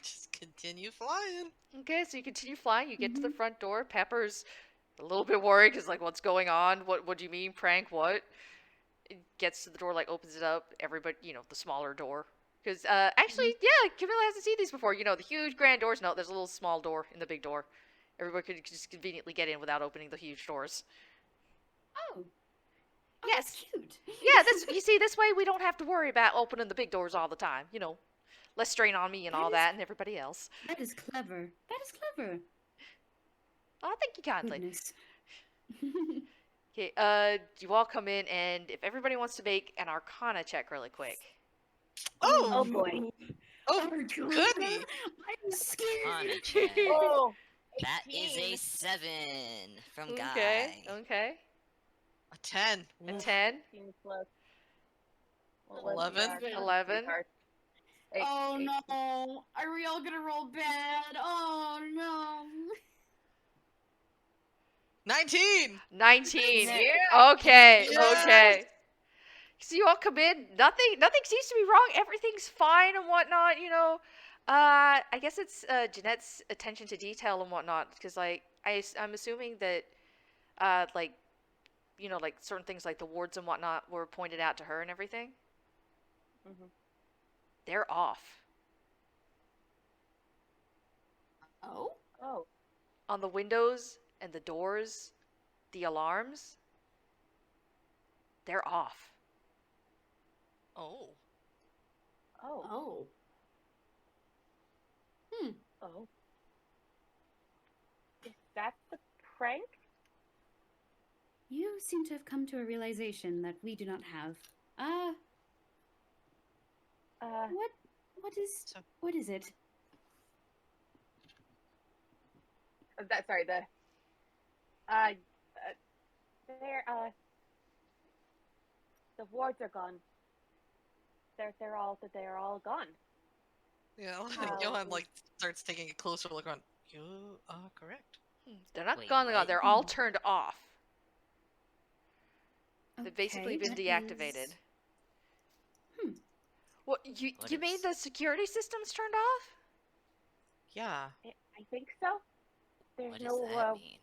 Just continue flying.
Okay, so you continue flying. You get to the front door. Pepper's a little bit worried because, like, what's going on? What do you mean, prank? What? It gets to the door, like, opens it up. Everybody, the smaller door. Because, actually, yeah, Camilla hasn't seen these before. The huge grand doors. No, there's a little small door in the big door. Everybody could just conveniently get in without opening the huge doors.
Oh.
Yes.
That's cute.
Yeah, you see, this way we don't have to worry about opening the big doors all the time. Less strain on me and all that and everybody else.
That is clever. That is clever.
Oh, thank you kindly.
Goodness.
Okay, you all come in, and if everybody wants to make an Arcana check really quick.
Oh
Oh,
boy.
oh,
Arjuna,
could be.
I'm scared.
On a check.
Oh,
That is
18.
a 7 from
Okay.
Guy.
Okay.
A 10.
A
Oof.
10.
Seems close. What
11?
was the,
11.
sweetheart?
Oh
18.
no! Are we all gonna roll bad? Oh no!
19.
19.
Yeah.
Okay.
Yes!
Okay. So you all come in. Nothing seems to be wrong. Everything's fine and whatnot. I guess it's Jeanette's attention to detail and whatnot. Because I'm assuming that like like certain things like the wards and whatnot were pointed out to her and everything.
Mhm.
They're off
Oh?
Oh.
on the windows and the doors, the alarms. They're off.
Oh.
Oh.
Oh.
Oh. Is that the prank?
You seem to have come to a realization that we do not have.
Uh,
What is it?
sorry, uh, they're, the wards are gone. They're all gone.
Yeah,
How
Johan
is-
like starts taking a closer look on. You are correct.
They're not
Wait,
gone.
what?
They're all turned off. They've basically
Okay,
been
that
deactivated.
is-
What you
What
you mean
is-
the security system's turned off?
Yeah.
I think so. There's
What does
no,
that mean?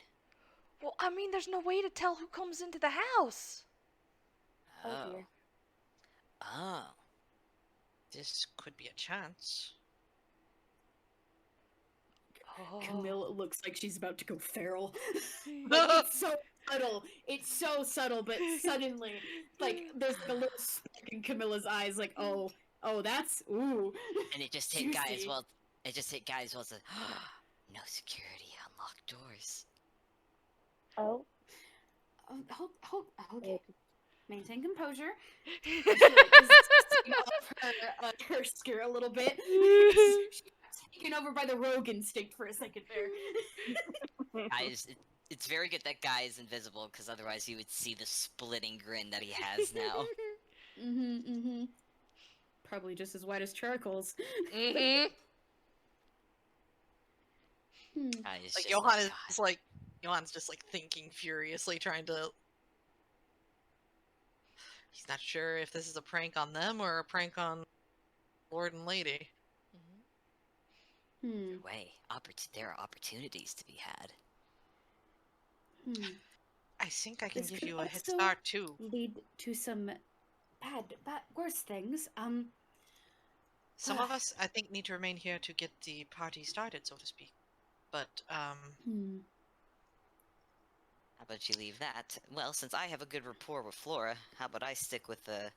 Well, I mean, there's no way to tell who comes into the house.
oh dear.
Oh.
This could be a chance.
Oh.
Camilla looks like she's about to go feral. It's so subtle. It's so subtle, but suddenly, like, there's the little spark in Camilla's eyes, like, oh, that's, ooh.
And it just hit Guy as
Juicy.
well. It just hit Guy as well. Said, no security, unlocked doors.
Oh.
Okay.
It,
Maintain composure. She like is dusting off her skirt a little bit. She's taken over by the rogue instinct for a second there.
Guys, it's very good that Guy is invisible, because otherwise you would see the splitting grin that he has now.
Probably just as wide as charcoal's.
Mm-hmm.
Guy is
Like
just
Johan
like,
is like Johan's just like thinking furiously, trying to. He's not sure if this is a prank on them or a prank on Lord and Lady.
"God, way, there are opportunities to be had."
I think I can
This
give
could
you a head
also
start too.
lead to some worse things.
Some of us, I think, need to remain here to get the party started, so to speak. But
How about you leave that? Well, since I have a good rapport with Flora, how about I stick with the...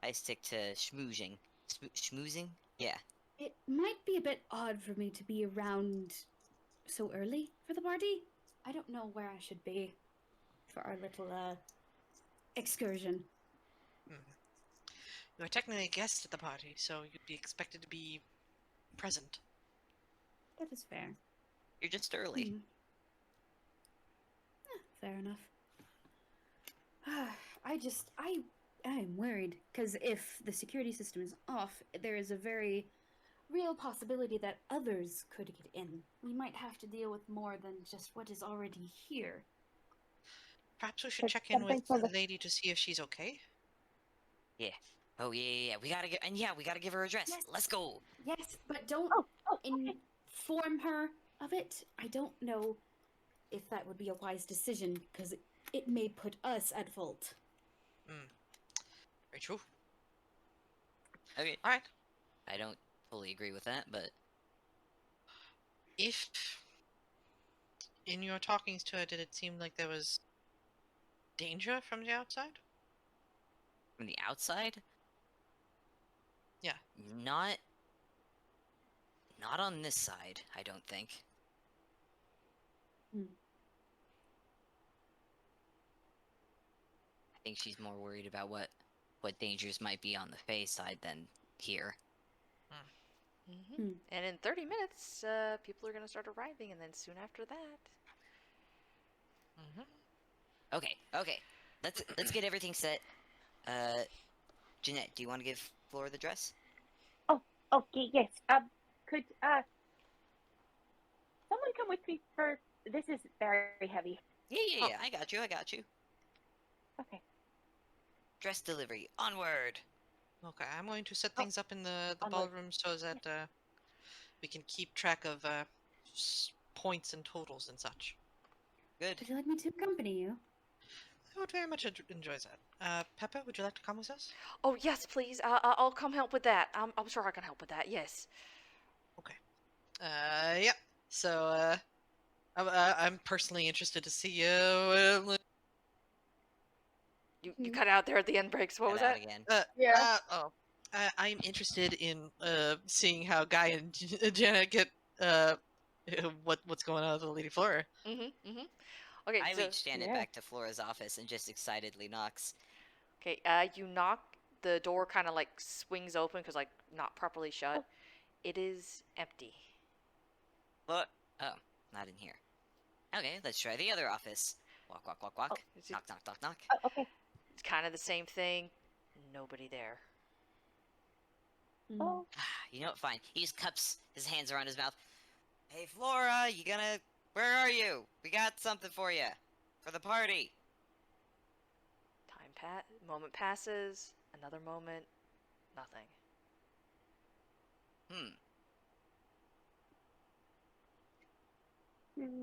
I stick to schmoozing. Schmoozing? Yeah.
It might be a bit odd for me to be around so early for the party. I don't know where I should be for our little excursion.
you are technically a guest at the party, so you'd be expected to be present.
That is fair.
You're just early.
Fair enough. I'm worried because if the security system is off, there is a very real possibility that others could get in. We might have to deal with more than just what is already here.
Perhaps we should
There's
check in with
something for
the lady to see if she's okay.
Yeah. Oh, yeah. We gotta give her a dress.
Yes.
Let's go.
Yes, but don't
okay.
inform her of it. I don't know if that would be a wise decision because it may put us at fault.
Very true.
Okay.
All right.
I don't fully agree with that, but...
If in your talkings to her, did it seem like there was danger from the outside?
From the outside?
Yeah.
Not on this side, I don't think. I think she's more worried about what what dangers might be on the Fae side than here.
And in 30 minutes, people are going to start arriving, and then soon after that.
Okay. Let's get everything set. Jeanette, do you want to give Flora the dress?
Okay, yes. Could someone come with me for this? Is very heavy.
Yeah. I got you.
Okay.
Dress delivery. Onward.
Okay, I'm going to set things up in the
onward.
ballroom so that we can keep track of points and totals and such.
Good.
Would you like me to accompany you?
I would very much enjoy that. Peppa, would you like to come with us?
Oh, yes, please. I'll come help with that. I'm sure I can help with that, yes.
Yeah. So, I'm personally interested to see you.
You cut out there at the end breaks. What was
Get out
that?
again.
I'm interested in seeing how Guy and Janet get what's going on with the Lady Flora.
Okay,
I
so
lead Janet back to Flora's office and just excitedly knocks.
okay, you knock. The door kind of like swings open because like not properly shut. It is empty.
What? Oh, not in here. Okay, let's try the other office. Walk.
Is it
Knock.
Okay.
It's kind of the same thing. Nobody there.
Oh.
You know what? Fine. He just cups his hands around his mouth. Hey, Flora, where are you? We got something for you. For the party.
Moment passes. Another moment. Nothing.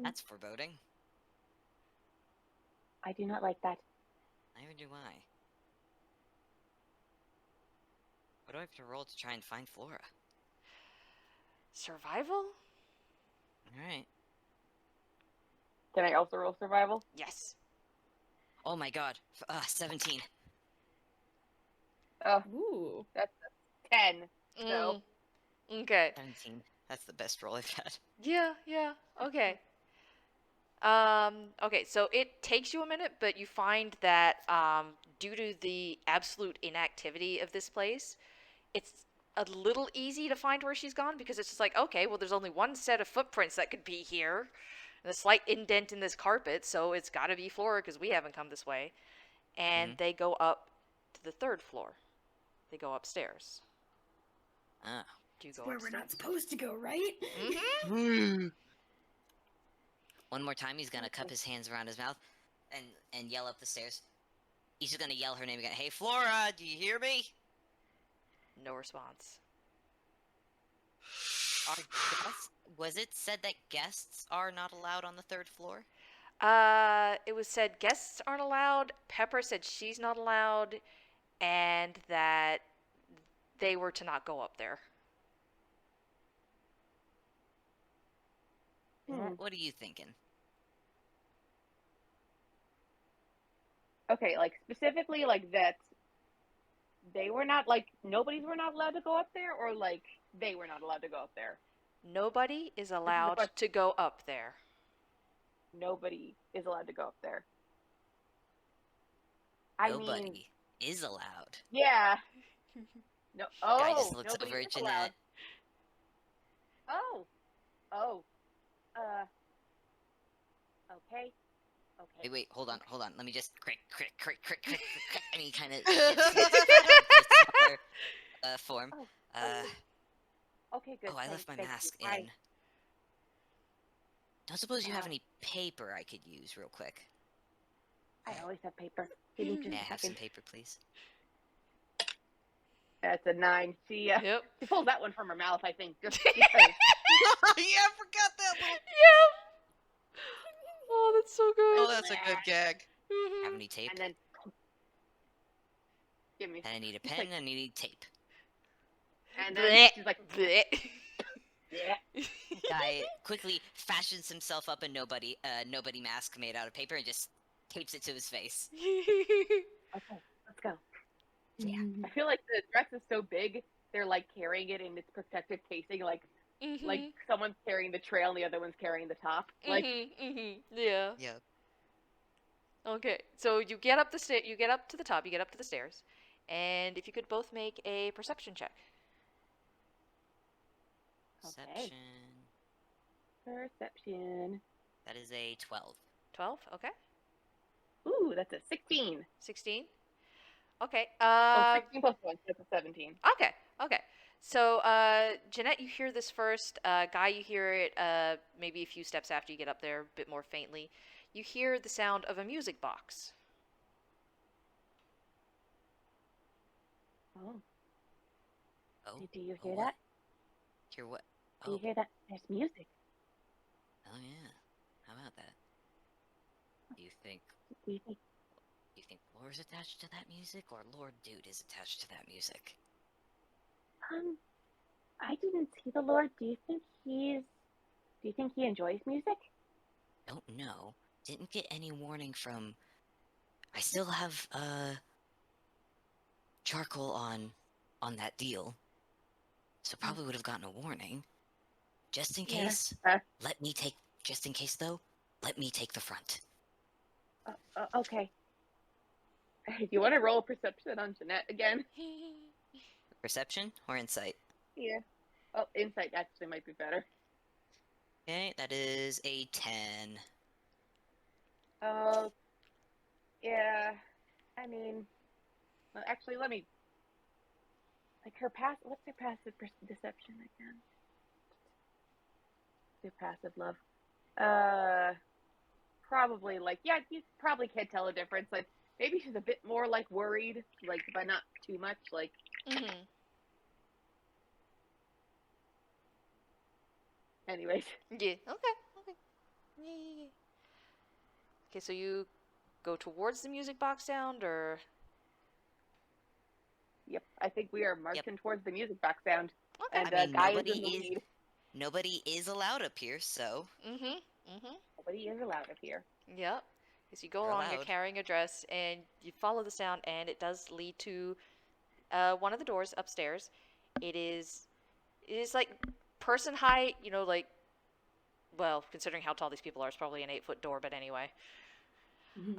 That's foreboding.
I do not like that.
Neither do I. What do I have to roll to try and find Flora?
Survival?
Alright.
Can I also roll survival?
Yes.
Oh my god. 17.
Oh,
Ooh.
that's a 10. So.
Okay.
17. That's the best roll I've had.
Yeah. Okay. Okay, so it takes you a minute, but you find that due to the absolute inactivity of this place, it's a little easy to find where she's gone because it's just like, okay, well, there's only one set of footprints that could be here, and a slight indent in this carpet, so it's got to be Flora because we haven't come this way. And they go up to the 3rd floor. They go upstairs.
Ah.
Do you go
Where
upstairs?
we're not supposed to go, right?
One more time, he's gonna cup his hands around his mouth and yell up the stairs. He's just gonna yell her name again. Hey, Flora, do you hear me?
No response.
Was it said that guests are not allowed on the 3rd floor?
It was said guests aren't allowed. Pepper said she's not allowed, and that they were to not go up there.
What are you thinking?
Okay, like specifically like that they were not like nobody's were not allowed to go up there, or like they were not allowed to go up there.
Nobody is allowed to go up there.
Nobody is allowed to go up there.
Nobody is allowed.
Yeah. No. Oh.
Guy just looks
nobody
over
is
at
allowed.
Jeanette.
Oh. Okay.
Hey, wait, hold on. Let me just crick. I mean, kind of form.
Okay, good.
Oh, I left my mask in. Don't suppose you have any paper I could use real quick?
I always have paper. Give me just
May I
a
have some
second.
paper, please?
That's a 9. She pulls that one from her mouth, I think. Just because.
Yeah, I forgot that little.
Yeah. Oh, that's so good.
Oh, that's a good gag.
Have any tape?
And then give me.
And I need a pen and I need tape.
And then she's like,
Blech.
yeah.
Guy quickly fashions himself up a nobody mask made out of paper and just tapes it to his face.
Okay, let's go.
Yeah.
I feel like the dress is so big, they're like carrying it in its protective casing, like someone's carrying the trail and the other one's carrying the top. Like,
yeah.
Yeah.
Okay, so you get up the you get up to the top, you get up to the stairs, And if you could both make a perception check.
Okay.
Perception.
Perception.
That is a 12.
12, okay.
Ooh, that's a 16.
16. Okay.
Oh, 16 plus 1, that's a 17.
Okay. Okay. So, Jeanette, you hear this first. Guy, you hear it maybe a few steps after you get up there, a bit more faintly. You hear the sound of a music box.
Oh,
Oh.
do you
oh,
hear
what?
that?
Hear what?
Do
Oh.
you hear that? There's music.
Oh yeah. How about that? Do you think
Do you think?
Flora's attached to that music, or Lord Dude is attached to that music?
I didn't see the Lord. Do you think he enjoys music?
Don't know. Didn't get any warning from. I still have charcoal on that deal, so probably would have gotten a warning. Just in
Yeah.
case, let me take. Just in case, though, let me take the front.
Okay. Do you want to roll perception on Jeanette again?
Perception or insight?
Yeah. Oh, insight actually might be better.
Okay, that is a 10.
Oh, yeah. I mean, well, actually, let me. Like her pass. What's her passive deception again? Her passive love. Probably like you probably can't tell a difference. Like maybe she's a bit more like worried, like but not too much. Like.
Mm-hmm.
Anyways.
Yeah. Okay. Yeah. Okay, so you go towards the music box sound, or?
Yep, I think we are marching towards the music box sound.
Okay.
And
I mean,
Guy is in the lead.
nobody is allowed up here, so
Nobody is allowed up here.
Yep. As you go
You're
along, you're
allowed.
carrying a dress, and you follow the sound, and it does lead to one of the doors upstairs. It is like person height, like, well, considering how tall these people are, it's probably an 8-foot door, but anyway.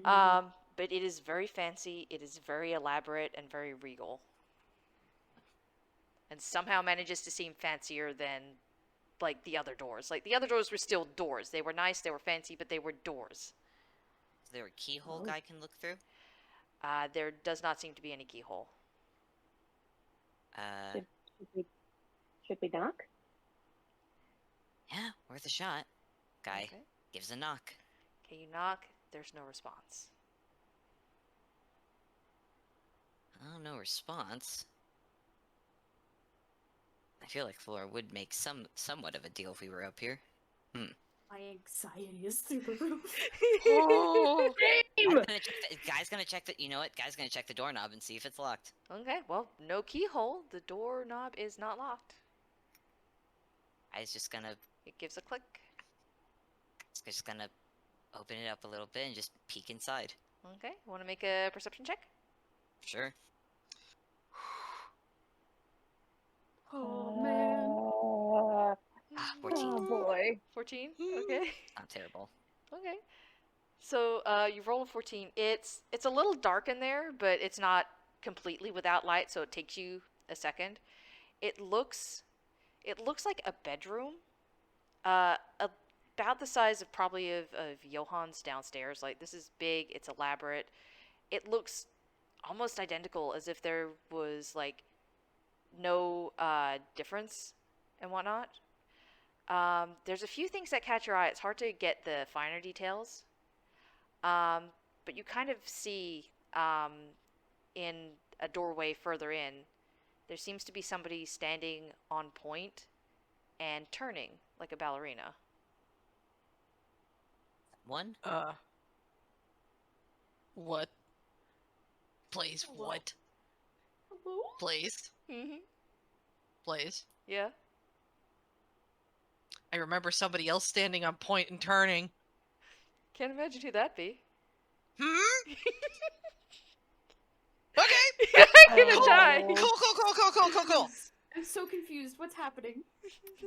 But it is very fancy, it is very elaborate, and very regal. And somehow manages to seem fancier than, like, the other doors. Like, the other doors were still doors. They were nice, they were fancy, but they were doors.
Is there a keyhole guy can look through?
There does not seem to be any keyhole.
Should we knock?
Yeah, worth a shot. Guy gives a knock.
Okay, you knock. There's no response.
Oh, no response. I feel like Flora would make somewhat of a deal if we were up here.
My anxiety is through the roof.
Oh,
Guy's gonna check the. You know what? Guy's gonna check the doorknob and see if it's locked.
okay. Well, no keyhole. The doorknob is not locked.
Guy's just gonna.
It gives a click.
Just gonna open it up a little bit and just peek inside.
Okay. Want to make a perception check?
Sure.
Oh man.
14.
Oh boy.
14. Okay.
Not terrible.
Okay. So you roll a 14. It's a little dark in there, but it's not completely without light, so it takes you a second. It looks like a bedroom, about the size of probably of Johan's downstairs. Like, this is big. It's elaborate. It looks almost identical, as if there was like no difference and whatnot. There's a few things that catch your eye. It's hard to get the finer details. But you kind of see in a doorway further in, there seems to be somebody standing on point and turning like a ballerina.
One?
What? Please,
Hello?
what?
Hello?
Please,
Mm-hmm.
please.
Yeah.
I remember somebody else standing on point and turning.
Can't imagine who that'd be.
Okay.
I'm gonna die.
Cool.
I'm so confused. What's happening?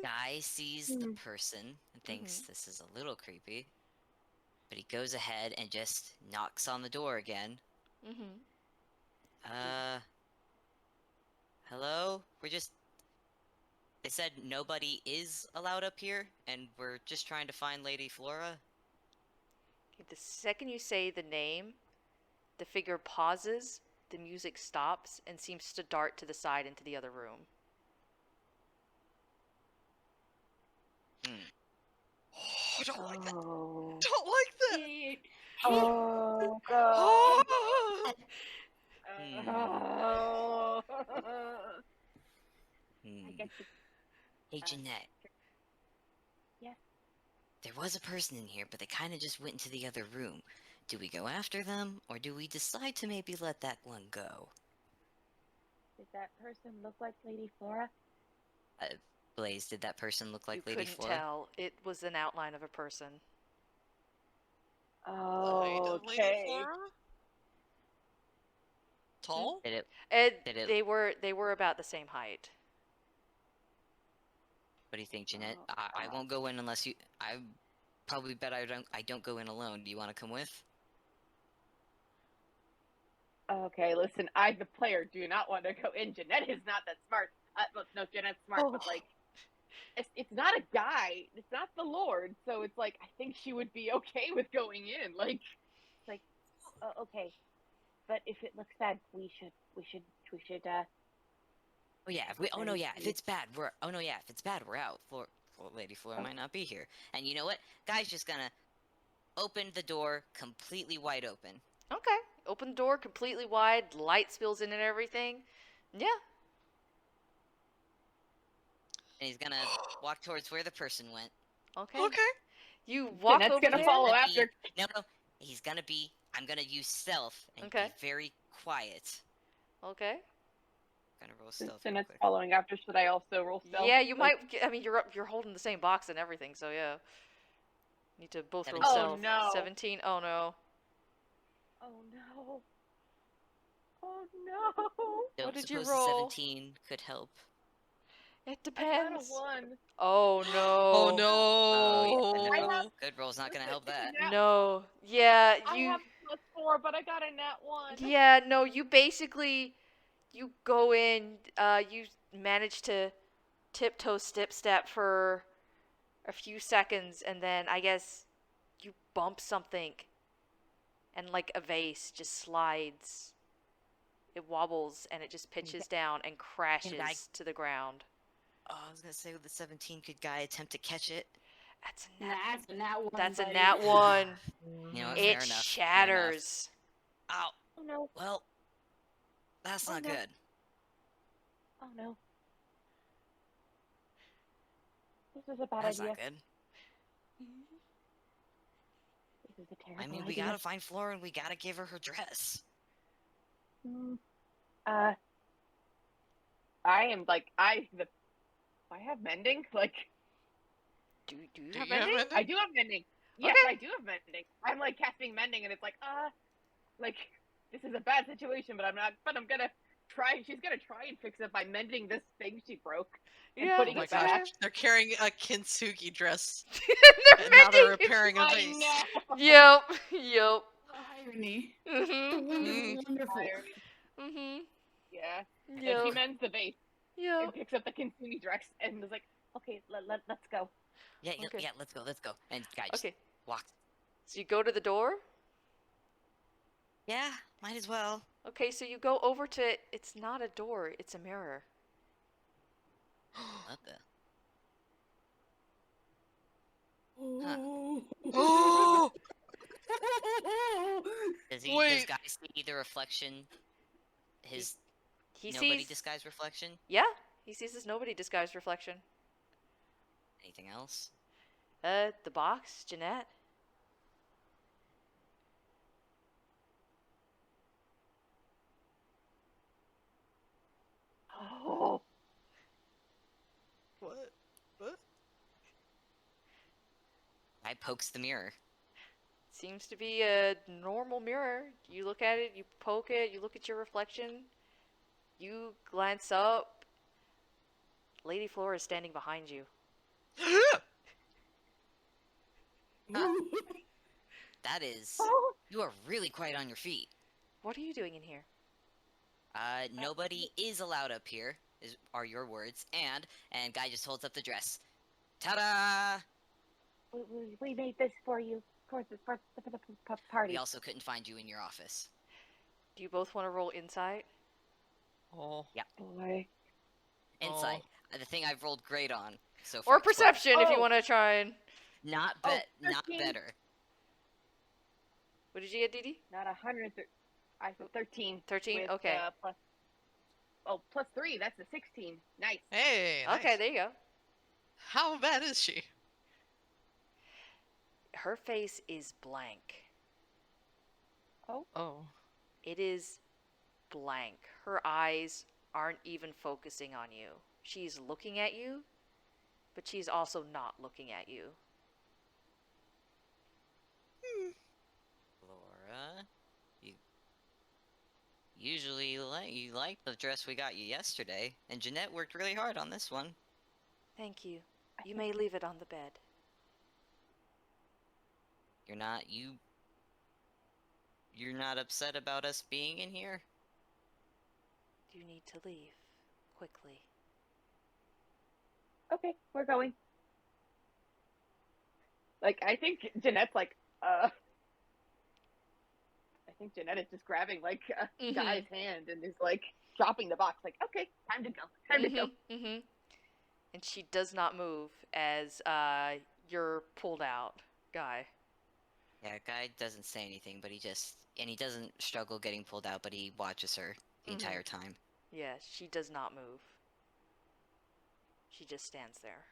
Guy sees the person and thinks this is a little creepy. But he goes ahead and just knocks on the door again.
Mm-hmm.
hello? They said nobody is allowed up here, and we're just trying to find Lady Flora.
The second you say the name, the figure pauses, the music stops, and seems to dart to the side into the other room.
Oh, I don't like that.
Oh.
Don't like that.
Oh god.
Oh.
Oh. I
Hmm.
guess it's
Hey, Jeanette.
Yes.
There was a person in here, but they kind of just went into the other room. Do we go after them, or do we decide to maybe let that one go?
Did that person look like Lady Flora?
Blaze, did that person look like
You
Lady
couldn't
Flora?
tell. It was an outline of a person.
Oh,
Lady
okay.
Flora? Tall?
Did it?
And
Did it?
they were about the same height.
What do you think, Jeanette?
Oh,
I won't go in unless you. I probably bet I don't go in alone. Do you want to come with?
Okay, listen, I, the player, do not want to go in. Jeanette is not that smart. Well, no, Jeanette's smart, but like, it's not a guy. It's not the Lord. So it's like, I think she would be okay with going in. Like, it's like, okay, but if it looks bad, we should.
Oh yeah. Oh no, yeah. If it's bad, we're. Oh no, yeah. If it's bad, we're out. Lady Flora might not be here. And you know what? Guy's just gonna open the door completely wide open.
Okay. Open the door completely wide, light spills in and everything. Yeah.
And he's gonna walk towards where the person went.
Okay.
Okay.
You walk
Jeanette's
over
gonna
there.
follow
Gonna
after.
No. He's gonna be. I'm gonna use stealth and
Okay.
be very quiet.
Okay.
Gonna roll
Since
stealth real
Jeanette's
quick.
following after, should I also roll stealth?
Yeah, you
Like,
might. I mean, you're holding the same box and everything, so yeah. Need to both roll
17.
stealth.
Oh, no.
17. Oh no.
Oh no. Oh no.
Don't
What did you
suppose
roll?
the 17 could help.
It
I got a
depends.
1.
Oh no.
Oh no.
Oh yeah,
I have-
good roll's not gonna help that.
No. Yeah,
I
you.
have +4, but I got a nat 1.
Yeah, no. You basically, you go in. You manage to tiptoe step for a few seconds, and then I guess you bump something, and like a vase just slides. It wobbles and it just pitches down and crashes to the ground.
Oh, I was gonna say with the 17, could Guy attempt to catch it?
That's a nat.
That's a nat one.
That's a
buddy.
nat one.
You know what?
It
Fair enough. Fair enough.
shatters.
Ow.
Oh no.
Well, that's
Oh,
not
no.
good.
Oh no. This is a bad
That's
idea.
not good.
This is a terrible
I mean,
idea.
we gotta find Flora and we gotta give her her dress.
I am like I have mending. Like
Do you
Do
have
you have
any?
mending?
I do have mending. Yes,
Okay.
I do have mending. I'm like casting mending, and it's like this is a bad situation, but I'm not. But I'm gonna try. She's gonna try and fix it by mending this thing she broke and
Yeah,
Oh
putting
my
it
that's
back.
gosh. They're carrying a kintsugi dress.
They're
And now they're
mending it.
repairing a
I
vase.
know.
Yep. Yep.
Irony.
Mhm.
Wonderful, wonderful.
Mhm.
Yeah. And she
Yep.
mends the vase
Yep.
and picks up the kintsugi dress and is like, okay, let's go.
Yeah,
Okay.
yeah, let's go. And Guy just
Okay.
walks.
So you go to the door.
Yeah, might as well.
Okay, so you go over to it. It's not a door. It's a mirror.
What the?
Oh!
Does
Wait.
Guy see the reflection? His
He
nobody
sees.
disguised reflection?
Yeah, he sees his nobody disguised reflection.
Anything else?
The box, Jeanette.
Oh.
What? What?
Guy pokes the mirror.
Seems to be a normal mirror. You look at it, you poke it, you look at your reflection. You glance up. Lady Flora is standing behind you.
That is.
Oh.
You are really quiet on your feet.
What are you doing in here?
Nobody is allowed up here, are your words. And guy just holds up the dress. Ta-da!
We made this for you for the party.
We also couldn't find you in your office.
Do you both want to roll insight?
Oh.
Boy.
Insight. The thing I've rolled great on so
Or
far. 12.
perception if you
Oh.
want to try and.
Not not
13.
better.
What did you get, Deedee?
Not 100. I said 13.
13?
With,
Okay.
plus 3. That's a 16. Nice.
Hey. Nice.
Okay, there you go.
How bad is she?
Her face is blank.
Oh.
It is blank. Her eyes aren't even focusing on you. She's looking at you, but she's also not looking at you.
Laura, usually you like the dress we got you yesterday, and Jeanette worked really hard on this one.
Thank you. You may leave it on the bed.
You're not upset about us being in here?
You need to leave quickly.
Okay, we're going. Like, I think Jeanette's like, I think Jeanette is just grabbing, like, Guy's hand and is, like, dropping the box. Like, okay, time to go. Time to go.
And she does not move as you're pulled out, Guy.
Yeah, Guy doesn't say anything, but he doesn't struggle getting pulled out, but he watches her the entire time.
Yeah, she does not move. She just stands there.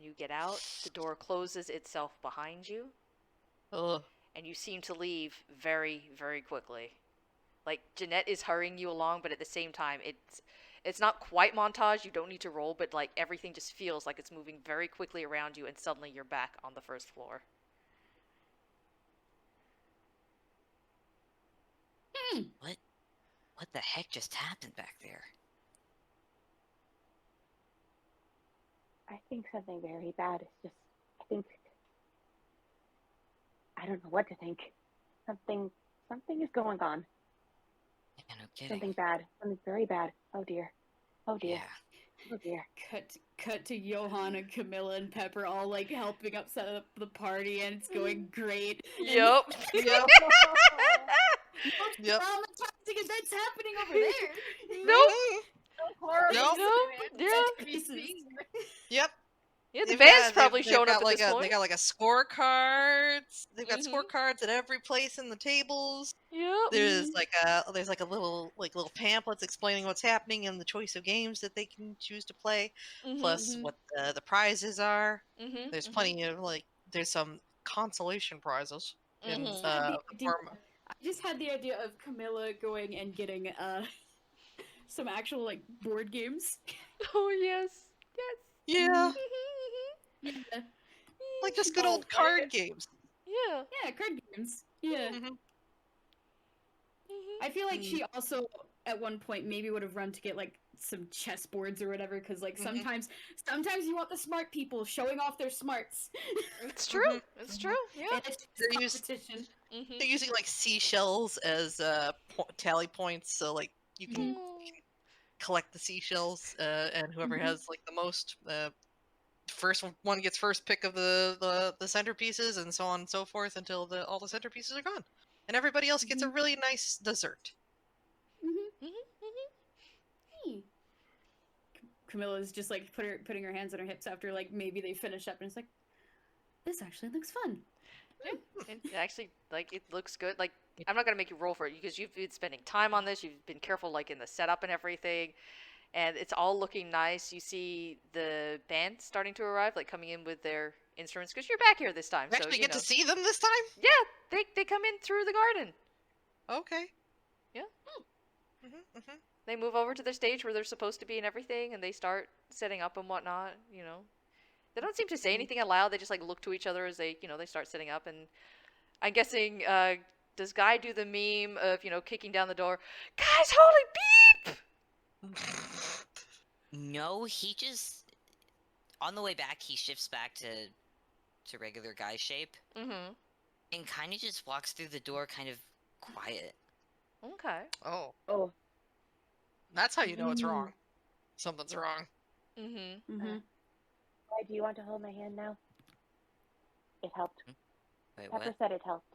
You get out, the door closes itself behind you,
Ugh.
and you seem to leave very, very quickly. Like, Jeanette is hurrying you along, but at the same time, it's not quite montage, you don't need to roll, but, like, everything just feels like it's moving very quickly around you, and suddenly you're back on the first floor.
What the heck just happened back there?
I think something very bad is just, I don't know what to think. Something is going on.
Yeah, no kidding.
Something bad. Something very bad. Oh dear. Oh dear.
Yeah.
Oh dear.
Cut to Johan and Camilla and Pepper all like helping up set up the party, and it's going great.
Yep.
Yep. Yep.
Traumatizing events happening over there.
Nope.
So horrible.
Nope. Yeah.
Yep.
Yeah, the
They've
band's
got-
probably
they've
shown
got
up at
like
this point.
They got like a scorecards. They've got
Mhm.
scorecards at every place in the tables.
Yep.
There's like a little pamphlets explaining what's happening and the choice of games that they can choose to play, plus what the prizes are. There's plenty of there's some consolation prizes in
I
form.
just had the idea of Camilla going and getting some actual like board games.
Oh, yes.
Yeah,
Yeah,
like just good old card games.
Yeah.
yeah, card games. Yeah.
Mhm.
I feel like she also at one point maybe would have run to get like some chessboards or whatever, because like sometimes you want the smart people showing off their smarts.
It's true. It's true. Yeah.
And it's
They're used-
competition.
They're using like seashells as tally points, so like you can collect the seashells, and whoever has like the most, first one gets first pick of the centerpieces, and so on and so forth until all the centerpieces are gone, and everybody else gets a really nice dessert.
Hey. Camilla's just like putting her hands on her hips after like maybe they finish up, and it's like, this actually looks fun.
And actually, like, it looks good. Like, I'm not gonna make you roll for it because you've been spending time on this. You've been careful, like, in the setup and everything, and it's all looking nice. You see the band starting to arrive, like coming in with their instruments, because you're back here this time.
You
so
actually
you
get
know.
to see them this time.
Yeah, they come in through the garden.
Okay.
Yeah.
Mm-hmm.
They move over to their stage where they're supposed to be and everything, and they start setting up and whatnot. You know, they don't seem to say anything aloud. They just like look to each other as they start setting up. And I'm guessing, does Guy do the meme of kicking down the door? Guys, holy beep!
No, he just on the way back he shifts back to regular guy shape,
Mm-hmm.
and kind of just walks through the door, kind of quiet.
Okay.
Oh,
Oh,
that's how you know it's
Mm.
wrong. Something's wrong.
Mm-hmm.
Mm-hmm.
why do you want to hold my hand now? It helped.
Wait,
Pepper
what?
said it helped.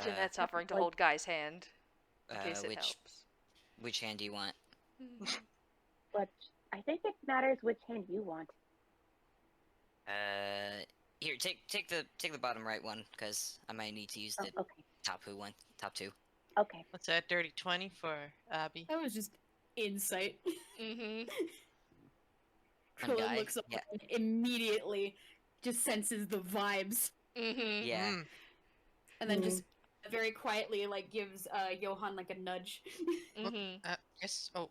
Jeanette's offering to
like-
hold Guy's hand in case it
which
helps.
which hand do you want?
But I think it matters which hand you want.
Here, take the bottom right one, because I might need to use
Oh,
the
okay.
top two.
Okay.
What's that? Dirty 20 for Abby.
That was just insight.
Mm-hmm.
One
Krillin
guy.
looks up
Yeah.
and immediately just senses the vibes,
Mm-hmm.
Yeah.
Mm.
and then just very quietly like gives Johan like a nudge.
Mm-hmm.
Yes. Oh.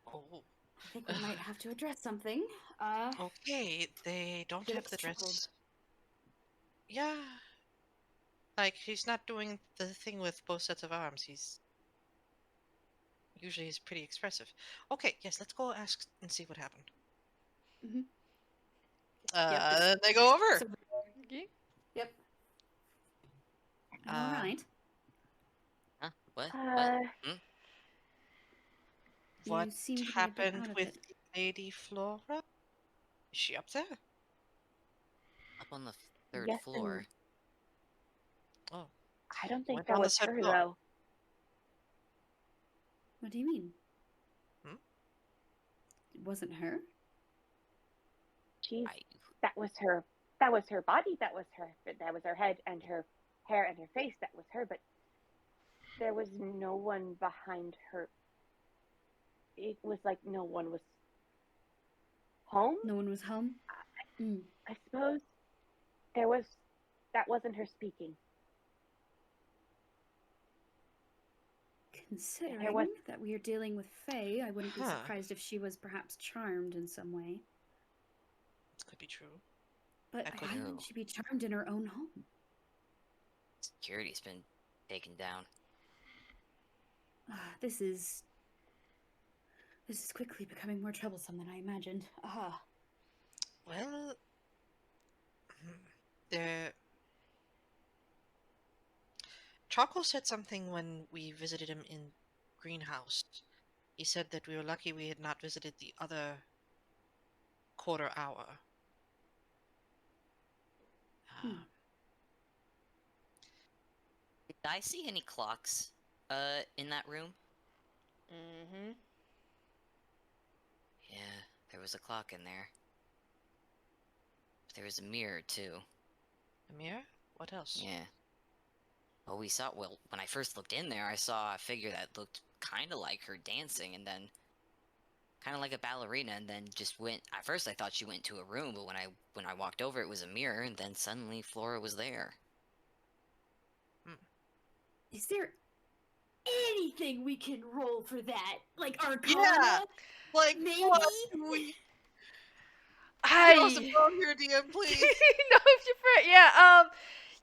Oh.
I think we might have to address something.
Okay. They don't have
Jeanette's
the dress.
chuckled.
Yeah. Like he's not doing the thing with both sets of arms. He's pretty expressive. Okay. Yes. Let's go ask and see what happened.
Mhm.
They go over.
So- Yep. All right.
Huh? What?
Uh,
What
You seem to be a bit
happened
out of
with
it.
Lady Flora? Is she up there?
Up on the third
Yes,
floor.
Oh.
I don't think
Went
that
down the
was
third
her
floor.
though.
What do you mean?
Hmm?
It wasn't her?
She's
I,
that was her. That was her body. That was her head and her hair and her face. That was her. But there was no one behind her. It was like no one was home.
No one was home? Mm.
I suppose there was. That wasn't her speaking.
Considering
was-
that we are dealing with Faye, I wouldn't be
Huh.
surprised if she was perhaps charmed in some way.
This could be true.
But
That could-
why wouldn't she be charmed in her own home?
security's been taken down.
This is quickly becoming more troublesome than I imagined.
Well, the Choco said something when we visited him in greenhouse. He said that we were lucky we had not visited the other quarter hour.
Did I see any clocks in that room?
Mm-hmm.
Yeah, there was a clock in there. There was a mirror too.
A mirror? What else?
Yeah. Well, when I first looked in there, I saw a figure that looked kind of like her dancing, and then kind of like a ballerina, and then just went. At first, I thought she went to a room, but when I walked over, it was a mirror, and then suddenly Flora was there.
Is there anything we can roll for that? Like Arcana?
Yeah! Like,
Maybe?
what?
I
Give us a roll here, DM, please.
no, if you're yeah.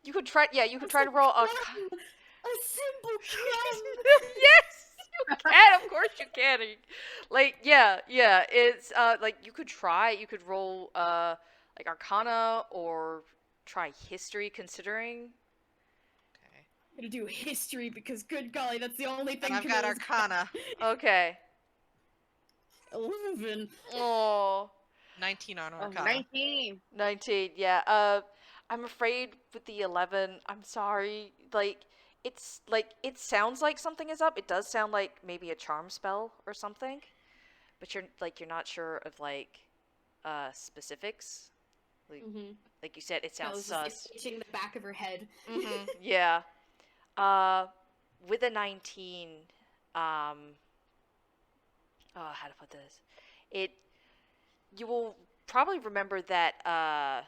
You could try. Yeah, you could try to roll a.
A simple crumb!
Yes, you can. Of course you can. Like, yeah. It's like you could try. You could roll like Arcana or try History, considering.
Okay.
I'm gonna do history because, good golly, that's the only thing
And I've got
Camilla's
Arcana.
Okay.
11.
Oh.
19 on
Oh,
Arcana.
19.
19, yeah. I'm afraid with the 11, I'm sorry. Like, it's like it sounds like something is up. It does sound like maybe a charm spell or something, but you're not sure of like specifics. Like you said, it sounds sus.
Itching the back of her head.
Yeah. With a 19, oh, how to put this? You will probably remember that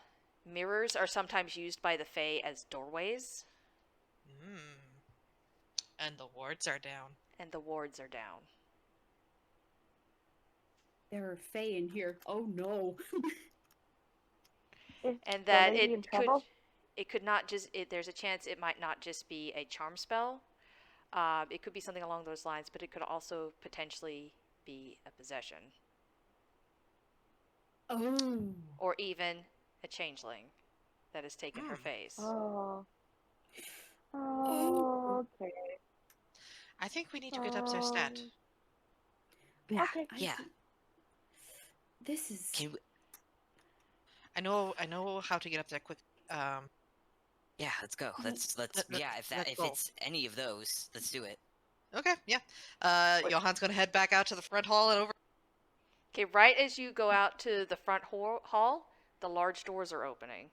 mirrors are sometimes used by the Fae as doorways,
And the wards are down.
and the wards are down.
There are Fae in here. Oh no.
Is
And
the
that
lady in trouble?
it could not just there's a chance it might not just be a charm spell. It could be something along those lines, but it could also potentially be a possession
Oh.
or even a changeling. that has taken her face.
Oh. Oh, okay.
I think we need to get upstairs stat.
Yeah.
Okay.
Yeah.
This is.
Can we,
I know how to get up there quick.
yeah, let's go. Let's yeah, if
let's go.
it's any of those, let's do it.
Okay, yeah. Johan's gonna head back out to the front hall and over.
Okay, right as you go out to the front hall, the large doors are opening.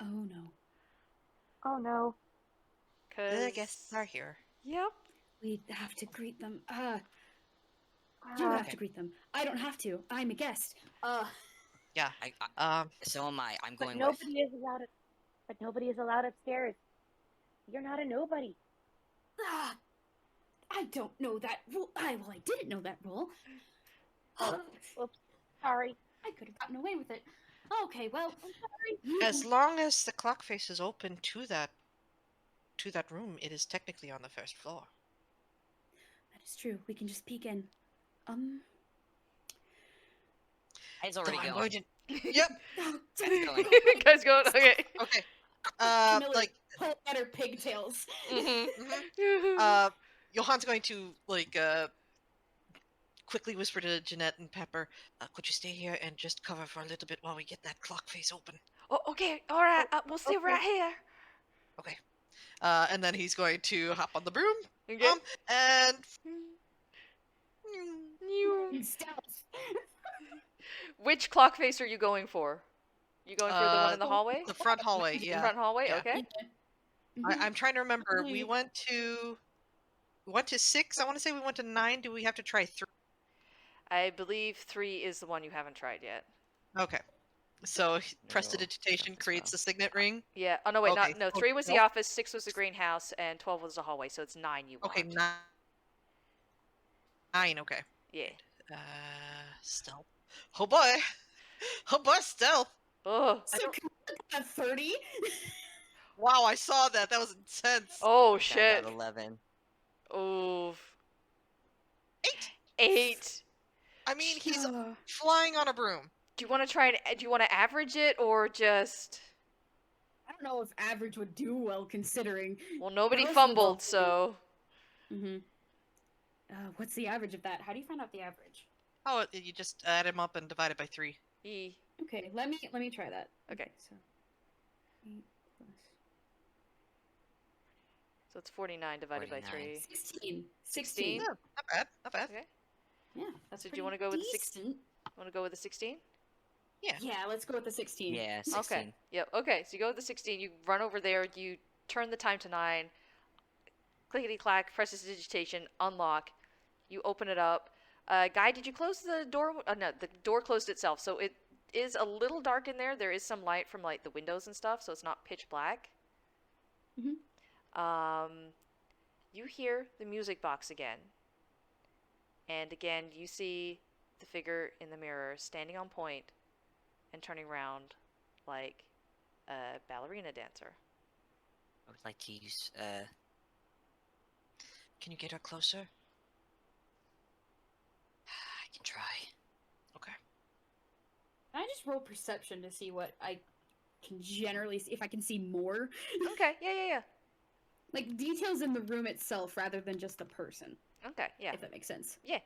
Oh no.
Oh no.
The guests are here.
Yep.
We have to greet them. You
Ah,
have to greet them. I don't have to. I'm a guest.
Yeah.
So am I. I'm
but
going
nobody is allowed. But nobody is allowed upstairs. You're not a nobody.
I don't know that rule. I didn't know that rule.
Oops. Sorry.
I could have gotten away with it. Okay, well, I'm sorry.
As long as the clock face is open to that room, it is technically on the first floor.
That is true. We can just peek in.
It's already
So I'm
going.
going to- Yep.
Going.
Guys going, okay.
Okay.
Camilla,
Like,
pull at her pigtails.
mhm. Johan's going to quickly whisper to Jeanette and Pepper, could you stay here and just cover for a little bit while we get that clock face open?
Oh, okay, all right. We'll stay right here.
Okay. And then he's going to hop on the broom,
Okay.
and
Stealth.
Which clock face are you going for? You going for the one in the hallway?
the front hallway.
The
Yeah.
front hallway.
Yeah.
Okay.
I'm trying to remember. We
Mhm.
went to 6. I want to say we went to 9. Do we have to try 3?
I believe 3 is the one you haven't tried yet.
Okay. So prestidigitation
Stealth as
creates
well.
a signet ring.
Yeah. Oh no, wait,
Okay,
no.
so
3 was the
12?
office, 6 was the greenhouse, and 12 was the hallway. So it's 9 you want.
Okay, 9. Okay.
Yeah.
Stealth. Oh boy. Oh boy, stealth.
Oh.
So a 30?
Wow, I saw that. That was intense.
Oh
I
shit.
got 11.
Oof.
8.
8.
I mean, he's
Uh,
flying on a broom.
Do you want to average it or just?
I don't know if average would do well considering.
Well, nobody
Most of
fumbled,
them-
so.
Mm-hmm. What's the average of that? How do you find out the average?
Oh, you just add him up and divide it by 3.
E.
Okay, let me try that.
Okay.
So 8 plus
So it's 49 divided by 3.
16.
16?
Yeah, not bad. Not bad.
Okay.
Yeah, that's
So do
pretty
you wanna go with the six-
decent.
Want to go with the 16?
Yeah, let's go with the 16.
Yeah, 16.
Okay. Yep. Okay. So you go with the 16. You run over there. You turn the time to 9. Clickety clack. Prestidigitation. Unlock. You open it up. Guy, did you close the door? No, the door closed itself. So it is a little dark in there. There is some light from like the windows and stuff, so it's not pitch black. You hear the music box again. And again, you see the figure in the mirror standing on point and turning around like a ballerina dancer.
I would like to use
Can you get her closer?
I can try.
Okay.
Can I just roll perception to see what I can generally see, if I can see more?
Okay, yeah.
Like details in the room itself rather than just the person,
Okay, yeah.
if that makes sense.
Yeah.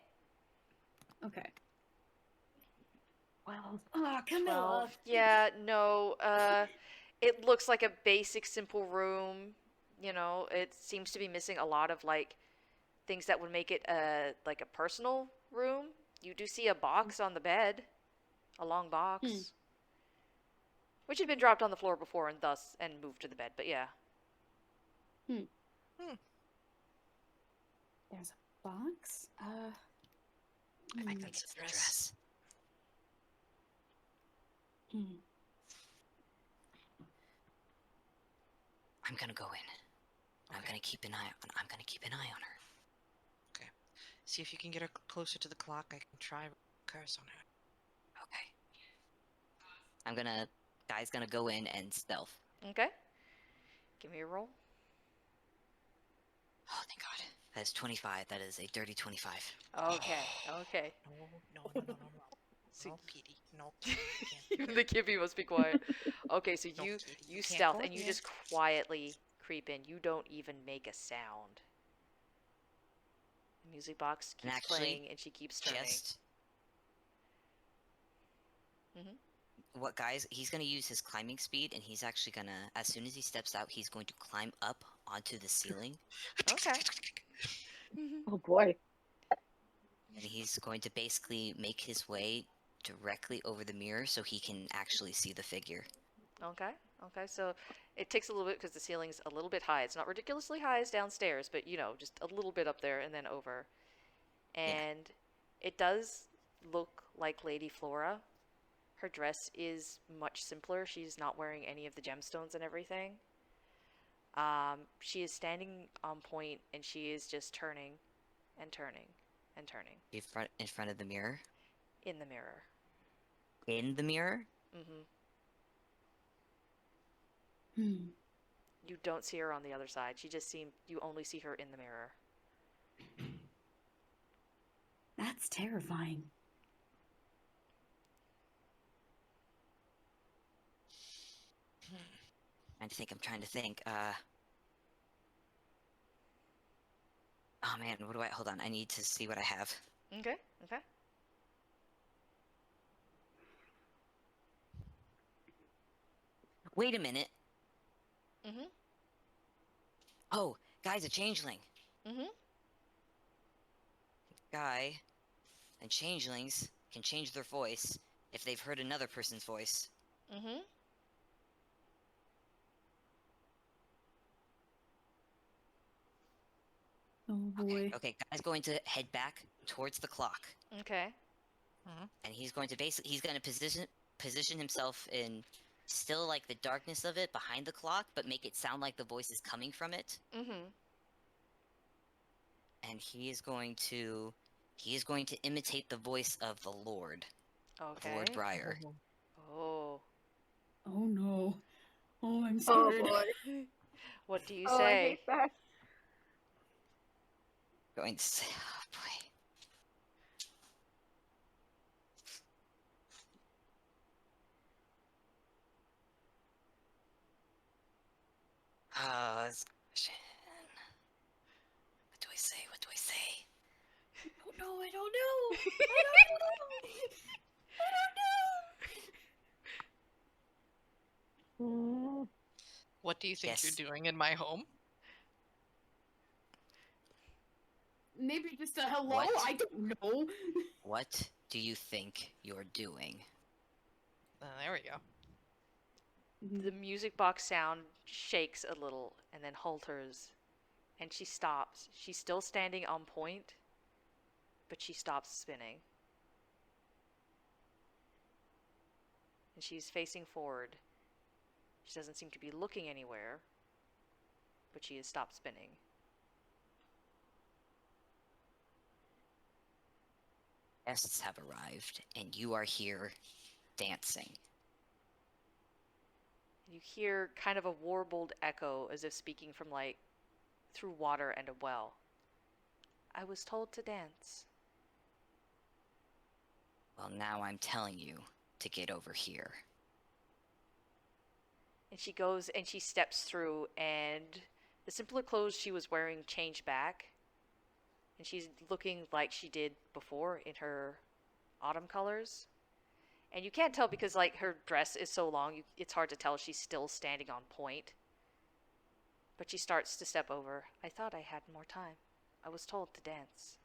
Okay.
Well,
Oh, Camilla.
12. Yeah, no, it looks like a basic, simple room. You know, it seems to be missing a lot of, like, things that would make it, like a personal room. You do see a box on the bed. A long box. Which had been dropped on the floor before and moved to the bed, but yeah.
There's a box?
I think that's
It's
a
the
dress.
dress. I'm gonna go in. I'm gonna keep an eye on her.
See if you can get her closer to the clock. I can try curse on her.
Okay. Guy's gonna go in and stealth.
Okay. Give me a roll.
Oh, thank God. That is 25. That is a dirty 25.
Okay, okay.
No.
So
No, Petey. No, Petey. You can't do
even
it.
the Kippy must be quiet. Okay, so
No,
you
Petey,
you
can't
stealth
go
and you
yet.
just quietly creep in. You don't even make a sound. The music box
And
keeps
actually,
playing and she keeps turning.
Just
Mhm.
what, guys? He's gonna use his climbing speed, and he's actually gonna, as soon as he steps out, he's going to climb up onto the ceiling,
Okay.
Oh boy.
and he's going to basically make his way directly over the mirror so he can actually see the figure.
Okay. Okay. So it takes a little bit because the ceiling's a little bit high. It's not ridiculously high as downstairs, but just a little bit up there and then over. And it does look like Lady Flora. Her dress is much simpler. She's not wearing any of the gemstones and everything. She is standing on point and she is just turning and turning and turning
In front of the mirror.
in the mirror.
In the mirror.
Hmm.
Hmm.
You don't see her on the other side. You only see her in the mirror.
That's terrifying.
I'm trying to think. Oh man, what do I? Hold on, I need to see what I have.
Okay. Okay.
Wait a minute.
Mhm.
Oh, guy's a changeling.
Mhm.
Guy and changelings can change their voice if they've heard another person's voice.
Mhm.
Oh boy.
Okay, guy's going to head back towards the clock,
Okay.
and he's going to position himself in still like the darkness of it behind the clock, but make it sound like the voice is coming from it.
Mhm.
And he is going to imitate the voice of the Lord, of Lord
Okay.
Briar.
Oh.
Oh no. Oh, I'm
Oh
scared.
boy.
What do you
Oh, I
say?
hate that.
Going to say, oh boy. Oh, this question. What do I say? What do I say?
Oh no, I don't know. I don't know. I don't know.
Mm,
What do you think
Yes.
you're doing in my home?
Maybe just a hello?
What?
I don't know.
What do you think you're doing?
There we go.
The music box sound shakes a little and then halters, and she stops. She's still standing on point, but she stops spinning. And she's facing forward. She doesn't seem to be looking anywhere, but she has stopped spinning.
Guests have arrived, and you are here dancing.
You hear kind of a warbled echo as if speaking from through water and a well. I was told to dance.
Well, now I'm telling you to get over here.
And she goes and she steps through, and the simpler clothes she was wearing change back. And she's looking like she did before in her autumn colors. And you can't tell because her dress is so long, it's hard to tell she's still standing on point. But she starts to step over. I thought I had more time. I was told to dance.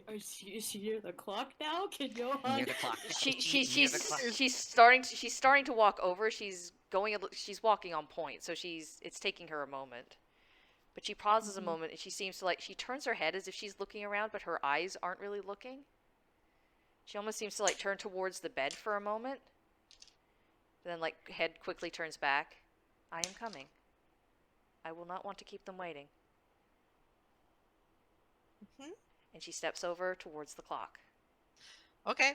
Is she near the clock now? Can Johan?
Near the clock.
She's
Near the clock.
she's starting to walk over. She's walking on point, so it's taking her a moment. But she pauses a moment and she seems to she turns her head as if she's looking around, but her eyes aren't really looking. She almost seems to turn towards the bed for a moment. Then head quickly turns back. I am coming. I will not want to keep them waiting.
Mhm.
And she steps over towards the clock.
Okay.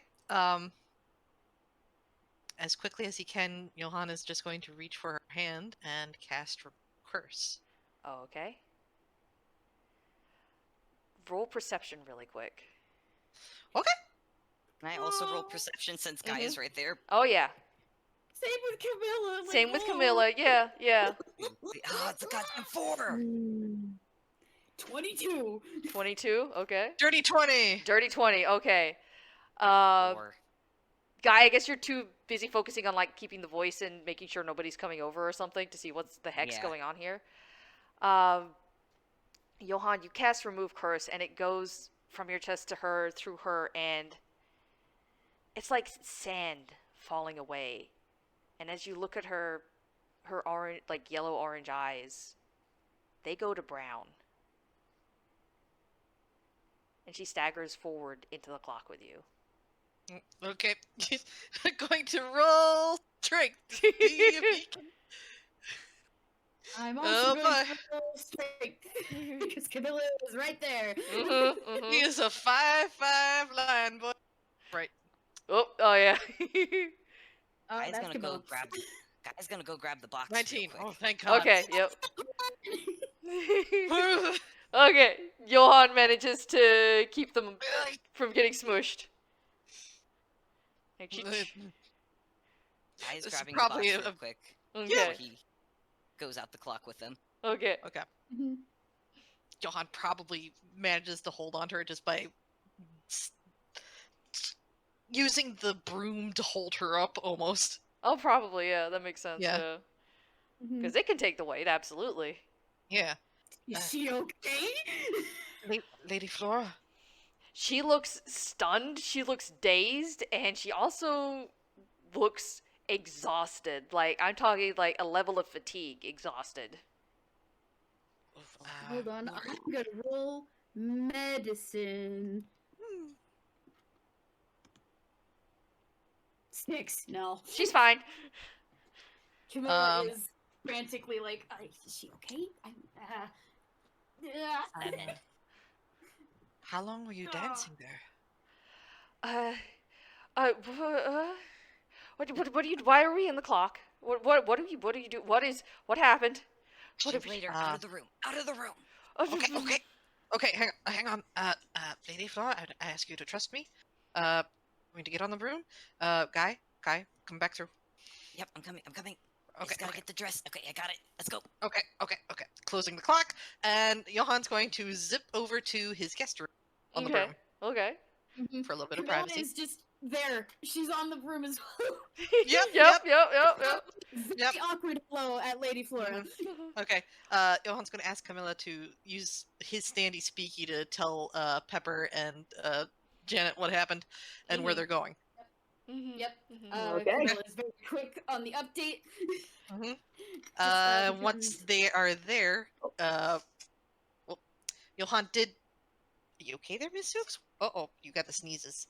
As quickly as he can, Johan is just going to reach for her hand and cast Curse.
Oh, okay. roll perception really quick.
Can I also roll perception since Guy is right there?
Oh yeah.
Same with Camilla. Like,
Same with
oh.
Camilla. Yeah, yeah.
It's a goddamn 4!
22.
22. Okay.
Dirty 20.
Dirty 20. Okay. Guy,
4.
I guess you're too busy focusing on like keeping the voice and making sure nobody's coming over or something to see what's the heck's
Yeah.
going on here. Johan, you cast Remove Curse, and it goes from your chest to her, through her, and it's like sand falling away. And as you look at her orange, like yellow-orange eyes, they go to brown. And she staggers forward into the clock with you.
Okay. I'm going to roll strength. See if he can-
I'm
Oh,
also going
boy.
to roll strength because Camilla is right there.
He is a 5'5" lion boy. Right.
Oh yeah.
Oh,
Guy's
that's
gonna
Camilla.
go grab the box. real
19.
quick.
Oh, thank God.
Okay, yep. Okay, Johan manages to keep them from getting smushed. Like she-
Guy's
This is
grabbing
probably
the box real
a-
quick.
Okay.
before he goes out the clock with him.
Okay.
Okay.
Mhm.
Johan probably manages to hold on to her just by using the broom to hold her up, almost.
Oh, probably, yeah, that makes sense,
Yeah.
yeah.
Mhm.
Because it can take the weight, absolutely.
Yeah.
Is she okay?
Lady Flora.
She looks stunned, she looks dazed, and she also looks exhausted. Like, I'm talking like a level of fatigue, exhausted.
Hold on, I'm gonna roll medicine. 6. No.
She's fine.
Camilla
Um,
is frantically like, is she okay?
How long were you dancing there?
What do you, why are we in the clock? What do you do? What happened? What have
Later,
you-
out of the room. Out of the room.
Okay, hang on. Lady Flora, I ask you to trust me. Going to get on the broom. Guy, come back through.
Yep, I'm coming. I
Okay,
just gotta
okay.
get the dress. Okay, I got it. Let's go.
Okay. Closing the clock, and Johan's going to zip over to his guest room on the
Okay.
broom
Okay.
for a little bit of
Camilla
privacy.
is just there. She's on the broom as well.
Yep.
Very awkward hello at Lady Flora.
Okay. Johan's going to ask Camilla to use his standy speaky to tell Pepper and Janet what happened and where
Mhm.
they're going.
Yep.
Okay.
Camilla is very quick on the update.
Once they are there, well, Johan did. Are you okay there, Miss Stokes? Oh, you got the sneezes.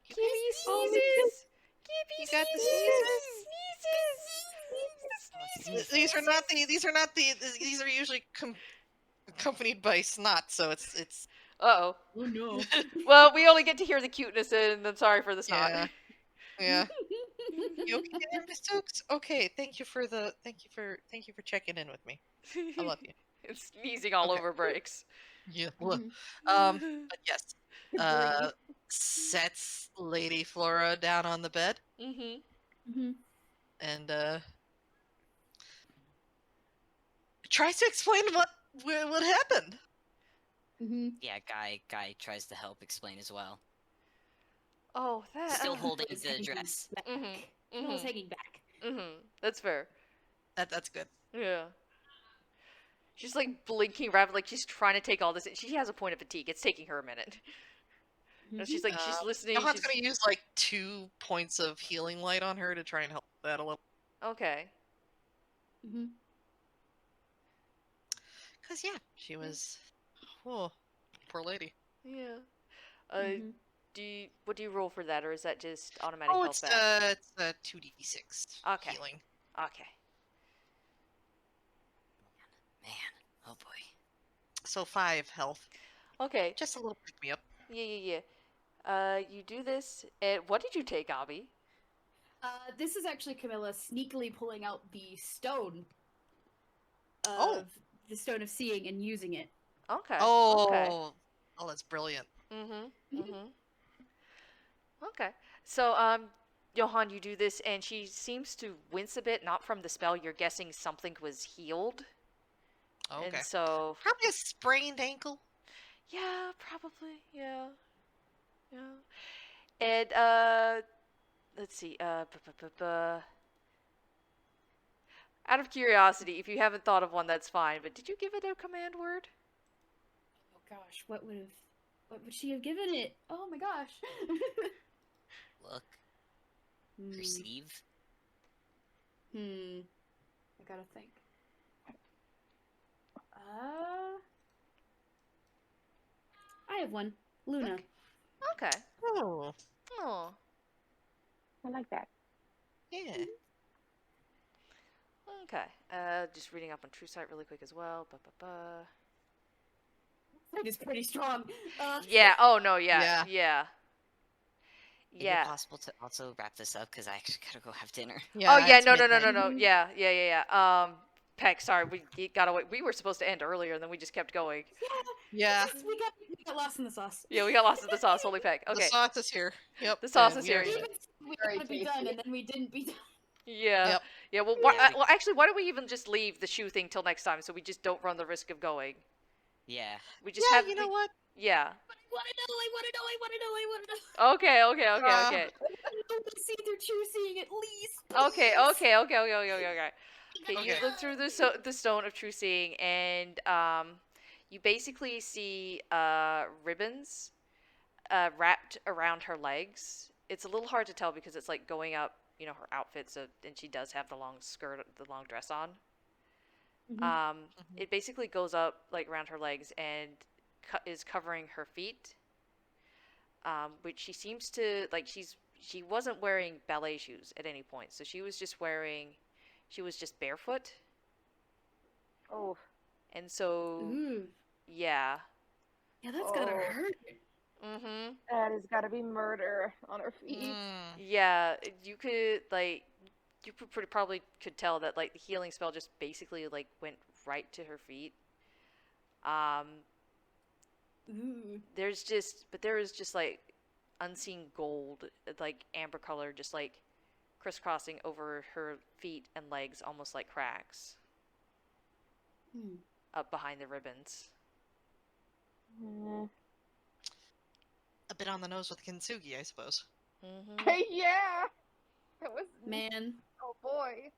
Give me
Oh,
sneezes.
You
Give
got
me
the
sneezes.
These are not the. These are usually accompanied by snot, so it's.
Uh-oh.
Oh no.
Well, we only get to hear the cuteness, and I'm sorry for the snot.
Yeah. You okay there, Miss Stokes? Okay, thank you for checking in with me. I love you.
It's sneezing all
Okay.
over breaks.
Yeah.
Mhm.
But yes. Sets Lady Flora down on the bed
Mm-hmm.
and tries to explain what happened.
Yeah, Guy tries to help explain as well.
Oh, that.
Still holding
Camilla is
the
hanging
dress.
back.
Mhm.
Camilla's
Mhm.
hanging back.
Mhm. That's fair.
That's good.
Yeah. She's like blinking rapid, like she's trying to take all this in. She has a point of fatigue. It's taking her a minute. And she's like, she's listening.
Johan's
She's...
gonna use like 2 points of healing light on her to try and help that a little.
Okay.
Cause yeah, she was. Oh, poor lady.
Yeah.
Mhm.
What do you roll for that, or is that just automatic
Oh,
health
it's
back?
it's 2d6
Okay.
healing.
Okay.
Man, oh boy.
So 5 health.
Okay.
Just a little pick me up.
Yeah. You do this, and what did you take, Obby?
This is actually Camilla sneakily pulling out the stone of
Oh.
the stone of seeing and using it.
Okay.
Oh,
Okay.
Oh, that's brilliant.
Okay. So, Johan, you do this, and she seems to wince a bit, not from the spell. You're guessing something was healed.
Okay.
And so,
Probably a sprained ankle.
yeah, probably, yeah. And, let's see, out of curiosity, if you haven't thought of one, that's fine, but did you give it a command word?
Oh gosh, what would she have given it? Oh my gosh.
Look. Perceive.
I gotta think. I have one. Luna.
Okay.
Oh.
Oh.
I like that.
Yeah.
Okay. Just reading up on True Sight really quick as well.
That is pretty strong.
Yeah. Oh no. Yeah.
Is it possible to also wrap this up? Because I actually gotta go have dinner.
Yeah.
Oh yeah.
it's
No.
midnight.
Yeah. Peck. Sorry, we got away. We were supposed to end earlier, and then we just kept going.
Yeah.
We got lost in the sauce.
Yeah, we got lost in the sauce. Holy Peck.
The
Okay.
sauce is here. Yep.
The sauce
and
is
we are
here.
good.
We were
Very
gonna be done,
tasty.
and then we didn't be done.
Yeah.
Yep.
Yeah. Well, well, actually, why don't we even just leave the shoe thing till next time, so we just don't run the risk of going?
Yeah.
We just
Yeah,
have.
you know what?
Yeah.
I wanna know.
Okay.
I wanna see through true seeing at least.
Okay.
Okay.
You look through the stone of true seeing, and you basically see ribbons wrapped around her legs. It's a little hard to tell because it's like going up, her outfit, and she does have the long skirt, the long dress on. It basically goes up like around her legs and is covering her feet, which she seems to like. She wasn't wearing ballet shoes at any point, so she was just barefoot.
Oh.
And so,
Ooh.
yeah.
Yeah, that's gotta hurt.
That has got to be murder on her feet.
Yeah, you could probably could tell that like the healing spell just basically like went right to her feet. There is just like unseen gold, like amber color, just like crisscrossing over her feet and legs, almost like cracks up behind the ribbons.
A bit on the nose with Kintsugi, I suppose.
Yeah. That was
Man.
Oh boy.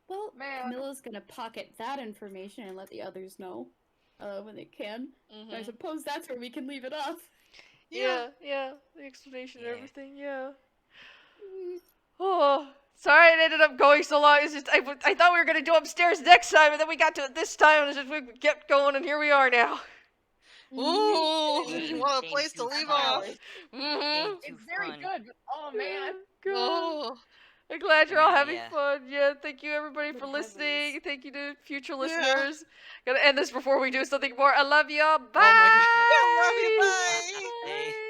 Well,
Man.
Camilla's gonna pocket that information and let the others know when they can. I suppose that's where we can leave it off.
Yeah, the explanation and everything, yeah. Oh, sorry it ended up going so long. It's just I thought we were gonna do upstairs next time, and then we got to it this time, and it's just we kept going, and here we are now.
Ooh, what a place to leave off.
It's very good. Oh man.
Oh.
I'm glad you're all having
Yeah.
fun. Yeah, thank you everybody for
Good
listening.
heavens.
Thank you to future listeners. Gotta end this before we do something more. I love y'all. Bye.
Oh my God. I love you. Bye.
Bye.